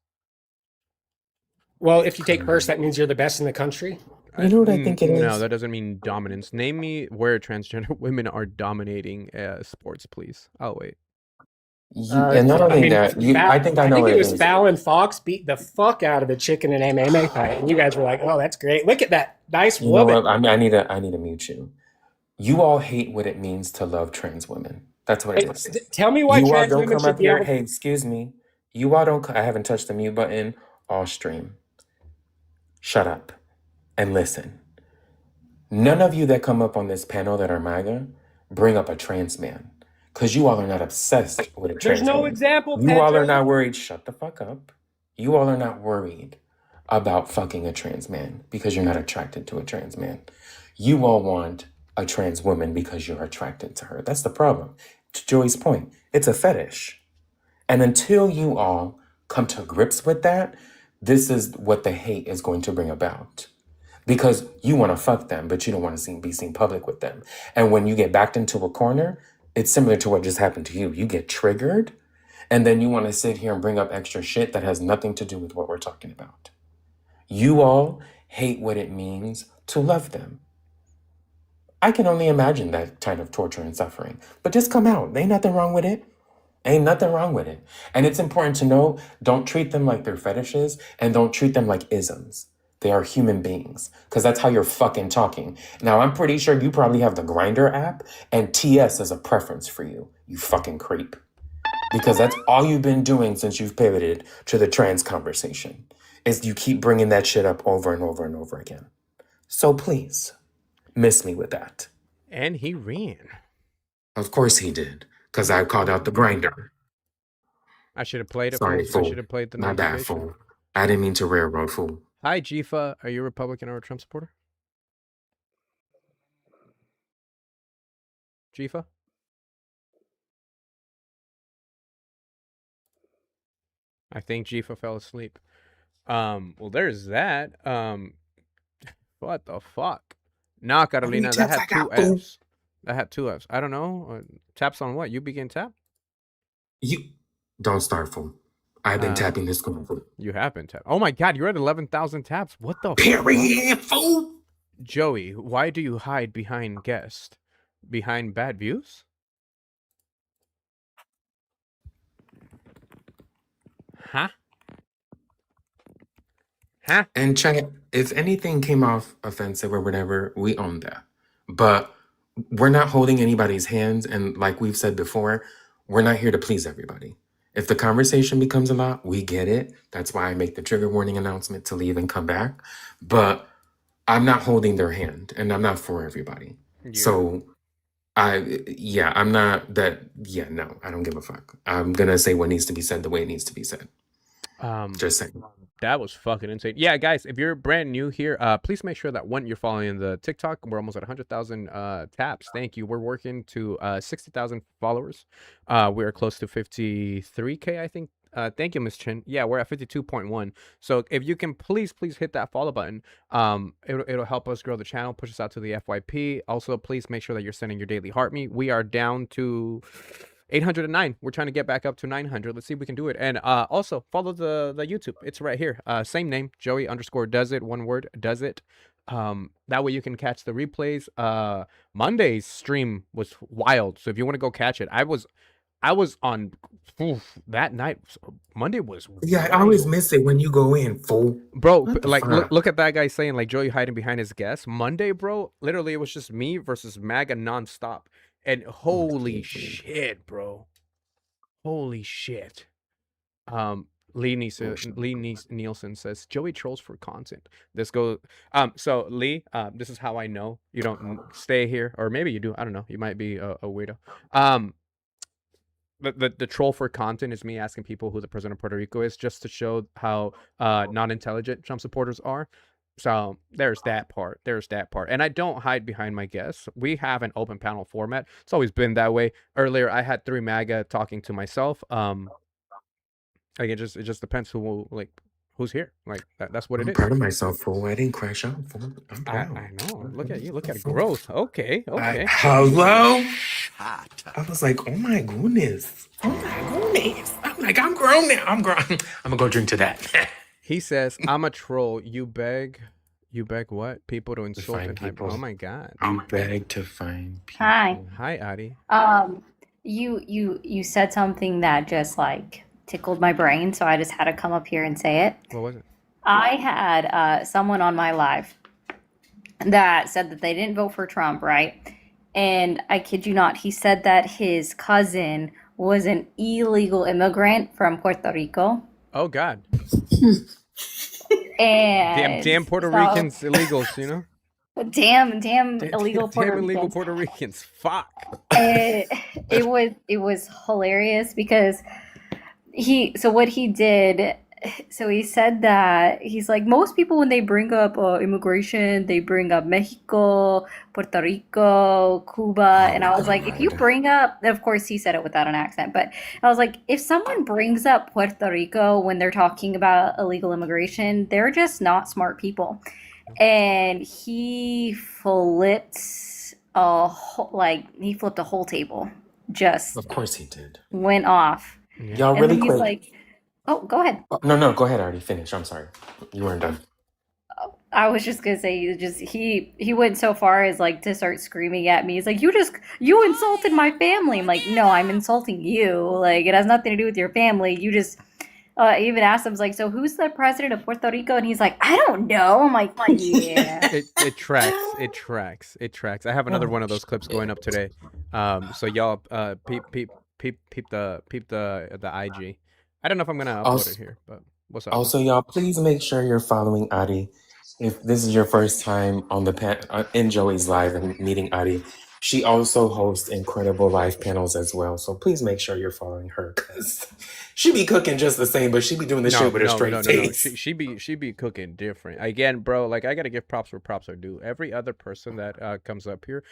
Well, if you take first, that means you're the best in the country. You know what I think it is? No, that doesn't mean dominance. Name me where transgender women are dominating sports, please. I'll wait. And not only that, I think I know it was is. Fallon Fox beat the fuck out of a chicken in an MMA fight, and you guys were like, "Oh, that's great! Look at that nice woman." Know what? I need to mute you. You all hate what it means to love trans women. That's what it is. Tell me why trans women should be able. Hey, excuse me. You all don't. I haven't touched the mute button all stream. Shut up and listen. None of you that come up on this panel that are MAGA bring up a trans man. Because you all are not obsessed with a trans man. There's no example, You all are not worried. Shut the fuck up. You all are not worried about fucking a trans man because you're not attracted to a trans man. You all want a trans woman because you're attracted to her. That's the problem. To Joey's point, it's a fetish. And until you all come to grips with that, this is what the hate is going to bring about. Because you want to fuck them, but you don't want to be seen public with them. And when you get backed into a corner, it's similar to what just happened to you. You get triggered, and then you want to sit here and bring up extra shit that has nothing to do with what we're talking about. You all hate what it means to love them. I can only imagine that kind of torture and suffering. But just come out. Ain't nothing wrong with it. Ain't nothing wrong with it. And it's important to know, don't treat them like they're fetishes, and don't treat them like isms. They are human beings, because that's how you're fucking talking. Now, I'm pretty sure you probably have the Grindr app, and TS is a preference for you, you fucking creep. Because that's all you've been doing since you've pivoted to the trans conversation, is you keep bringing that shit up over and over and over again. So please, miss me with that. And he ran. Of course he did, because I called out the Grindr. I should have played it. Sorry, fool. I should have played the My bad, fool. I didn't mean to railroad, fool. Hi, Jifa. Are you a Republican or a Trump supporter? Jifa? I think Jifa fell asleep. Well, there's that. What the fuck? Nah, Carolina, that had 2 Fs. That had 2 Fs. I don't know. Taps on what? You begin tap? You don't start, fool. I've been tapping this going for. You have been tapping. Oh my god, you're at 11,000 taps. What the period, fool? Joey, why do you hide behind guest? Behind bad views? Huh? And check, if anything came off offensive or whatever, we own that. But we're not holding anybody's hands, and like we've said before, we're not here to please everybody. If the conversation becomes a lot, we get it. That's why I make the trigger warning announcement to leave and come back. But I'm not holding their hand, and I'm not for everybody. Yeah. So I'm not that. Yeah, no, I don't give a fuck. I'm gonna say what needs to be said the way it needs to be said. Just saying. That was fucking insane. Yeah, guys, if you're brand new here, please make sure that when you're following the TikTok, we're almost at 100,000 taps. Thank you. We're working to 60,000 followers. We are close to 53K, I think. Thank you, Miss Chin. Yeah, we're at 52.1. So if you can please hit that follow button. It'll help us grow the channel, push us out to the FYP. Also, please make sure that you're sending your daily heart me. We are down to 809. We're trying to get back up to 900. Let's see if we can do it. And also follow the YouTube. It's right here. Same name, Joey_does it. One word, does it. That way you can catch the replays. Monday's stream was wild. So if you want to go catch it, I was on that night. Monday was I always miss it when you go in, fool. Bro, like look at that guy saying like Joey hiding behind his guest. Monday, bro, literally it was just me versus MAGA nonstop. And holy shit, bro. Holy shit. Lee Nielsen says Joey trolls for content. This goes so Lee, this is how I know you don't stay here, or maybe you do. I don't know. You might be a weirdo. The troll for content is me asking people who the president of Puerto Rico is, just to show how non-intelligent Trump supporters are. So there's that part. And I don't hide behind my guests. We have an open panel format. It's always been that way. Earlier, I had 3 MAGA talking to myself. Like it just depends who's here. Like that's what it is. I'm proud of myself, fool. I didn't crash out, fool. I'm proud. I know. Look at you. Look at growth. Okay. Hello. I was like, oh my goodness. I'm like, I'm grown now. I'm grown. I'm gonna go drink to that. He says, I'm a troll. You beg what? People to insult and people. Oh my God. You beg to find people. Hi, Adi. You said something that just like tickled my brain, so I just had to come up here and say it. What was it? I had someone on my live that said that they didn't vote for Trump, right? And I kid you not, he said that his cousin was an illegal immigrant from Puerto Rico. Oh God. And damn Puerto Ricans illegals, you know? Damn illegal Puerto Ricans. Illegal Puerto Ricans. Fuck. It was hilarious because he said that he's like, most people when they bring up immigration, they bring up Mexico, Puerto Rico, Cuba, and I was like, if you bring up, of course he said it without an accent, but I was like, if someone brings up Puerto Rico when they're talking about illegal immigration, they're just not smart people. And he flipped a whole table. Just of course he did. Went off. Y'all really and then he's quick. like, oh, go ahead. No, go ahead, Artie. Finish. I'm sorry. You weren't done. I was just gonna say, he went so far as like to start screaming at me. He's like, you insulted my family. I'm like, no, I'm insulting you. Like, it has nothing to do with your family. You just even asked him, like, so who's the president of Puerto Rico? And he's like, I don't know. I'm like, yeah. It tracks. I have another one of those clips going up today. So y'all peep the IG. I don't know if I'm gonna upload it here, but what's up? Also, y'all, please make sure you're following Adi. If this is your first time on the in Joey's live and meeting Adi, she also hosts incredible live panels as well. So please make sure you're following her, because she be cooking just the same, but she be doing this shit with a straight face. She be cooking different. Again, bro, like I gotta give props where props are due. Every other person that comes up here,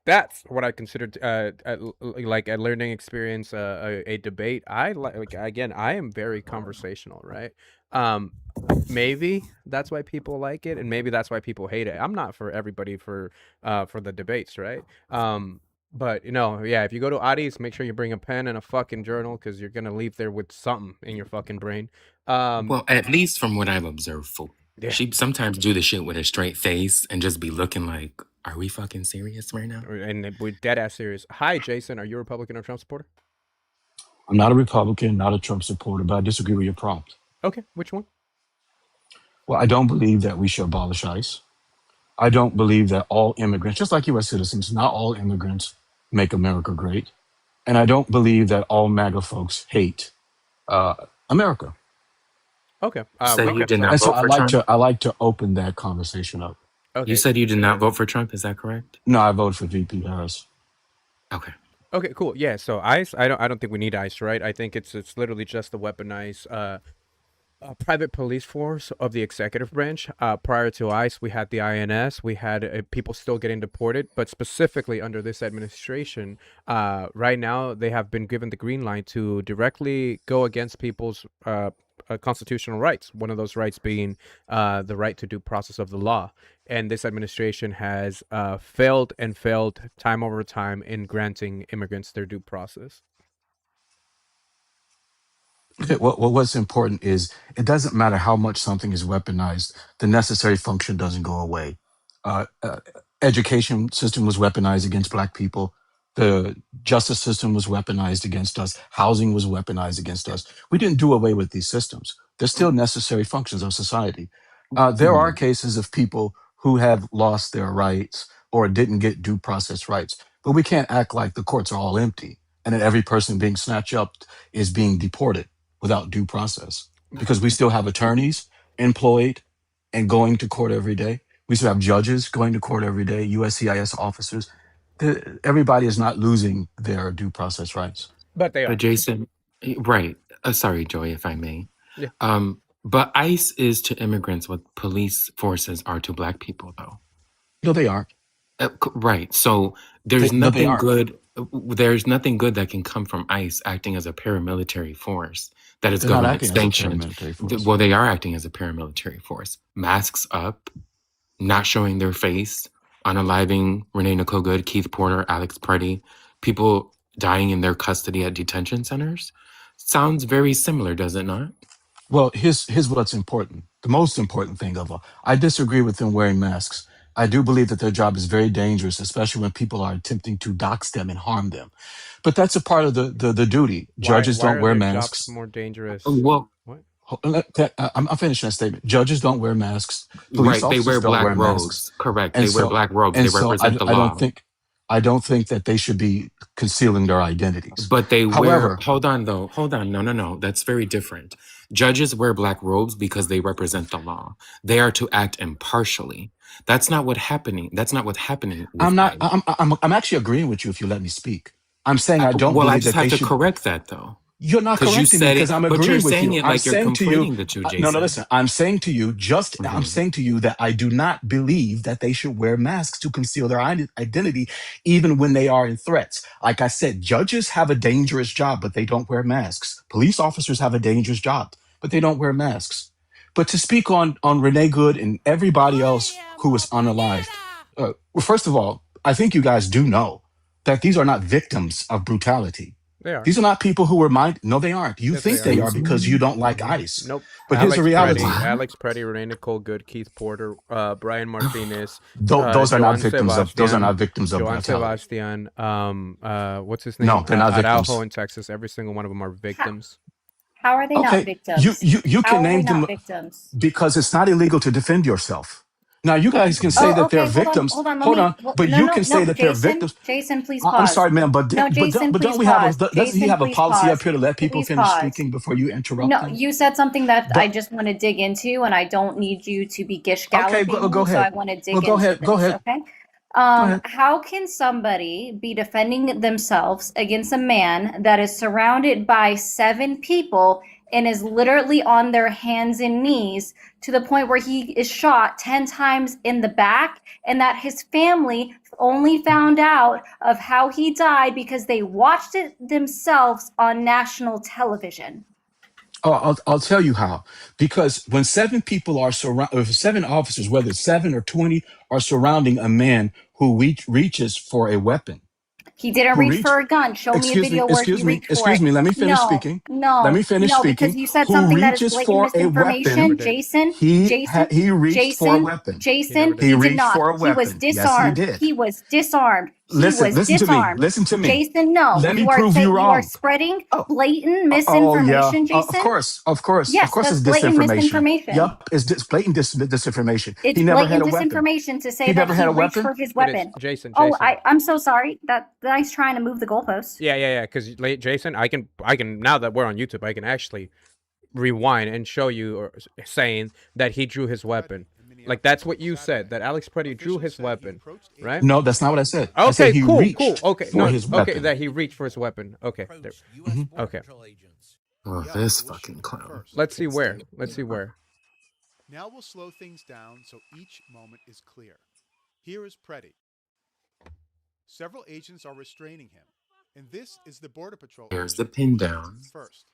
that's what I consider like a learning experience, a debate. I am very conversational, right? Maybe that's why people like it, and maybe that's why people hate it. I'm not for everybody for the debates, right? But if you go to Adi's, make sure you bring a pen and a fucking journal, because you're gonna leave there with something in your fucking brain. Well, at least from what I've observed, she sometimes do the shit with a straight face and just be looking like, are we fucking serious right now? And we're dead ass serious. Hi, Jason. Are you a Republican or Trump supporter? I'm not a Republican, not a Trump supporter, but I disagree with your prompt. Okay, which one? Well, I don't believe that we should abolish ICE. I don't believe that all immigrants, just like U.S. citizens, not all immigrants make America great. And I don't believe that all MAGA folks hate America. Okay. So you did not vote for Trump? I like to open that conversation up. Okay. You said you did not vote for Trump, is that correct? No, I voted for VP Harris. Okay. Okay, cool. Yeah, so ICE, I don't think we need ICE, right? I think it's literally just the weaponized private police force of the executive branch. Prior to ICE, we had the INS. We had people still getting deported, but specifically under this administration, right now they have been given the green light to directly go against people's constitutional rights. One of those rights being the right to due process of the law. And this administration has failed time over time in granting immigrants their due process. Okay, what's important is it doesn't matter how much something is weaponized, the necessary function doesn't go away. Education system was weaponized against Black people. The justice system was weaponized against us. Housing was weaponized against us. We didn't do away with these systems. They're still necessary functions of society. There are cases of people who have lost their rights or didn't get due process rights, but we can't act like the courts are all empty and that every person being snatched up is being deported without due process, because we still have attorneys employed and going to court every day. We still have judges going to court every day, USCIS officers. Everybody is not losing their due process rights. But they are. But Jason, right. Sorry, Joy, if I may. Yeah. But ICE is to immigrants what police forces are to Black people, though. No, they aren't. Right. So there's nothing good. There's nothing good that can come from ICE acting as a paramilitary force that is government sanctioned. Well, they are acting as a paramilitary force. Masks up, not showing their face, unaliving Renee Nicole Good, Keith Porter, Alex Preddy, people dying in their custody at detention centers. Sounds very similar, does it not? Well, here's what's important. The most important thing of all, I disagree with them wearing masks. I do believe that their job is very dangerous, especially when people are attempting to dox them and harm them. But that's a part of the duty. Judges don't wear masks. Jobs more dangerous? Well, what? I'm finishing that statement. Judges don't wear masks. Police officers they wear don't black wear robes. masks. Correct. They wear black robes. They represent the law. I don't think that they should be concealing their identities. But they However, wear. Hold on, though. Hold on. No. That's very different. Judges wear black robes because they represent the law. They are to act impartially. That's not what's happening. That's not what's happening. I'm actually agreeing with you if you let me speak. I'm saying I don't believe that they should. Well, I just have to correct that, though. You're not correcting me because I'm agreeing with you. I'm saying to you, no, listen. I'm saying to you, I'm saying to you that I do not believe that they should wear masks to conceal their identity, even when they are in threats. Like I said, judges have a dangerous job, but they don't wear masks. Police officers have a dangerous job, but they don't wear masks. But to speak on Renee Good and everybody else who was unalived, well, first of all, I think you guys do know that these are not victims of brutality. They are. These are not people who were No, they aren't. You think they are because you don't like ICE. Nope. But here's the reality. Alex Preddy, Renee Nicole Good, Keith Porter, Brian Martinez. Those are not victims of Joan brutality. Sebastian. What's his name? No, they're not victims. Araujo in Texas. Every single one of them are victims. How are they not victims? You can name them victims? Because it's not illegal to defend yourself. Now, you guys can say that they're victims. Hold on. But you can say that they're victims. Jason, please pause. I'm sorry, ma'am, but don't we have doesn't he have a policy up here to let people finish speaking before you interrupt them? You said something that I just want to dig into, and I don't need you to be gish-galloping. Okay, go ahead. So I want to dig into this. Go ahead. Okay. How can somebody be defending themselves against a man that is surrounded by 7 people and is literally on their hands and knees to the point where he is shot 10 times in the back, and that his family only found out of how he died because they watched it themselves on national television? Oh, I'll tell you how. Because when 7 people are 7 officers, whether 7 or 20, are surrounding a man who reaches for a weapon. He didn't reach for a gun. Show me a video where he reached for it. Excuse me. Let me finish speaking. Let me finish speaking. Because you said something that is blatant misinformation. Jason, he reached for a weapon. Jason, he did not. He was disarmed. Yes, he did. He was disarmed. Listen to me. Jason, no. Let me prove you wrong. You are spreading blatant misinformation, Jason. Of course. Yes, of course that's it's blatant disinformation. misinformation. Yep, it's blatant disinformation. It's he never blatant had a weapon. disinformation to say He that never he had a reached weapon? for his weapon. Jason. I'm so sorry. That's trying to move the goalposts. Yeah. Because Jason, I can now that we're on YouTube, I can actually rewind and show you saying that he drew his weapon. Like, that's what you said, that Alex Preddy drew his weapon, right? No, that's not what I said. Okay, I said he cool. reached Okay, for his weapon. Okay, that he reached for his weapon. Okay. Okay. Oh, Yell this will fucking shoot clown. first. Let's see where. Let's see where. Now we'll slow things down so each moment is clear. Here is Preddy. Several agents are restraining him, and this is the Border Patrol There's the agent pin who shoots down. first.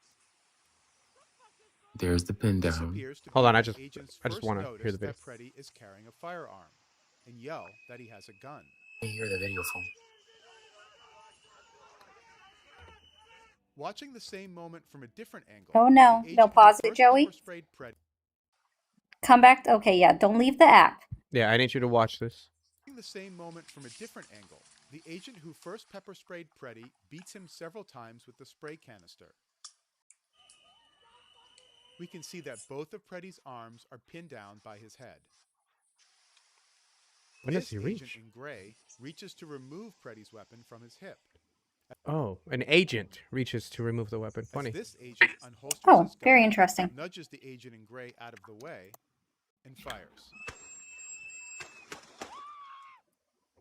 There's the pin This down. appears to Hold be on, I when just agents want first to hear notice the video. that Preddy is carrying a firearm and yell that he has a gun. I hear the video phone. Watching the same moment from a different angle. Oh no, no, pause it, Joey. Come back. Okay, yeah, don't leave the app. Yeah, I need you to watch this. Watching the same moment from a different angle. The agent who first pepper sprayed Preddy beats him several times with the spray canister. We can see that both of Preddy's arms are pinned down by his head. When does he Agent reach? in gray reaches to remove Preddy's weapon from his hip. Oh, an agent reaches to remove the weapon. Funny. As this agent unholsters his gun, very interesting. nudges the agent in gray out of the way, and fires.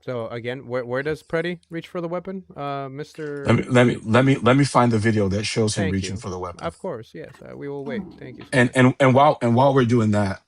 So again, where does Preddy reach for the weapon, Mister? Let me find the video that shows him Thank reaching you. for the weapon. Of course, yes. We will wait. Thank you so And much. while we're doing that,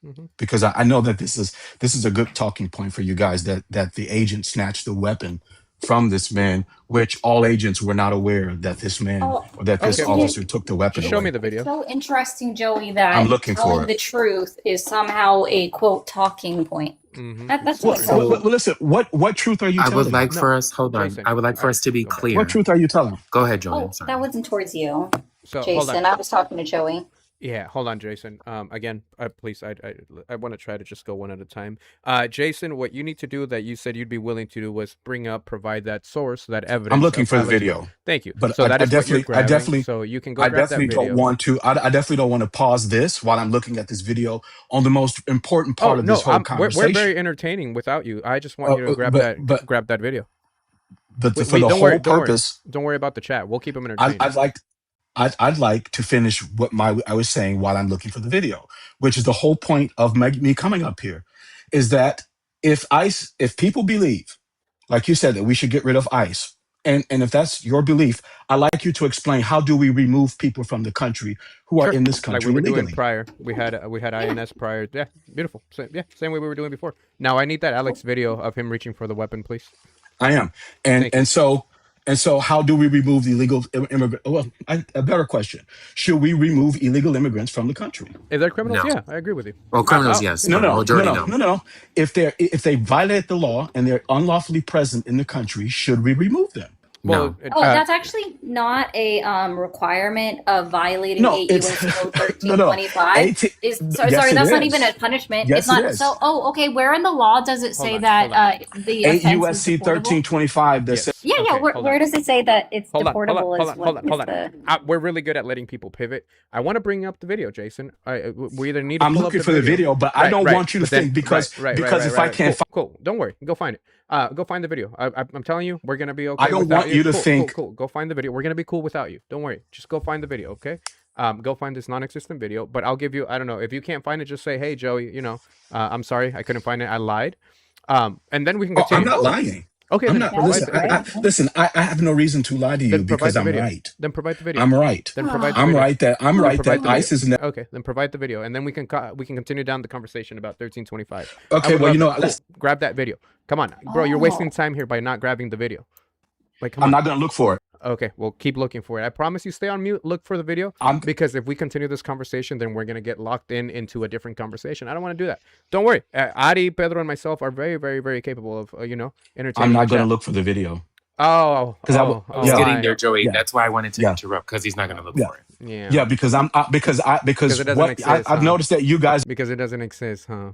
Mhm. because I know that this is a good talking point for you guys, that the agent snatched the weapon from this man, which all agents were not aware that this man or that this Okay, well, officer took the weapon just show away. me the video. It's so interesting, Joey, that I'm looking for telling it. the truth is somehow a quote talking point. Mm-hmm. That's Well, what's well, listen, what truth are you I telling? would like No, for us, hold on. Jason. I would like for All us to be right, go ahead. clear. What truth are you telling? Go ahead, Joey. Oh, I'm sorry. that wasn't towards you, So hold on. Jason. I was talking to Joey. Yeah, hold on, Jason. Again, please, I want to try to just go one at a time. Jason, what you need to do that you said you'd be willing to do was provide that source, that evidence. I'm looking of for the how legit- video. Thank you. But So that is what you're I grabbing. definitely So you can go grab that definitely video. don't want to. I definitely don't want to pause this while I'm looking at this video on the most important part of no, this whole we're conversation. very entertaining without you. I just want you to grab that video. But for the whole purpose, don't worry about the chat. We'll keep them entertained. I'd like to finish what I was saying while I'm looking for the video, which is the whole point of me coming up here, is that if people believe, like you said, that we should get rid of ICE, and if that's your belief, I'd like you to explain how do we remove people from the country who are in this country like we were illegally. doing prior. We had INS prior. Yeah, beautiful. Same way we were doing before. Now I need that Alex video of him reaching for the weapon, please. I am, and so how do we remove the illegal immigrant? Well, a better question: should we remove illegal immigrants from the country? If they're criminals, No. yeah, I agree with you. Well, criminals, yes. No. If they violate the law and they're unlawfully present in the country, should we remove them? Well, that's actually not a requirement of violating No, 8 it's- U.S. Code no, 1325. Sorry, it that's not is. even a punishment. Yes, it's not. it is. So, okay. Where in the law does it say that the 8 offense is USC deportable? 1325. That Yes. says Yeah. Okay, Where does it say that it's Hold on, deportable? hold on. We're really good at letting people pivot. I want to bring up the video, Jason. We either need to I'm pull looking up for the video, but I don't want you to but then- think because if I can't cool. Don't worry. Go find it. Go find the video. I'm telling you, we're gonna be okay. I don't without want you to think- Cool. Go find the video. We're gonna be cool without you. Don't worry. Just go find the video, okay? Go find this non-existent video. But I'll give you. I don't know if you can't find it. Just say, hey, Joey. I'm sorry, I couldn't find it. I lied. And then we can continue. I'm not lying. Okay, I'm then not. Listen, I have no reason to lie to you because I'm right. Then provide the video. I'm right. Then provide the I'm video. right that ICE is. Okay, then provide the video, and then we can continue down the conversation about 1325. Okay, well, let's grab that video. Come on, bro, you're wasting time here by not grabbing the video. Like, come I'm on. not gonna look for it. Okay, well, keep looking for it. I promise you, stay on mute. Look for the video, because if we continue this conversation, then we're gonna get locked into a different conversation. I don't want to do that. Don't worry, Adi, Pedro, and myself are very, very, very capable of entertaining. I'm not the gonna chat. look for the video. Because He's getting there, Joey. Yeah. That's why I wanted to interrupt, because he's not going to look for it. Yeah, because it doesn't exist, I've noticed that you guys because it doesn't exist, huh?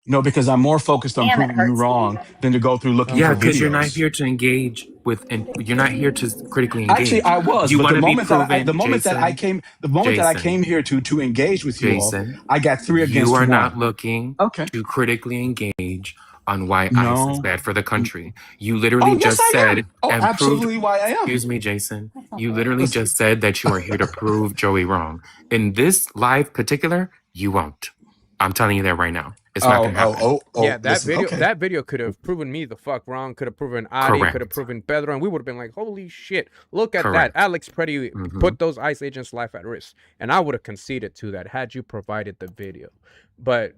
No, because I'm more focused on proving you wrong than to go through looking Yeah, for because you're not videos. here to engage with, and you're not here to critically engage. Actually, I was. You But want the to be moment that proven, the moment that I Jason, came, the moment that I came here to engage with you all, Jason, I got 3 against you are 1. not looking Okay. to critically engage on why ICE No. is bad for the country. You literally yes, just I am. said Oh, and absolutely proved. why I am. Excuse me, Jason. You literally just said that you are here to prove Joey wrong. In this live particular, you won't. I'm telling you that right now. It's not going to happen. Yeah, that listen, video okay. that video could have proven me the fuck wrong, could have proven Adi, Correct. could have proven Pedro, and we would have been like, holy shit, look at Correct. that. Alex Preddy put those ICE agents' life at risk. And I would have conceded to that had you provided the video. But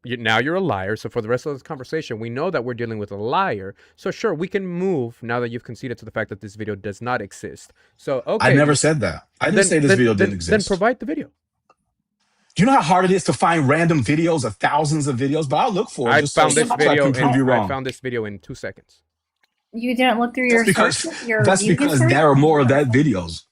now you're a liar, so for the rest of this conversation, we know that we're dealing with a liar. So sure, we can move now that you've conceded to the fact that this video does not exist. So okay. I never said that. I didn't say this video didn't exist. Then provide the video. Do you know how hard it is to find random videos of thousands of videos? But I'll look for it. I found this video in 2 seconds. You didn't look through your That's because there are more of that videos.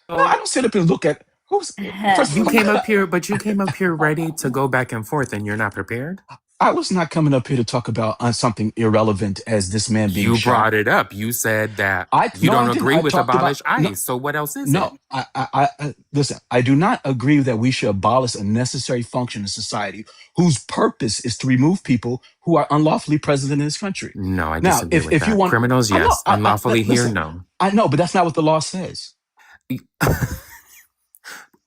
No, I don't sit up and look at who's. You came up here, but you came up here ready to go back and forth, and you're not prepared. I was not coming up here to talk about something irrelevant as this man being shot. You brought it up. You said that you don't agree with abolish ICE. So what else is it? No, I listen. I do not agree that we should abolish a necessary function in society whose purpose is to remove people who are unlawfully present in this country. No, I disagree with that. You want criminals, yes. Unlawfully here, no. I know, but that's not what the law says.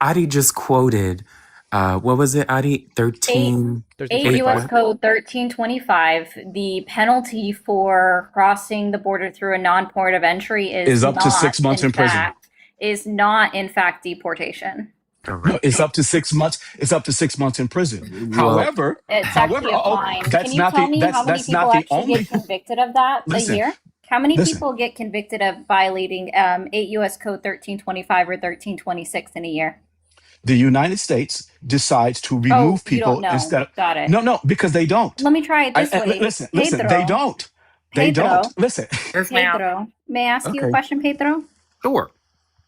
Adi just quoted. What was it, Adi? 13. 8 U.S. Code 1325. The penalty for crossing the border through a non-port of entry is up to 6 months in prison. Is not, in fact, deportation. No, it's up to 6 months. It's up to 6 months in prison. However, it's actually a fine. Can you tell me how many people actually get convicted of that a year? How many people get convicted of violating 8 U.S. Code 1325 or 1326 in a year? The United States decides to remove people instead of. Got it. No, because they don't. Let me try it this way. Listen, they don't. They don't. Listen. Pedro, may I ask you a question, Pedro? Sure.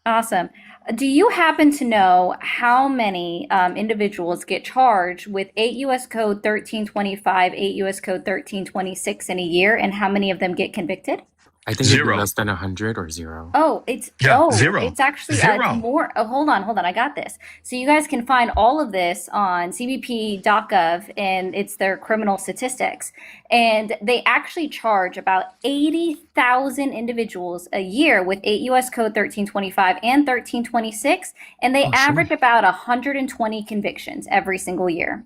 Awesome. Do you happen to know how many individuals get charged with 8 U.S. Code 1325, 8 U.S. Code 1326 in a year, and how many of them get convicted? I think it's less than 100 or 0. Oh, it's zero. It's actually more. Oh, hold on. I got this. So you guys can find all of this on cbp.gov, and it's their criminal statistics. And they actually charge about 80,000 individuals a year with 8 U.S. Code 1325 and 1326, and they average about 120 convictions every single year.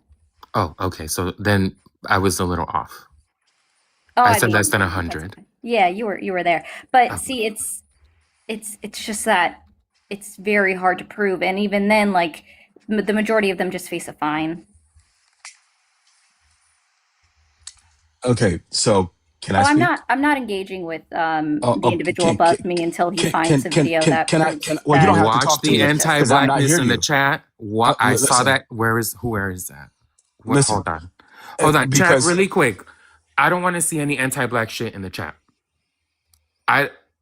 Oh, okay. So then I was a little off. Oh, I said less than 100. Yeah, you were there. But see, it's just that it's very hard to prove, and even then, like the majority of them just face a fine. Okay, so can I speak? I'm not engaging with the individual above me until he finds a video that proves that. Well, you don't have to watch talk to the me anti-blackness in the chat. I saw that. Where is that? Hold on. Chat really quick. I don't want to see any anti-black shit in the chat.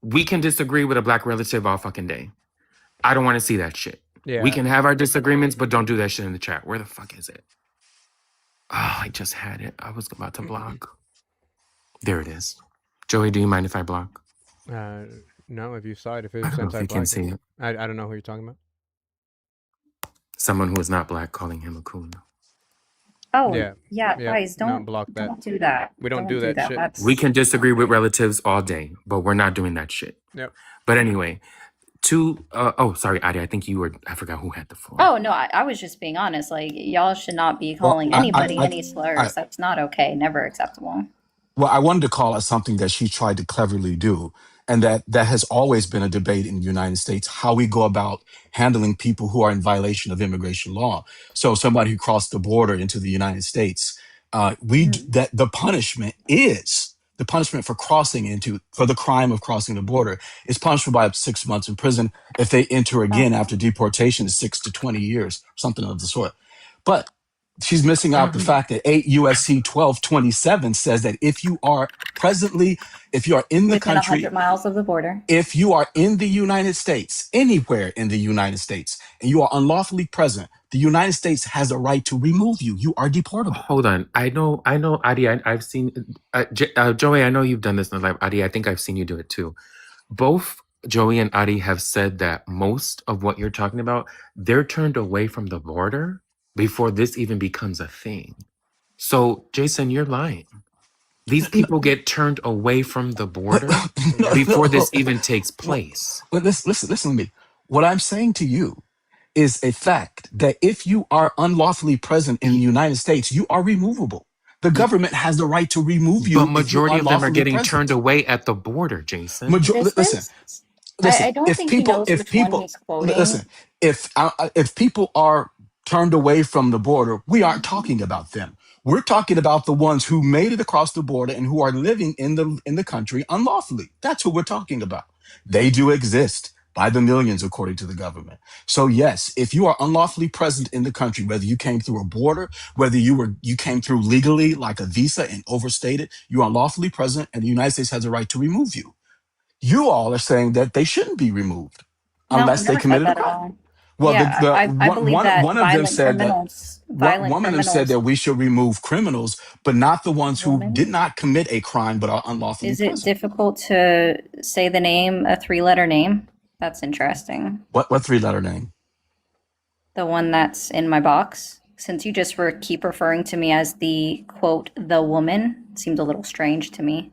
We can disagree with a black relative all fucking day. I don't want to see that shit. Yeah. We can have our disagreements, but don't do that shit in the chat. Where the fuck is it? Oh, I just had it. I was about to block. There it is. Joey, do you mind if I block? No, if you saw it, if it's I don't know if you can see it. I don't know who you're talking about. Someone who is not black calling him a coon. Oh, yeah, guys, don't block that. Don't do that. We don't do that shit. We can disagree with relatives all day, but we're not doing that shit. Yep. But anyway, sorry, Adi, I think I forgot who had the floor. Oh, no, I was just being honest. Like, y'all should not be calling anybody any slurs. That's not okay. Never acceptable. Well, I wanted to call out something that she tried to cleverly do, and that has always been a debate in the United States, how we go about handling people who are in violation of immigration law. So somebody who crossed the border into the United States, that the punishment for for the crime of crossing the border is punishable by up to 6 months in prison. If they enter again after deportation, is 6 to 20 years, something of the sort. But she's missing out the fact that 8 USC 1227 says that if you are in the country, 100 miles of the border, if you are in the United States, anywhere in the United States, and you are unlawfully present, the United States has a right to remove you. You are deportable. Hold on. I know, Adi, I've seen, Joey, I know you've done this in life. Adi, I think I've seen you do it too. Both Joey and Adi have said that most of what you're talking about, they're turned away from the border before this even becomes a thing. So, Jason, you're lying. These people get turned away from the border before this even takes place. But listen to me. What I'm saying to you is a fact that if you are unlawfully present in the United States, you are removable. The government has the right to remove But you if you're majority of them are unlawfully getting turned present. away at the border, Jason. Is Listen, this? listen. I don't think he knows If which one people, he's quoting. listen, if people are turned away from the border, we aren't talking about them. We're talking about the ones who made it across the border and who are living in the country unlawfully. That's who we're talking about. They do exist by the millions, according to the government. So yes, if you are unlawfully present in the country, whether you came through a border, whether you came through legally like a visa and overstayed it, you're unlawfully present, and the United States has a right to remove you. You all are saying that they shouldn't be removed No, unless I've they never said committed a that at crime. all. Well, Yeah, I believe that one of them said that violent one of them said criminals, that we should remove criminals, but not the ones who did woman. not commit a crime but are unlawfully Is it present. difficult to say the name, a 3-letter name? That's interesting. What 3-letter name? The one that's in my box. Since you just keep referring to me as the quote the woman, seems a little strange to me.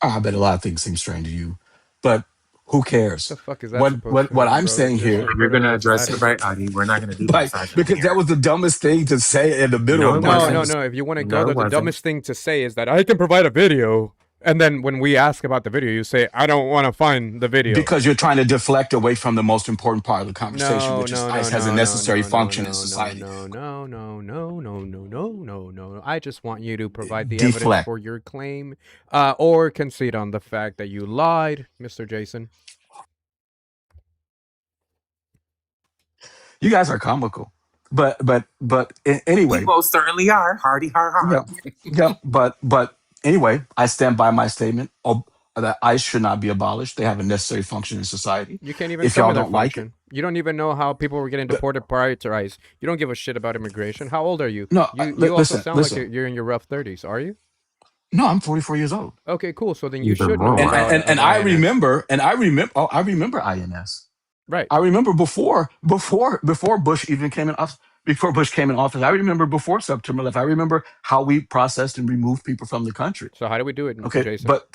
I bet a lot of things seem strange to you, but who cares? The fuck is that supposed to What mean, I'm bro? saying Just here, refer You're to going me to as address Addy. it right, Adi. We're not going to do that like misogyny because that here. was the dumbest thing to say in the middle No, of it my wasn't. sentence. No. If you want to go No, there, it the wasn't. dumbest thing to say is that I can provide a video, and then when we ask about the video, you say I don't want to find the video. Because you're trying to deflect away from the most important part of the conversation, which is ICE has a necessary function in society. No. I just want you to provide the evidence Deflect. for your claim, or concede on the fact that you lied, Mr. Jason. You guys are comical, but anyway, We most certainly are. Hardy, har. yeah. But anyway, I stand by my statement. That ICE should not be abolished. They have a necessary function in society. You can't even If tell me y'all their don't like it, function. You don't even know how people were getting deported prior to ICE. You don't give a shit about immigration. How old are you? no. You also sound like Listen. you're in your rough 30s. Are you? No, I'm 44 years old. Okay, cool. So then you Even should know more. And I INS. remember INS. Right. I remember before Bush even came in office. Before Bush came in office, I remember before September 11th. I remember how we processed and removed people from the country. So how do we do it, Okay, Jason? but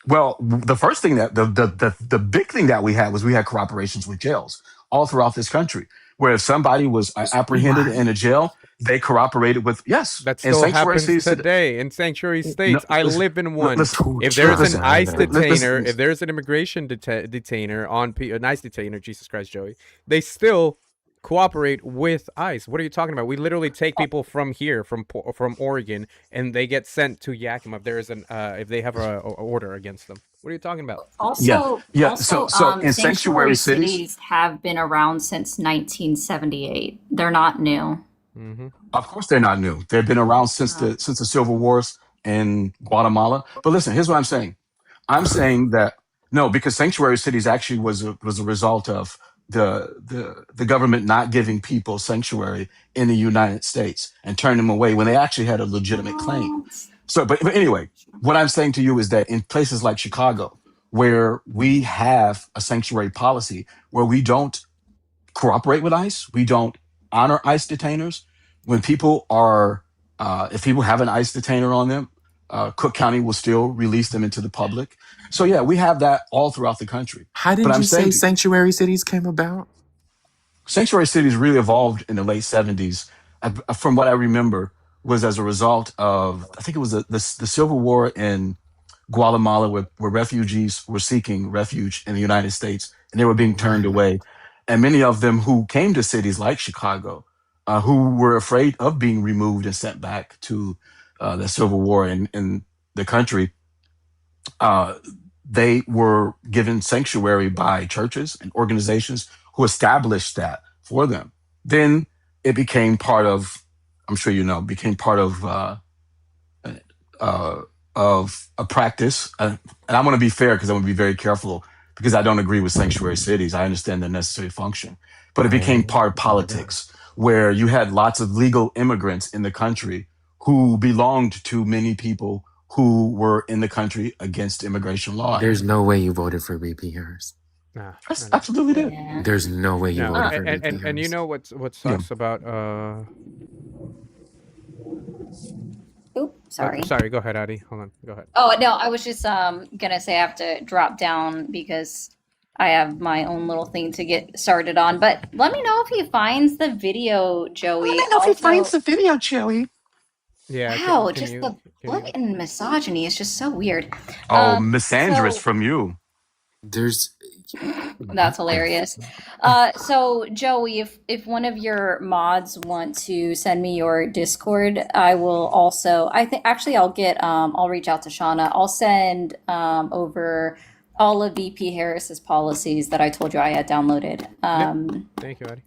well, the first thing that the big thing that we had was we had cooperations with jails all throughout this country, where if somebody was apprehended in a jail, they cooperated with That still happens today in sanctuary states. I live in one. If there's an ICE detainer, if there's an immigration detainer on an ICE detainer, Jesus Christ, Joey, they still cooperate with ICE. What are you talking about? We literally take people from here, from Oregon, and they get sent to Yakima if there is an if they have a order against them. What are you talking about? Also, So in sanctuary cities have been around since 1978. They're not new. Mm-hmm. Of course, they're not new. They've been around since the civil wars in Guatemala. But listen, here's what I'm saying. I'm saying that no, because sanctuary cities actually was a result of the government not giving people sanctuary in the United States and turning them away when they actually had a legitimate claim. So, but anyway, what I'm saying to you is that in places like Chicago, where we have a sanctuary policy, where we don't cooperate with ICE, we don't honor ICE detainers. When people are, if people have an ICE detainer on them, Cook County will still release them into the public. So yeah, we have that all throughout the country. How did you say sanctuary cities came about? Sanctuary cities really evolved in the late 70s. From what I remember, was as a result of, I think it was the Civil War in Guatemala, where refugees were seeking refuge in the United States, and they were being turned away. And many of them who came to cities like Chicago, who were afraid of being removed and sent back to the Civil War in the country, they were given sanctuary by churches and organizations who established that for them. Then it became part of, I'm sure you know, became part of a practice. And I'm going to be fair because I'm going to be very careful because I don't agree with sanctuary cities. I understand their necessary function. But it became part of politics where you had lots of legal immigrants in the country who belonged to many people who were in the country against immigration law. There's no way you voted for BPRs. Nah, absolutely did. Yeah. There's no way you voted for BPRs. And you know what sucks about Oop, sorry. Sorry, go ahead, Addy. Hold on. Go ahead. Oh no, I was just gonna say I have to drop down because I have my own little thing to get started on. But let me know if he finds the video, Joey. Let me know if he finds the video, Joey. Yeah. Wow, Can just you? the blatant misogyny is just so weird. Oh, misandrous So from you. There's that's hilarious. So Joey, if one of your mods want to send me your Discord, I will also. I think actually I'll get. I'll reach out to Shauna. I'll send over all of VP Harris's policies that I told you I had downloaded. Thank you, Eddie.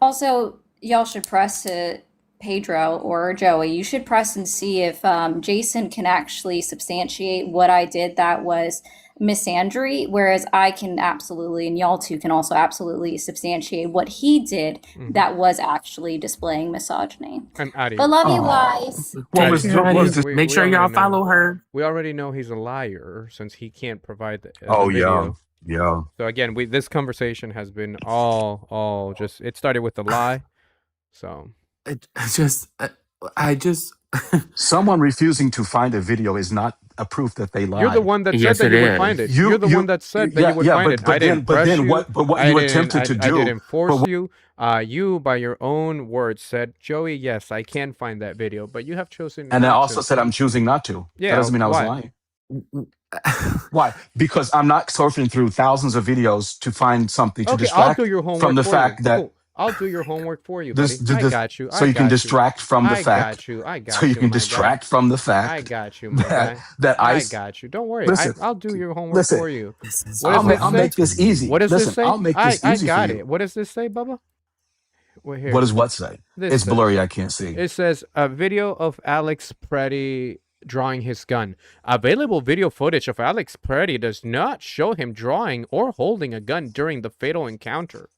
Also, y'all should press to Pedro or Joey. You should press and see if Jason can actually substantiate what I did that was misandry, whereas I can absolutely, and y'all two can also absolutely substantiate what he did that was actually displaying misogyny. And Adi. But love you guys. Make sure y'all follow her. We already know he's a liar since he can't provide the Oh, video. yeah. So again, this conversation has been all just. It started with a lie. So I just someone refusing to find a video is not a proof that they lied. You're the one that said that you would find it. You're the one that said that you would find it. I didn't press you. What you attempted to do. I didn't force you. You, by your own words, said, Joey, yes, I can find that video, but you have chosen. And I also said I'm choosing not to. Yeah, that doesn't mean I was lying. Why? Because I'm not surfing through thousands of videos to find something to distract from the fact that. I'll do your homework for you, buddy. I got you. So you can distract from the fact. I got you. I got so you can distract from the fact. I got you, my guy. I got you. Don't worry. I'll do your homework for you. I'll make this easy. What does this say? I'll make this easy I got for you. it. What does this say, Bubba? What does what say? It's blurry. I can't see. It says a video of Alex Preddy drawing his gun. Available video footage of Alex Preddy does not show him drawing or holding a gun during the fatal encounter.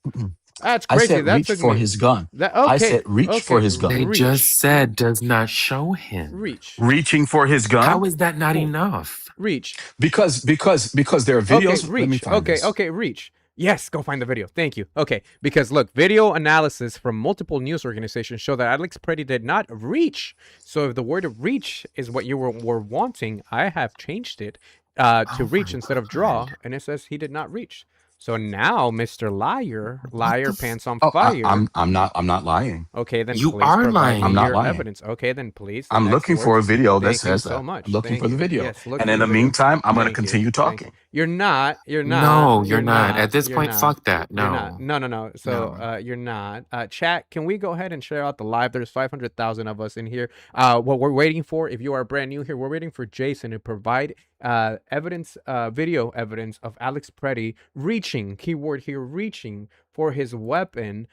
That's crazy. I said reach for his gun. I said reach for his gun. They just said does not show him. Reaching for his gun. How is that not enough? Reach. Because there are videos. Okay, reach. Let me find this. Okay, reach. Yes, go find the video. Thank you. Okay, because look, video analysis from multiple news organizations show that Alex Preddy did not reach. So if the word reach is what you were wanting, I have changed it to reach instead of draw, and it says he did not reach. So now, Mr. Liar pants on fire. I'm not lying. Okay, then you please are lying. I'm not lying. Evidence. Okay, then please. I'm looking for a video that says that. So much. I'm looking for the video. Yes, and in the meantime, I'm going to continue talking. You're not. No, you're not. At this point, fuck that. No. No. So you're not. Chat, can we go ahead and share out the live? There's 500,000 of us in here. What we're waiting for, if you are brand new here, we're waiting for Jason to provide evidence, video evidence of Alex Preddy reaching, keyword here, reaching for his weapon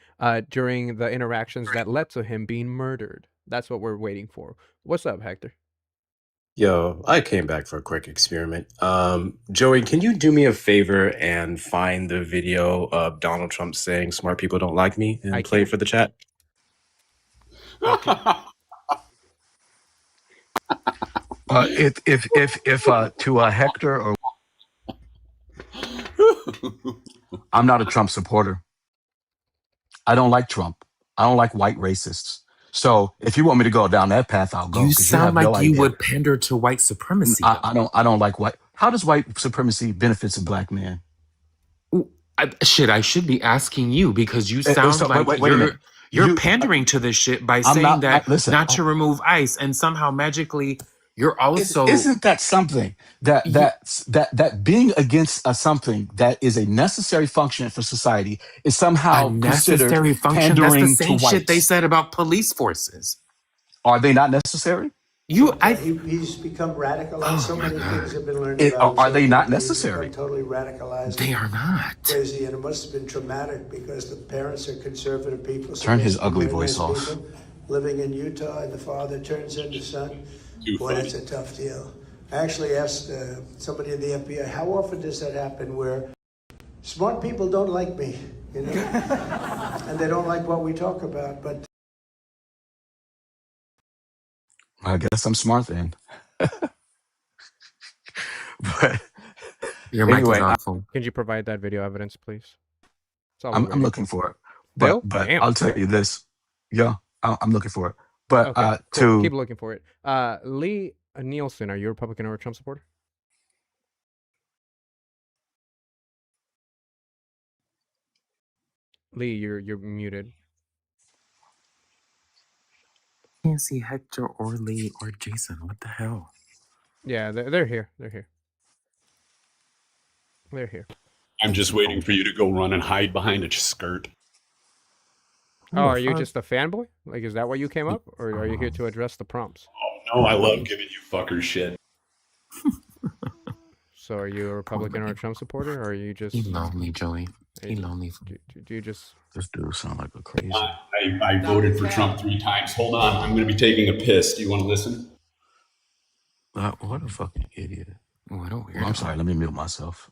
during the interactions that led to him being murdered. That's what we're waiting for. What's up, Hector? Yo, I came back for a quick experiment. Joey, can you do me a favor and find the video of Donald Trump saying smart people don't like me and play it for the chat? Okay. If to Hector or I'm not a Trump supporter. I don't like Trump. I don't like white racists. So if you want me to go down that path, I'll go. You sound like you idea. would pander to white supremacy. I don't like white. How does white supremacy benefits a black man? I should be asking you because you sound like you're pandering to this shit by saying not to remove ICE, and somehow magically you're also isn't that something that being against something that is a necessary function for society is somehow a necessary function? That's the same shit they said about police forces. Are they not necessary? He's become radicalized. So many things have been learned about him. Are they not necessary? Totally radicalized. They are not. Crazy, and it must have been traumatic because the parents are conservative people. Turn his ugly voice off. Living in Utah, and the father turns into son. Boy, that's a tough deal. I actually asked somebody in the FBI, how often does that happen where smart people don't like me, you know, and they don't like what we talk about, but. I guess I'm smart then. But your mic is awful. Can you provide that video evidence, please? I'm looking for it. But I'll tell you this. Yeah, I'm looking for it. But cool. Keep looking for it. Lee Nielsen, are you a Republican or a Trump supporter? Lee, you're muted. I can't see Hector or Lee or Jason. What the hell? Yeah, they're here. They're here. They're here. I'm just waiting for you to go run and hide behind a skirt. Oh, are you just a fanboy? Like, is that why you came up, or are you here to address the prompts? Oh no, I love giving you fuckers shit. So, are you a Republican or a Trump supporter, or are you just? He lonely, Joey. He lonely. Do you just? This dude sound like a crazy. I voted for Trump 3 times. Hold on, I'm going to be taking a piss. Do you want to listen? What a fucking idiot. What a weirdo. Well, I'm sorry, let me mute myself.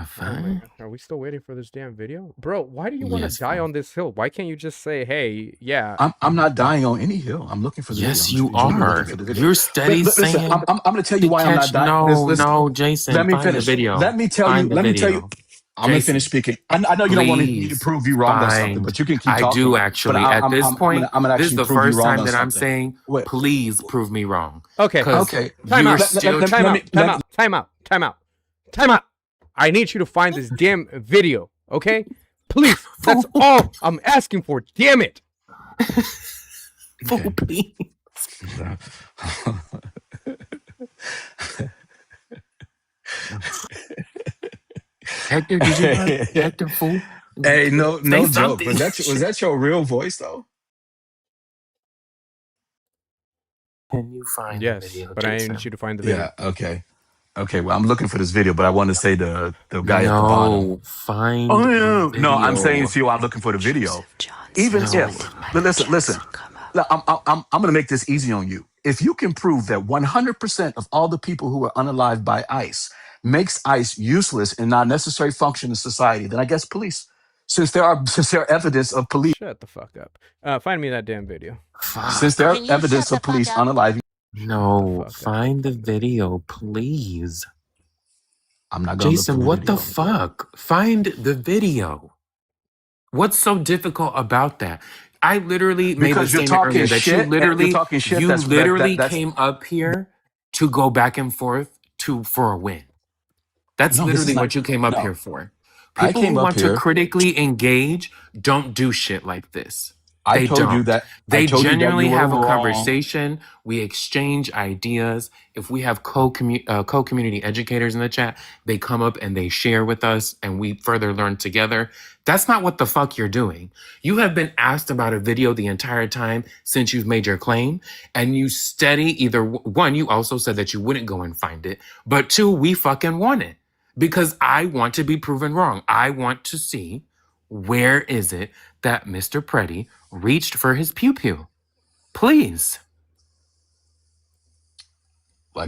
Fine. Are we still waiting for this damn video? Bro, why do you want to die on this hill? Why can't you just say, hey, yeah. I'm not dying on any hill. I'm looking for the video. Yes, you are. You're steady listen, saying. I'm going to tell you why I'm not dying. No, Jason. Let me find finish. The video. Let me tell you. Let me tell you. I'm going to finish speaking. I know you don't want me to prove you wrong on something, but you can keep talking. I do actually. At this point, this is the first time that I'm saying, wait, please prove me wrong. Okay. Okay. Time out. I need you to find this damn video, okay? Please. That's all I'm asking for. Damn it. Fool, please. Hector, did you Hector, fool? Hey, no joke. Was that your real voice though? Can you find the video? But Jason? I need you to find the video. Yeah, okay. Well, I'm looking for this video, but I want to say the guy at the bottom. Find the video. No, I'm saying to you, I'm looking for the video. Even if, but listen. I'm going to make this easy on you. If you can prove that 100% of all the people who are unalived by ICE makes ICE useless and not necessary function in society, then I guess police, since there are evidence of police. Shut the fuck up. Find me that damn video. Since there are evidence of police unaliving. No, find the video, please. I'm not going to Jason, what the fuck? Find the video. What's so difficult about that? I literally made the statement earlier that you literally came up here to go back and forth for a win. That's literally what you came up here for. People who want to critically engage don't do shit like this. They genuinely have a conversation. We exchange ideas. If we have co-community educators in the chat, they come up and they share with us and we further learn together. That's not what the fuck you're doing. You have been asked about a video the entire time since you've made your claim, and you either one, you also said that you wouldn't go and find it, but two, we fucking want it because I want to be proven wrong. I want to see where is it that Mr. Preddy reached for his pew-pew. Please.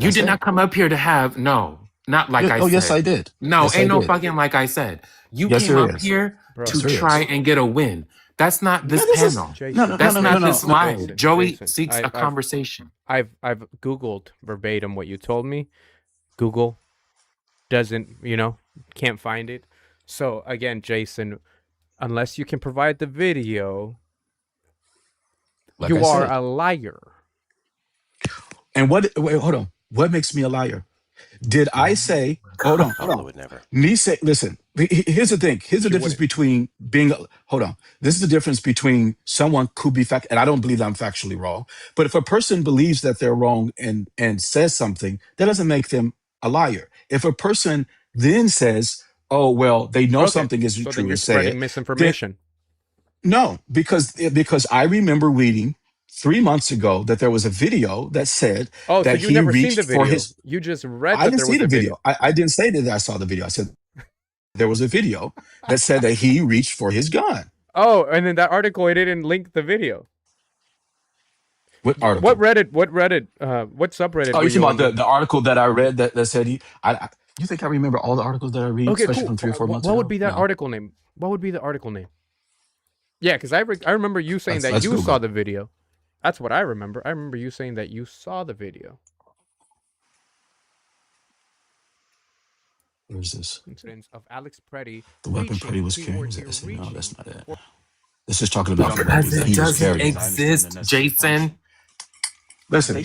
You did not come up here to have, not like I said. Oh, yes, I did. No, ain't no fucking like I said. You came up here to try and get a win. That's not this panel. That's not this live. Joey seeks a conversation. I've Googled verbatim what you told me. Google doesn't, can't find it. So again, Jason, unless you can provide the video, you are a liar. And wait, hold on. What makes me a liar? Did I say, hold on. Me say, listen, here's the thing. Here's the difference between this is the difference between someone could be and I don't believe that I'm factually wrong. But if a person believes that they're wrong and says something, that doesn't make them a liar. If a person then says, oh, well, they know something isn't true and say it. Misinformation. No, because I remember reading 3 months ago that there was a video that said that you he never reached seen the video. for his. You just read. I didn't see the video. I didn't say that I saw the video. I said there was a video that said that he reached for his gun. Oh, and then that article, it didn't link the video. What article? What Reddit? What subreddit? Oh, you're talking about the article that I read that said he. You think I remember all the articles that I read, especially from 3 or 4 months ago? What would be that article name? What would be the article name? Yeah, because I remember you saying that you saw the video. That's what I remember. I remember you saying that you saw the video. Where's this? Incidents of Alex Preddy. The weapon Preddy was carrying. No, that's not it. This is talking about because it doesn't exist, Jason. Listen,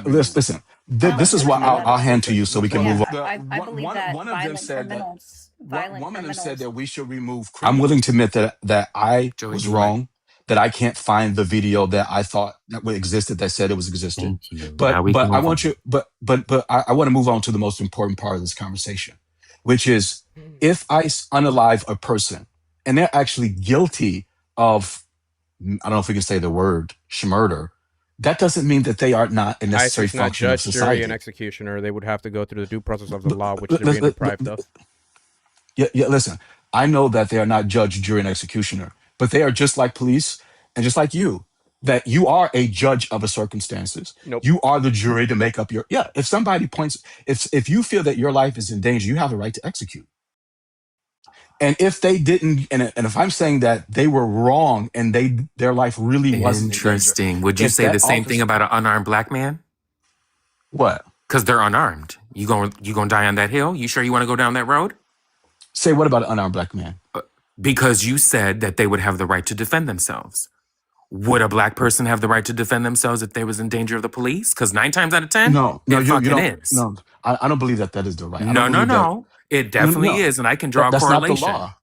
listen. This is what I'll hand to you so we can move on. I believe that One of them said that violent one of them said criminals. that we should remove. I'm willing to admit that I Joey, was be like, wrong. That I can't find the video that I thought that existed that said it was existed. thank you. Now we But can I move want on. you. But I want to move on to the most important part of this conversation, which is if I unalive a person and they're actually guilty of, I don't know if we can say the word murder, that doesn't mean that they are not a necessary ICE's not function of judge, jury, and society. executioner. They would have to go through the due process of the law, which they're being deprived of. Yeah, listen, I know that they are not judge, jury, and executioner, but they are just like police and just like you, that you are a judge of a circumstances. Nope. You are the jury to make up your, if somebody points, if you feel that your life is in danger, you have the right to execute. And if they didn't, and if I'm saying that they were wrong and their life really wasn't in danger. Interesting. Would you say the same thing about an unarmed black man? What? Because they're unarmed. You gonna die on that hill? You sure you want to go down that road? Say what about an unarmed black man? Because you said that they would have the right to defend themselves. Would a black person have the right to defend themselves if they was in danger of the police? Because 9 times out of 10, No, it you fucking don't. is. No, I don't believe that is the right. No. It definitely is, and I can draw a correlation. That's not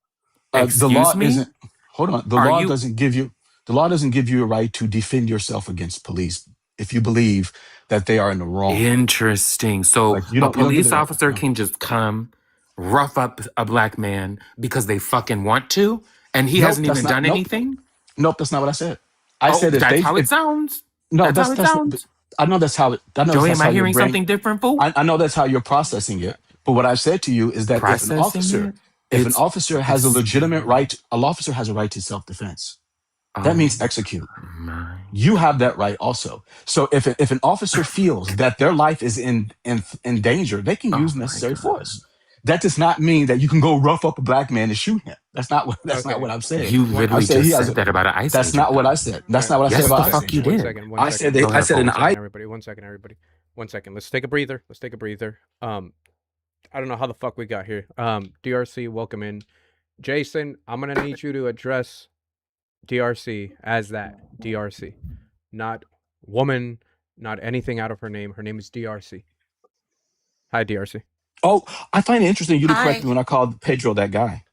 the law. Excuse the law me? isn't. Hold on. The law doesn't give you. The law doesn't give you a right to defend yourself against police if you believe that they are in the wrong. Interesting. So a police officer can just come rough up a black man because they fucking want to, and he hasn't even done anything? Nope, that's not what I said. I said that's how it sounds. No, that's how it sounds. I know that's how it. Joey, am I hearing something different, fool? I know that's how you're processing it. But what I said to you is that if an officer has a legitimate right, an officer has a right to self-defense. That means execute. You have that right also. So if an officer feels that their life is in danger, they can use necessary force. That does not mean that you can go rough up a black man and shoot him. That's not what I'm saying. You literally just said that about an ICE That's not what I said. That's not what I said about the fuck you did. I said an ICE. Everybody, 1 second, everybody. 1 second. Let's take a breather. I don't know how the fuck we got here. DRC, welcome in. Jason, I'm gonna need you to address DRC as that. DRC. Not woman, not anything out of her name. Her name is DRC. Hi, DRC. Oh, I find it interesting you to correct me when I called Pedro that guy.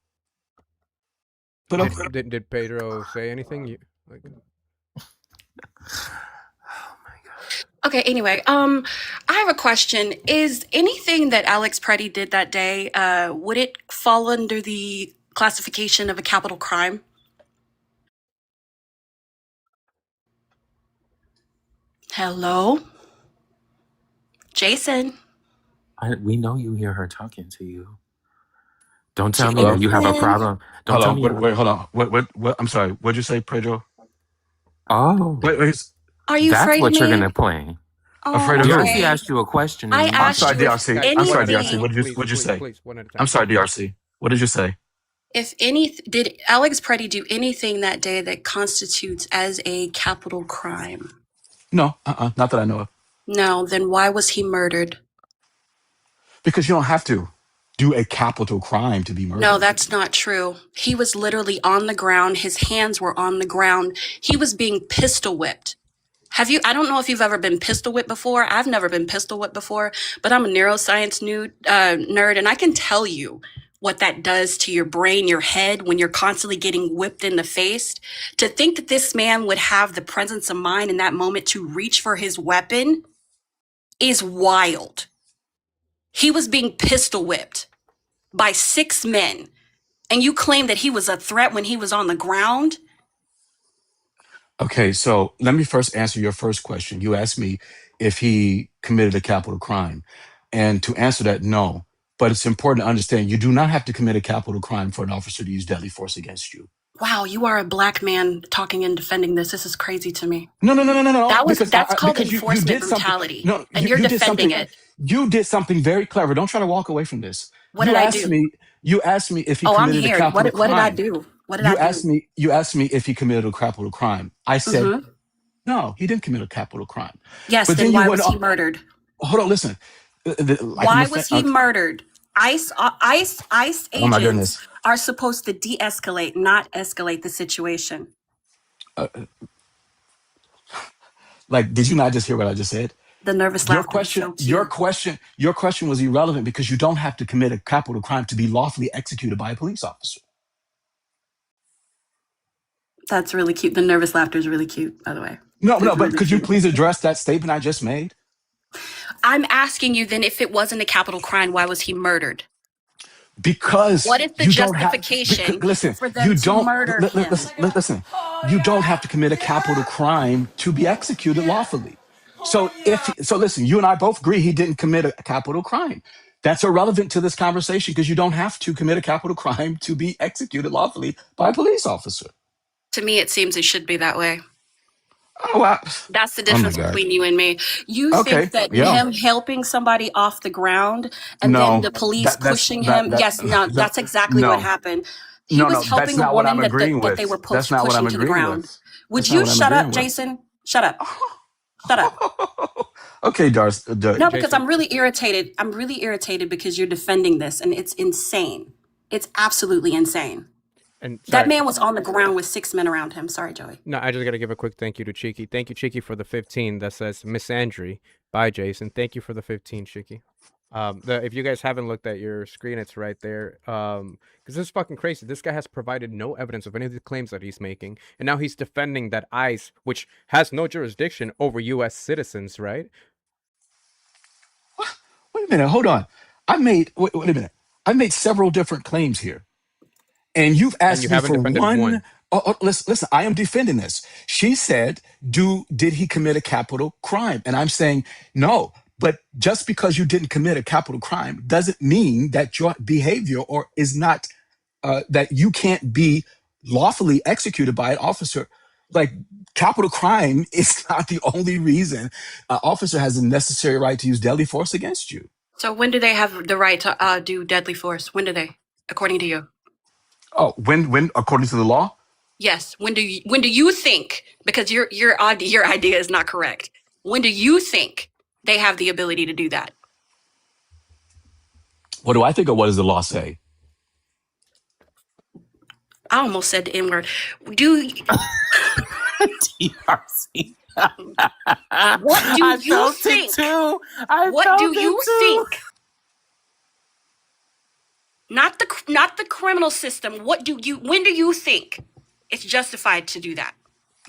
But did Pedro say anything? Okay, anyway, I have a question. Is anything that Alex Preddy did that day, would it fall under the classification of a capital crime? Hello? Jason? We know you hear her talking to you. Don't tell me that you have a problem. Don't tell me. Wait, hold on. What? I'm sorry. What'd you say, Pedro? Oh. Wait. Are you That's afraid what of you're me? gonna play. Afraid of DRC asked you a question. I'm sorry, DRC. I'm sorry, DRC. What'd you say? Please, one at a time. I'm sorry, DRC. What did you say? Did Alex Preddy do anything that day that constitutes as a capital crime? No, not that I know of. No, then why was he murdered? Because you don't have to do a capital crime to be murdered. No, that's not true. He was literally on the ground. His hands were on the ground. He was being pistol whipped. I don't know if you've ever been pistol whipped before. I've never been pistol whipped before, but I'm a neuroscience nerd, and I can tell you what that does to your brain, your head, when you're constantly getting whipped in the face. To think that this man would have the presence of mind in that moment to reach for his weapon is wild. He was being pistol whipped by 6 men, and you claim that he was a threat when he was on the ground? Okay, so let me first answer your first question. You asked me if he committed a capital crime. And to answer that, no. But it's important to understand you do not have to commit a capital crime for an officer to use deadly force against you. Wow, you are a black man talking and defending this. This is crazy to me. No. That's called enforcement brutality. And you're defending it. You did something very clever. Don't try to walk away from this. What did I do? You asked me if he committed a capital crime. What did I do? You asked me if he committed a capital crime. I said, no, he didn't commit a capital crime. Yes, then why was he murdered? Hold on, listen. Why was he murdered? ICE agents are supposed to de-escalate, not escalate the situation. Like, did you not just hear what I just said? The nervous laughter was so cute. Your question was irrelevant because you don't have to commit a capital crime to be lawfully executed by a police officer. That's really cute. The nervous laughter is really cute, by the way. No, It's but really could you cute. please address that statement I just made? I'm asking you then, if it wasn't a capital crime, why was he murdered? Because What is the you don't have. justification Listen, for them you to don't. murder him? Listen, you don't have to commit a capital crime to be executed lawfully. So listen, you and I both agree he didn't commit a capital crime. That's irrelevant to this conversation because you don't have to commit a capital crime to be executed lawfully by a police officer. To me, it seems it should be that way. Oh, wow. That's the difference between you and me. You think that him helping somebody off the ground and then the police pushing him. That's exactly what happened. He was helping a woman that they were pushing to the ground. Would you shut up, Jason? Shut up. Shut up. Okay, Darth. No, because I'm really irritated. I'm really irritated because you're defending this and it's insane. It's absolutely insane. And that man was on the ground with 6 men around him. Sorry, Joey. No, I just got to give a quick thank you to Cheeky. Thank you, Cheeky, for the 15 that says misandry. Bye, Jason. Thank you for the 15, Cheeky. If you guys haven't looked at your screen, it's right there. Because this is fucking crazy. This guy has provided no evidence of any of the claims that he's making. And now he's defending that ICE, which has no jurisdiction over U.S. citizens, right? Wait a minute. Hold on. Wait a minute. I made several different claims here. And you've asked me for one. Listen, I am defending this. She said, did he commit a capital crime? And I'm saying, no. But just because you didn't commit a capital crime doesn't mean that your behavior is not, that you can't be lawfully executed by an officer. Like, capital crime is not the only reason an officer has a necessary right to use deadly force against you. So when do they have the right to do deadly force? When do they, according to you? Oh, when according to the law? Yes. When do you think? Because your idea is not correct. When do you think they have the ability to do that? What do I think, or what does the law say? I almost said the N-word. Do TRC. What do you think? What do you think? Not the criminal system. When do you think it's justified to do that?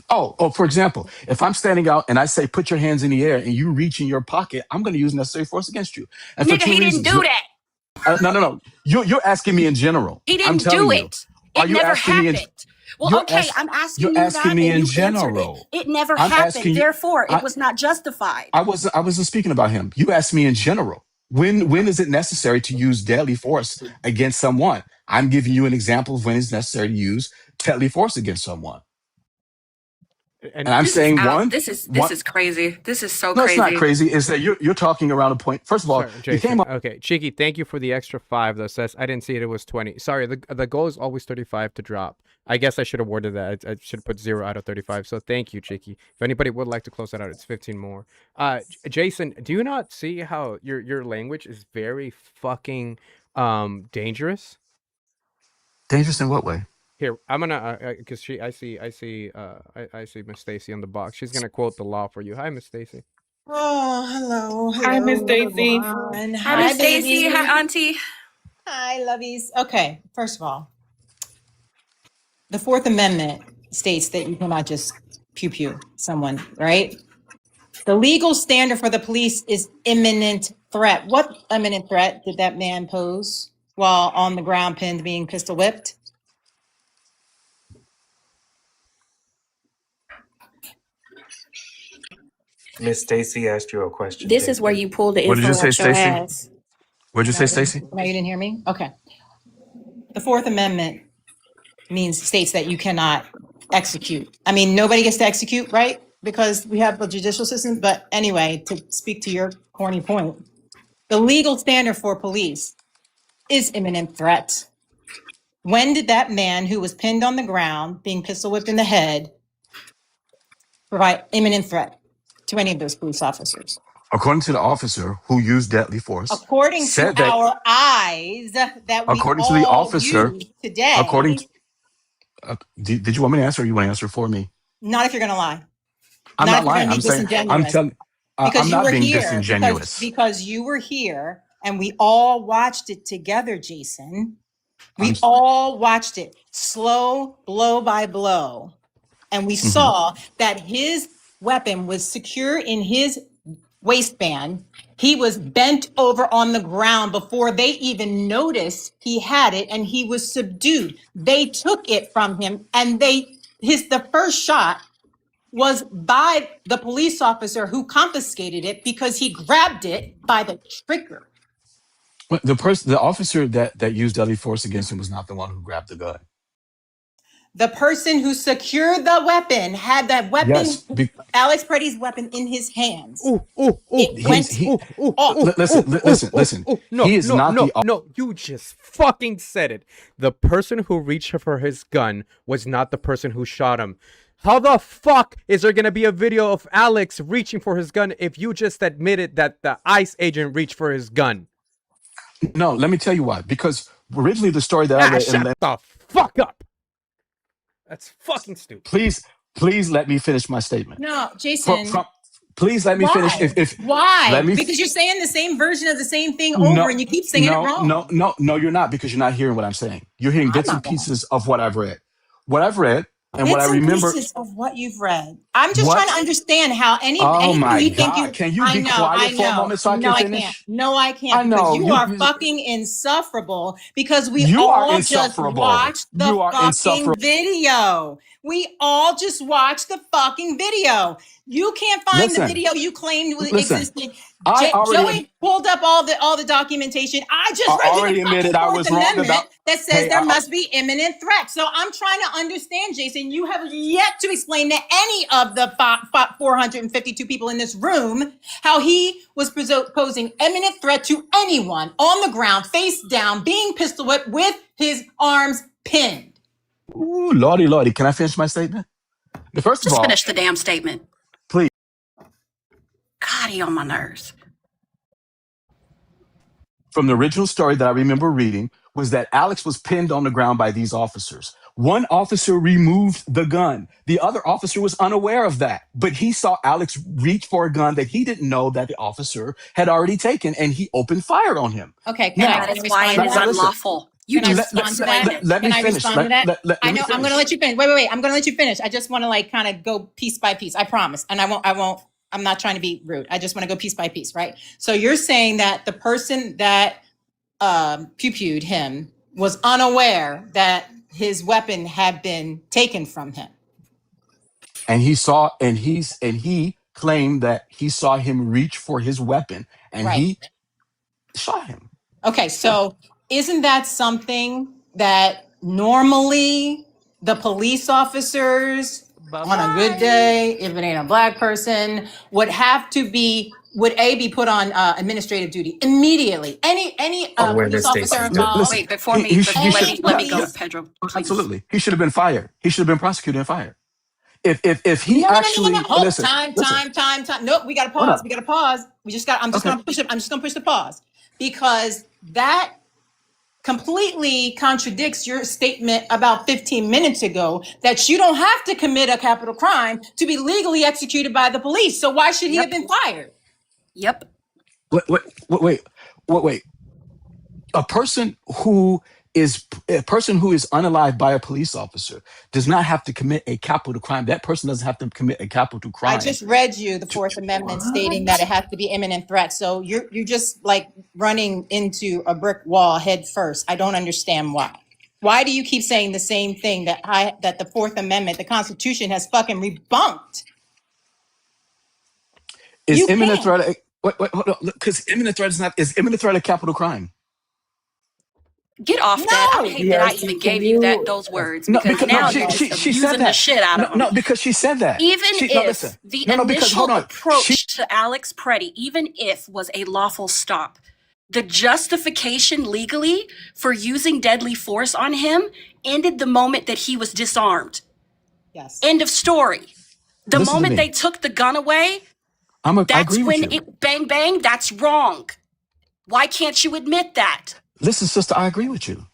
Oh, for example, if I'm standing out and I say, put your hands in the air and you reach in your pocket, I'm going to use necessary force against you. And Nigga, he didn't do that. No. You're asking me in general. He didn't do it. It never happened. Well, okay, I'm asking you that, and you answered it. It never happened. Therefore, it was not justified. I wasn't speaking about him. You asked me in general. When is it necessary to use deadly force against someone? I'm giving you an example of when it's necessary to use deadly force against someone. And I'm saying this is crazy. This is so crazy. No, it's not crazy. It's that you're talking around a point. First of all, Jason, okay, Cheeky, thank you for the extra 5 that says I didn't see it. It was 20. Sorry, the goal is always 35 to drop. I guess I should have worded that. I should have put 0 out of 35. So thank you, Cheeky. If anybody would like to close that out, it's 15 more. Jason, do you not see how your language is very fucking dangerous? Dangerous in what way? Here, I'm gonna because I see Miss Stacy on the box. She's gonna quote the law for you. Hi, Miss Stacy. Oh, hello. Hi, Miss Stacy. Hi, Miss Stacy. Hi, Auntie. Hi, lovies. Okay, first of all, the Fourth Amendment states that you cannot just pew someone, right? The legal standard for the police is imminent threat. What imminent threat did that man pose while on the ground pinned, being pistol whipped? Miss Stacy asked you a question. This is where you pull the info. What did you say, Stacy? Ass. What did you say, Stacy? No, you didn't hear me? Okay. The Fourth Amendment states that you cannot execute. I mean, nobody gets to execute, right? Because we have a judicial system. But anyway, to speak to your corny point, the legal standard for police is imminent threat. When did that man who was pinned on the ground, being pistol whipped in the head, provide imminent threat to any of those police officers? According to the officer who used deadly force, according to our eyes that we according to the officer use today. According to, did you want me to answer, or you want to answer for me? Not if you're going to lie. I'm Not not if you're lying. going to I'm be saying, I'm disingenuous. telling, I'm Because you not were being here. disingenuous. Because you were here, and we all watched it together, Jason. I'm, We all watched it, slow, blow by blow, and we mhm. saw that his weapon was secure in his waistband. He was bent over on the ground before they even noticed he had it, and he was subdued. They took it from him, and the first shot was by the police officer who confiscated it because he grabbed it by the trigger. Well, the officer that used deadly force against him was not the one who grabbed the gun. The person who secured the weapon had that weapon, Yes, Alex Preddy's weapon, in his hands. It went he. off. Listen. No, He is no, not no, the. no. You just fucking said it. The person who reached for his gun was not the person who shot him. How the fuck is there gonna be a video of Alex reaching for his gun if you just admitted that the ICE agent reached for his gun? No, let me tell you why. Because originally the story that I read, Shut the fuck up. That's fucking stupid. Please let me finish my statement. No, Jason. Please let me finish. Why? Let me Because you're saying the same version of the same thing no, over, and you keep saying it wrong. No, you're not, because you're not hearing what I'm saying. You're hearing bits and pieces of what I've read. What I've read and what I Bits and remember. pieces of what you've read. I'm just trying to understand how Oh anything my you think God! Can you be I quiet for a know. moment so I No, can I can't. finish? No, I can't. I Because know you are fucking insufferable. Because we You are all just insufferable. watched the You are fucking insufferable. video. We all just watched the fucking video. You can't find the video you claimed Listen. existed. I already Joey pulled up all the documentation. I just read you the admitted fucking I Fourth was wrong Amendment about. that says there must be imminent threat. So I'm trying to understand, Jason. You have yet to explain to any of the 452 people in this room how he was posing imminent threat to anyone on the ground, face down, being pistol whipped with his arms pinned. Ooh, lordy. Can I finish my statement? First of all, finish the damn statement. Please. God, he on my nerves. From the original story that I remember reading was that Alex was pinned on the ground by these officers. One officer removed the gun. The other officer was unaware of that, but he saw Alex reach for a gun that he didn't know that the officer had already taken, and he opened fire on him. Okay, that is why it is unlawful. You just explained it. Let me finish. Respond to that? I know. Finish. I'm going to let you finish. Wait. I'm going to let you finish. I just want to kind of go piece by piece. I promise. And I won't. I'm not trying to be rude. I just want to go piece by piece, right? So you're saying that the person that pew-pewed him was unaware that his weapon had been taken from him. And he claimed that he saw him reach for his weapon, and he shot him. Okay, so isn't that something that normally the police officers on a good day, if it ain't a black person, would have to be would be put on administrative duty immediately? Any police officer involved? Wait, before let me go, Pedro. Please. Absolutely, he should have been fired. He should have been prosecuted and fired. If he No. Hold, listen, time. Nope, we gotta pause. We gotta pause. I'm just gonna push it. I'm just gonna push the pause because that completely contradicts your statement about 15 minutes ago that you don't have to commit a capital crime to be legally executed by the police. So why should he have been fired? Yep. Wait. A person who is unalived by a police officer does not have to commit a capital crime. That person doesn't have to commit a capital crime. I just read you the Fourth Amendment stating that it has to be imminent threat. So you're just like running into a brick wall head first. I don't understand why. Why do you keep saying the same thing that the Fourth Amendment, the Constitution, has fucking rebunked? Is imminent threat? Wait, hold on. Because imminent threat is imminent threat a capital crime? Get off that. I hate that I even gave you those words because now you're just abusing the shit out of them. No, because she said that. Even if the initial approach to Alex Preddy, even if was a lawful stop, the justification legally for using deadly force on him ended the moment that he was disarmed. Yes. End of story. The moment they took the gun away, that's when it bang bang. That's wrong. Why can't you admit that? Listen, sister, I agree with you.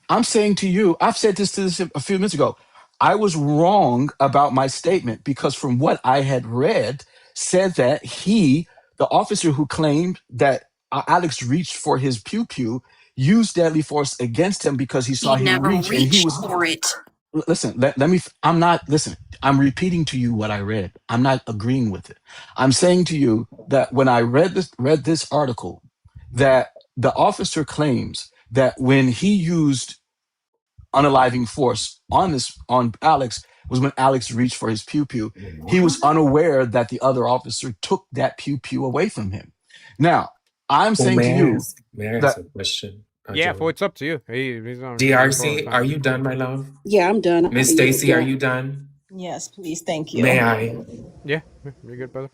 I'm saying to you, I've said this a few minutes ago. I was wrong about my statement because from what I had read said that the officer who claimed that Alex reached for his pew pew, used deadly force against him because he saw He him never reach and he reached was. for it. Listen, let me. I'm not. Listen, I'm repeating to you what I read. I'm not agreeing with it. I'm saying to you that when I read this article, that the officer claims that when he used unaliving force on Alex was when Alex reached for his pew pew. He was unaware that the other officer took that pew pew away from him. Now, I'm Well, saying to you may I ask that a question, Yeah, Joey? it's up to you. He's on control of DRC, time. are you done, my love? Yeah, I'm done. Miss Stacy, are you done? Yes, please. Thank you. May I? Yeah, you're good, brother.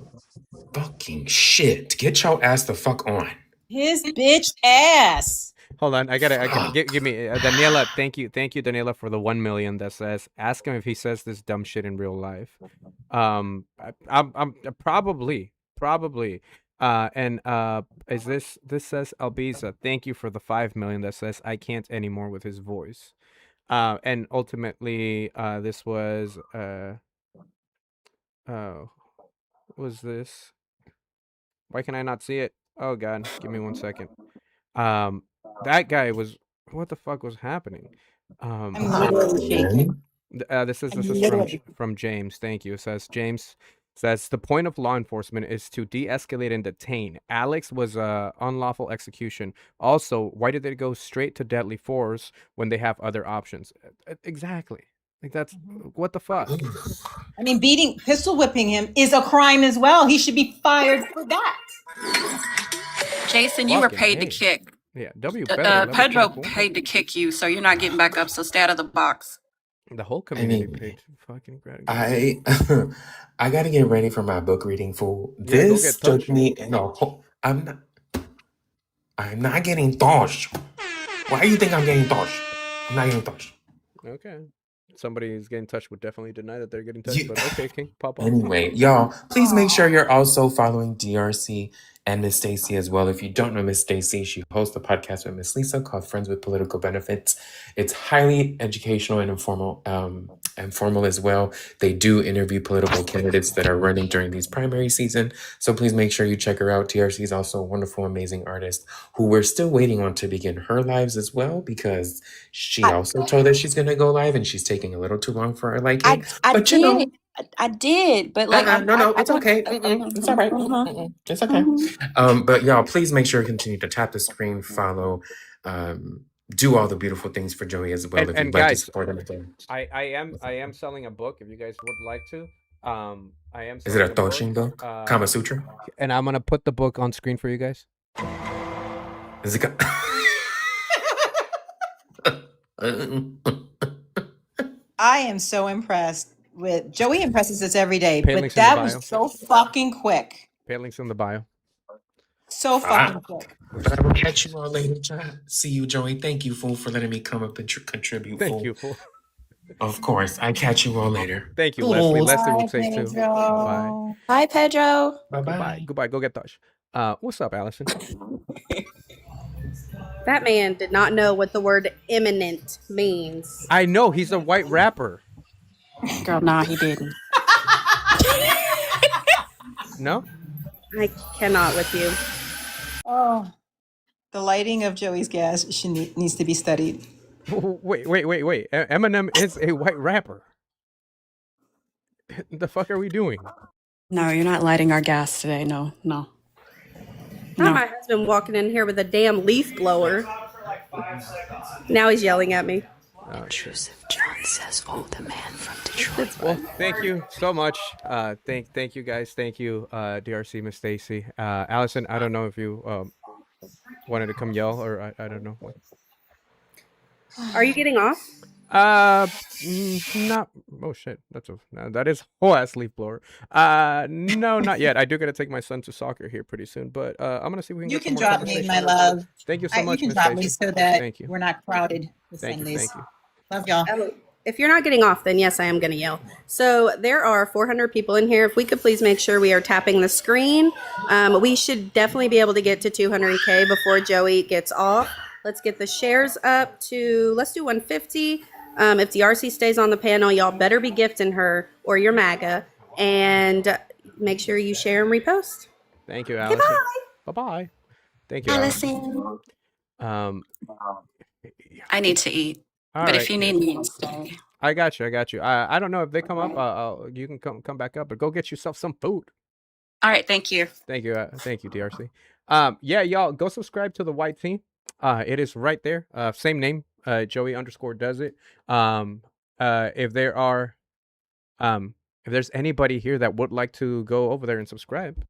Fucking shit. Get your ass the fuck on. His bitch ass. Hold on, I gotta Fuck. give me Daniela. Thank you, Daniela, for the 1 million that says ask him if he says this dumb shit in real life. I'm probably. And is this says Albiza? Thank you for the 5 million that says I can't anymore with his voice. And ultimately, this was was this? Why can I not see it? Oh God, give me 1 second. That guy was. What the fuck was happening? I'm literally shaking. This is I'm literally. from James. Thank you. It says James says the point of law enforcement is to de-escalate and detain. Alex was unlawful execution. Also, why did they go straight to deadly force when they have other options? Exactly. Like that's what the fuck. I mean, pistol whipping him is a crime as well. He should be fired for that. Jason, you were paid to kick. Yeah, W better. Pedro paid to kick you, so you're not getting back up. So stay out of the box. The whole community paid to fucking I gotta get ready for my book reading, fool. Yeah, go This get took touched. me in a whole. I'm not getting touched. Why do you think I'm getting touched? I'm not getting touched. Okay. Somebody is getting touched would definitely deny that they're getting touched, but okay, King, pop off. Anyway, y'all, please make sure you're also following DRC and Miss Stacy as well. If you don't know Miss Stacy, she hosts a podcast with Miss Lisa called Friends with Political Benefits. It's highly educational and informal as well. They do interview political candidates that are running during these primary season. So please make sure you check her out. DRC is also a wonderful, amazing artist who we're still waiting on to begin her lives as well, because she also told us she's going to go live and she's taking a little too long for her liking. But you know, I did, but like, no, it's okay. It's all right. It's okay. But y'all, please make sure you continue to tap the screen, follow, do all the beautiful things for Joey as well. If And you'd like to guys, support him. I am selling a book if you guys would like to. I am Is it selling a Toshin book? Kama Sutra? And I'm gonna put the book on screen for you guys. Is it? I am so impressed with Joey. Impresses us every day, Pay but links in the that bio. was so fucking quick. Pay links in the bio. So fucking quick. But I will catch you all later, chat. See you, Joey. Thank you, fool, for letting me come up and contribute. Thank you, fool. Of course. I catch you all later. Thank you, Leslie. Leslie will say too. Pedro. Bye. Hi, Pedro. Goodbye. Goodbye. Go get touched. What's up, Allison? That man did not know what the word imminent means. I know he's a white rapper. Girl, nah, he didn't. No? I cannot with you. Oh, the lighting of Joey's gas needs to be studied. Wait. Eminem is a white rapper. The fuck are we doing? No, you're not lighting our gas today. No. Not my husband walking in here with a damn leaf blower. Now he's yelling at me. Intrusive John says, "Oh, the man from Detroit." Well, thank you so much. Thank you guys. Thank you, DRC, Miss Stacy. Allison, I don't know if you wanted to come yell or I don't know what. Are you getting off? Not. Oh shit, that is whole ass leaf blower. No, not yet. I do gotta take my son to soccer here pretty soon, but I'm gonna see if we can. You get can some more drop me, conversation. my love. Thank you so much, You Miss can drop me Stacy. so that Thank you. we're not crowded with Thank you. Sundays. Thank you. Love y'all. If you're not getting off, then yes, I am going to yell. So there are 400 people in here. If we could please make sure we are tapping the screen. We should definitely be able to get to 200K before Joey gets off. Let's get the shares up to, let's do 150. If DRC stays on the panel, y'all better be gifting her or your MAGA, and make sure you share and repost. Thank you, Allison. Bye-bye. Thank you, Allison. Allison. I need to eat, All but right. if you need me, stay. I got you. I got you. I don't know if they come up. You can come back up, but go get yourself some food. All right, thank you. Thank you, DRC. Yeah, y'all go subscribe to the White Team. It is right there. Same name. Joey _ does it. If there are, if there's anybody here that would like to go over there and subscribe,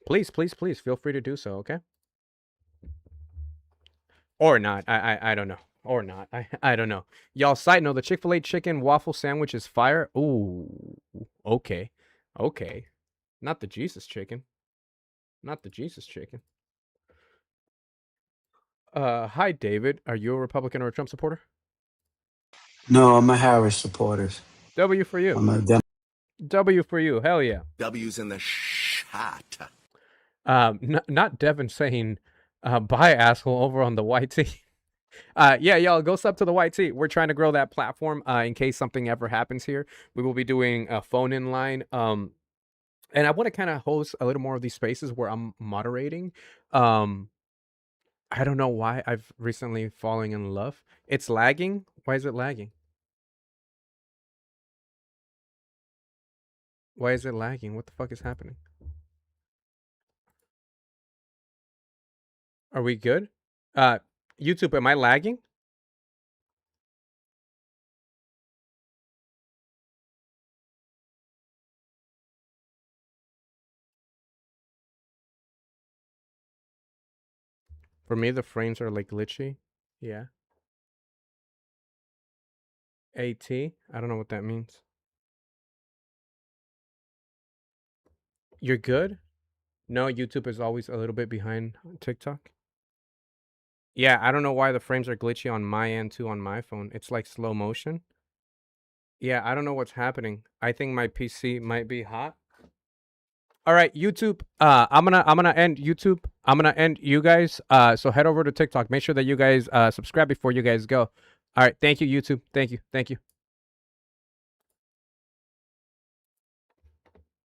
please feel free to do so. Okay. Or not. I don't know. Or not. I don't know. Y'all, side note, the Chick-fil-A chicken waffle sandwich is fire. Ooh. Okay. Okay. Not the Jesus chicken. Not the Jesus chicken. Hi, David. Are you a Republican or a Trump supporter? No, I'm a Harris supporter. W for you. I'm a Dem- W for you. Hell yeah. W's in the shot. Not Devin saying, bye, asshole, over on the White Tee. Yeah, y'all, go sub to the White Tee. We're trying to grow that platform in case something ever happens here. We will be doing a phone-in line. And I want to kind of host a little more of these spaces where I'm moderating. I don't know why I've recently fallen in love. It's lagging. Why is it lagging? Why is it lagging? What the fuck is happening? Are we good? YouTube, am I lagging? For me, the frames are like glitchy. Yeah. AT? I don't know what that means. You're good? No, YouTube is always a little bit behind TikTok. Yeah, I don't know why the frames are glitchy on my end too on my phone. It's like slow motion. Yeah, I don't know what's happening. I think my PC might be hot. All right, YouTube. I'm gonna end YouTube. I'm gonna end you guys. So head over to TikTok. Make sure that you guys subscribe before you guys go. All right, thank you, YouTube. Thank you.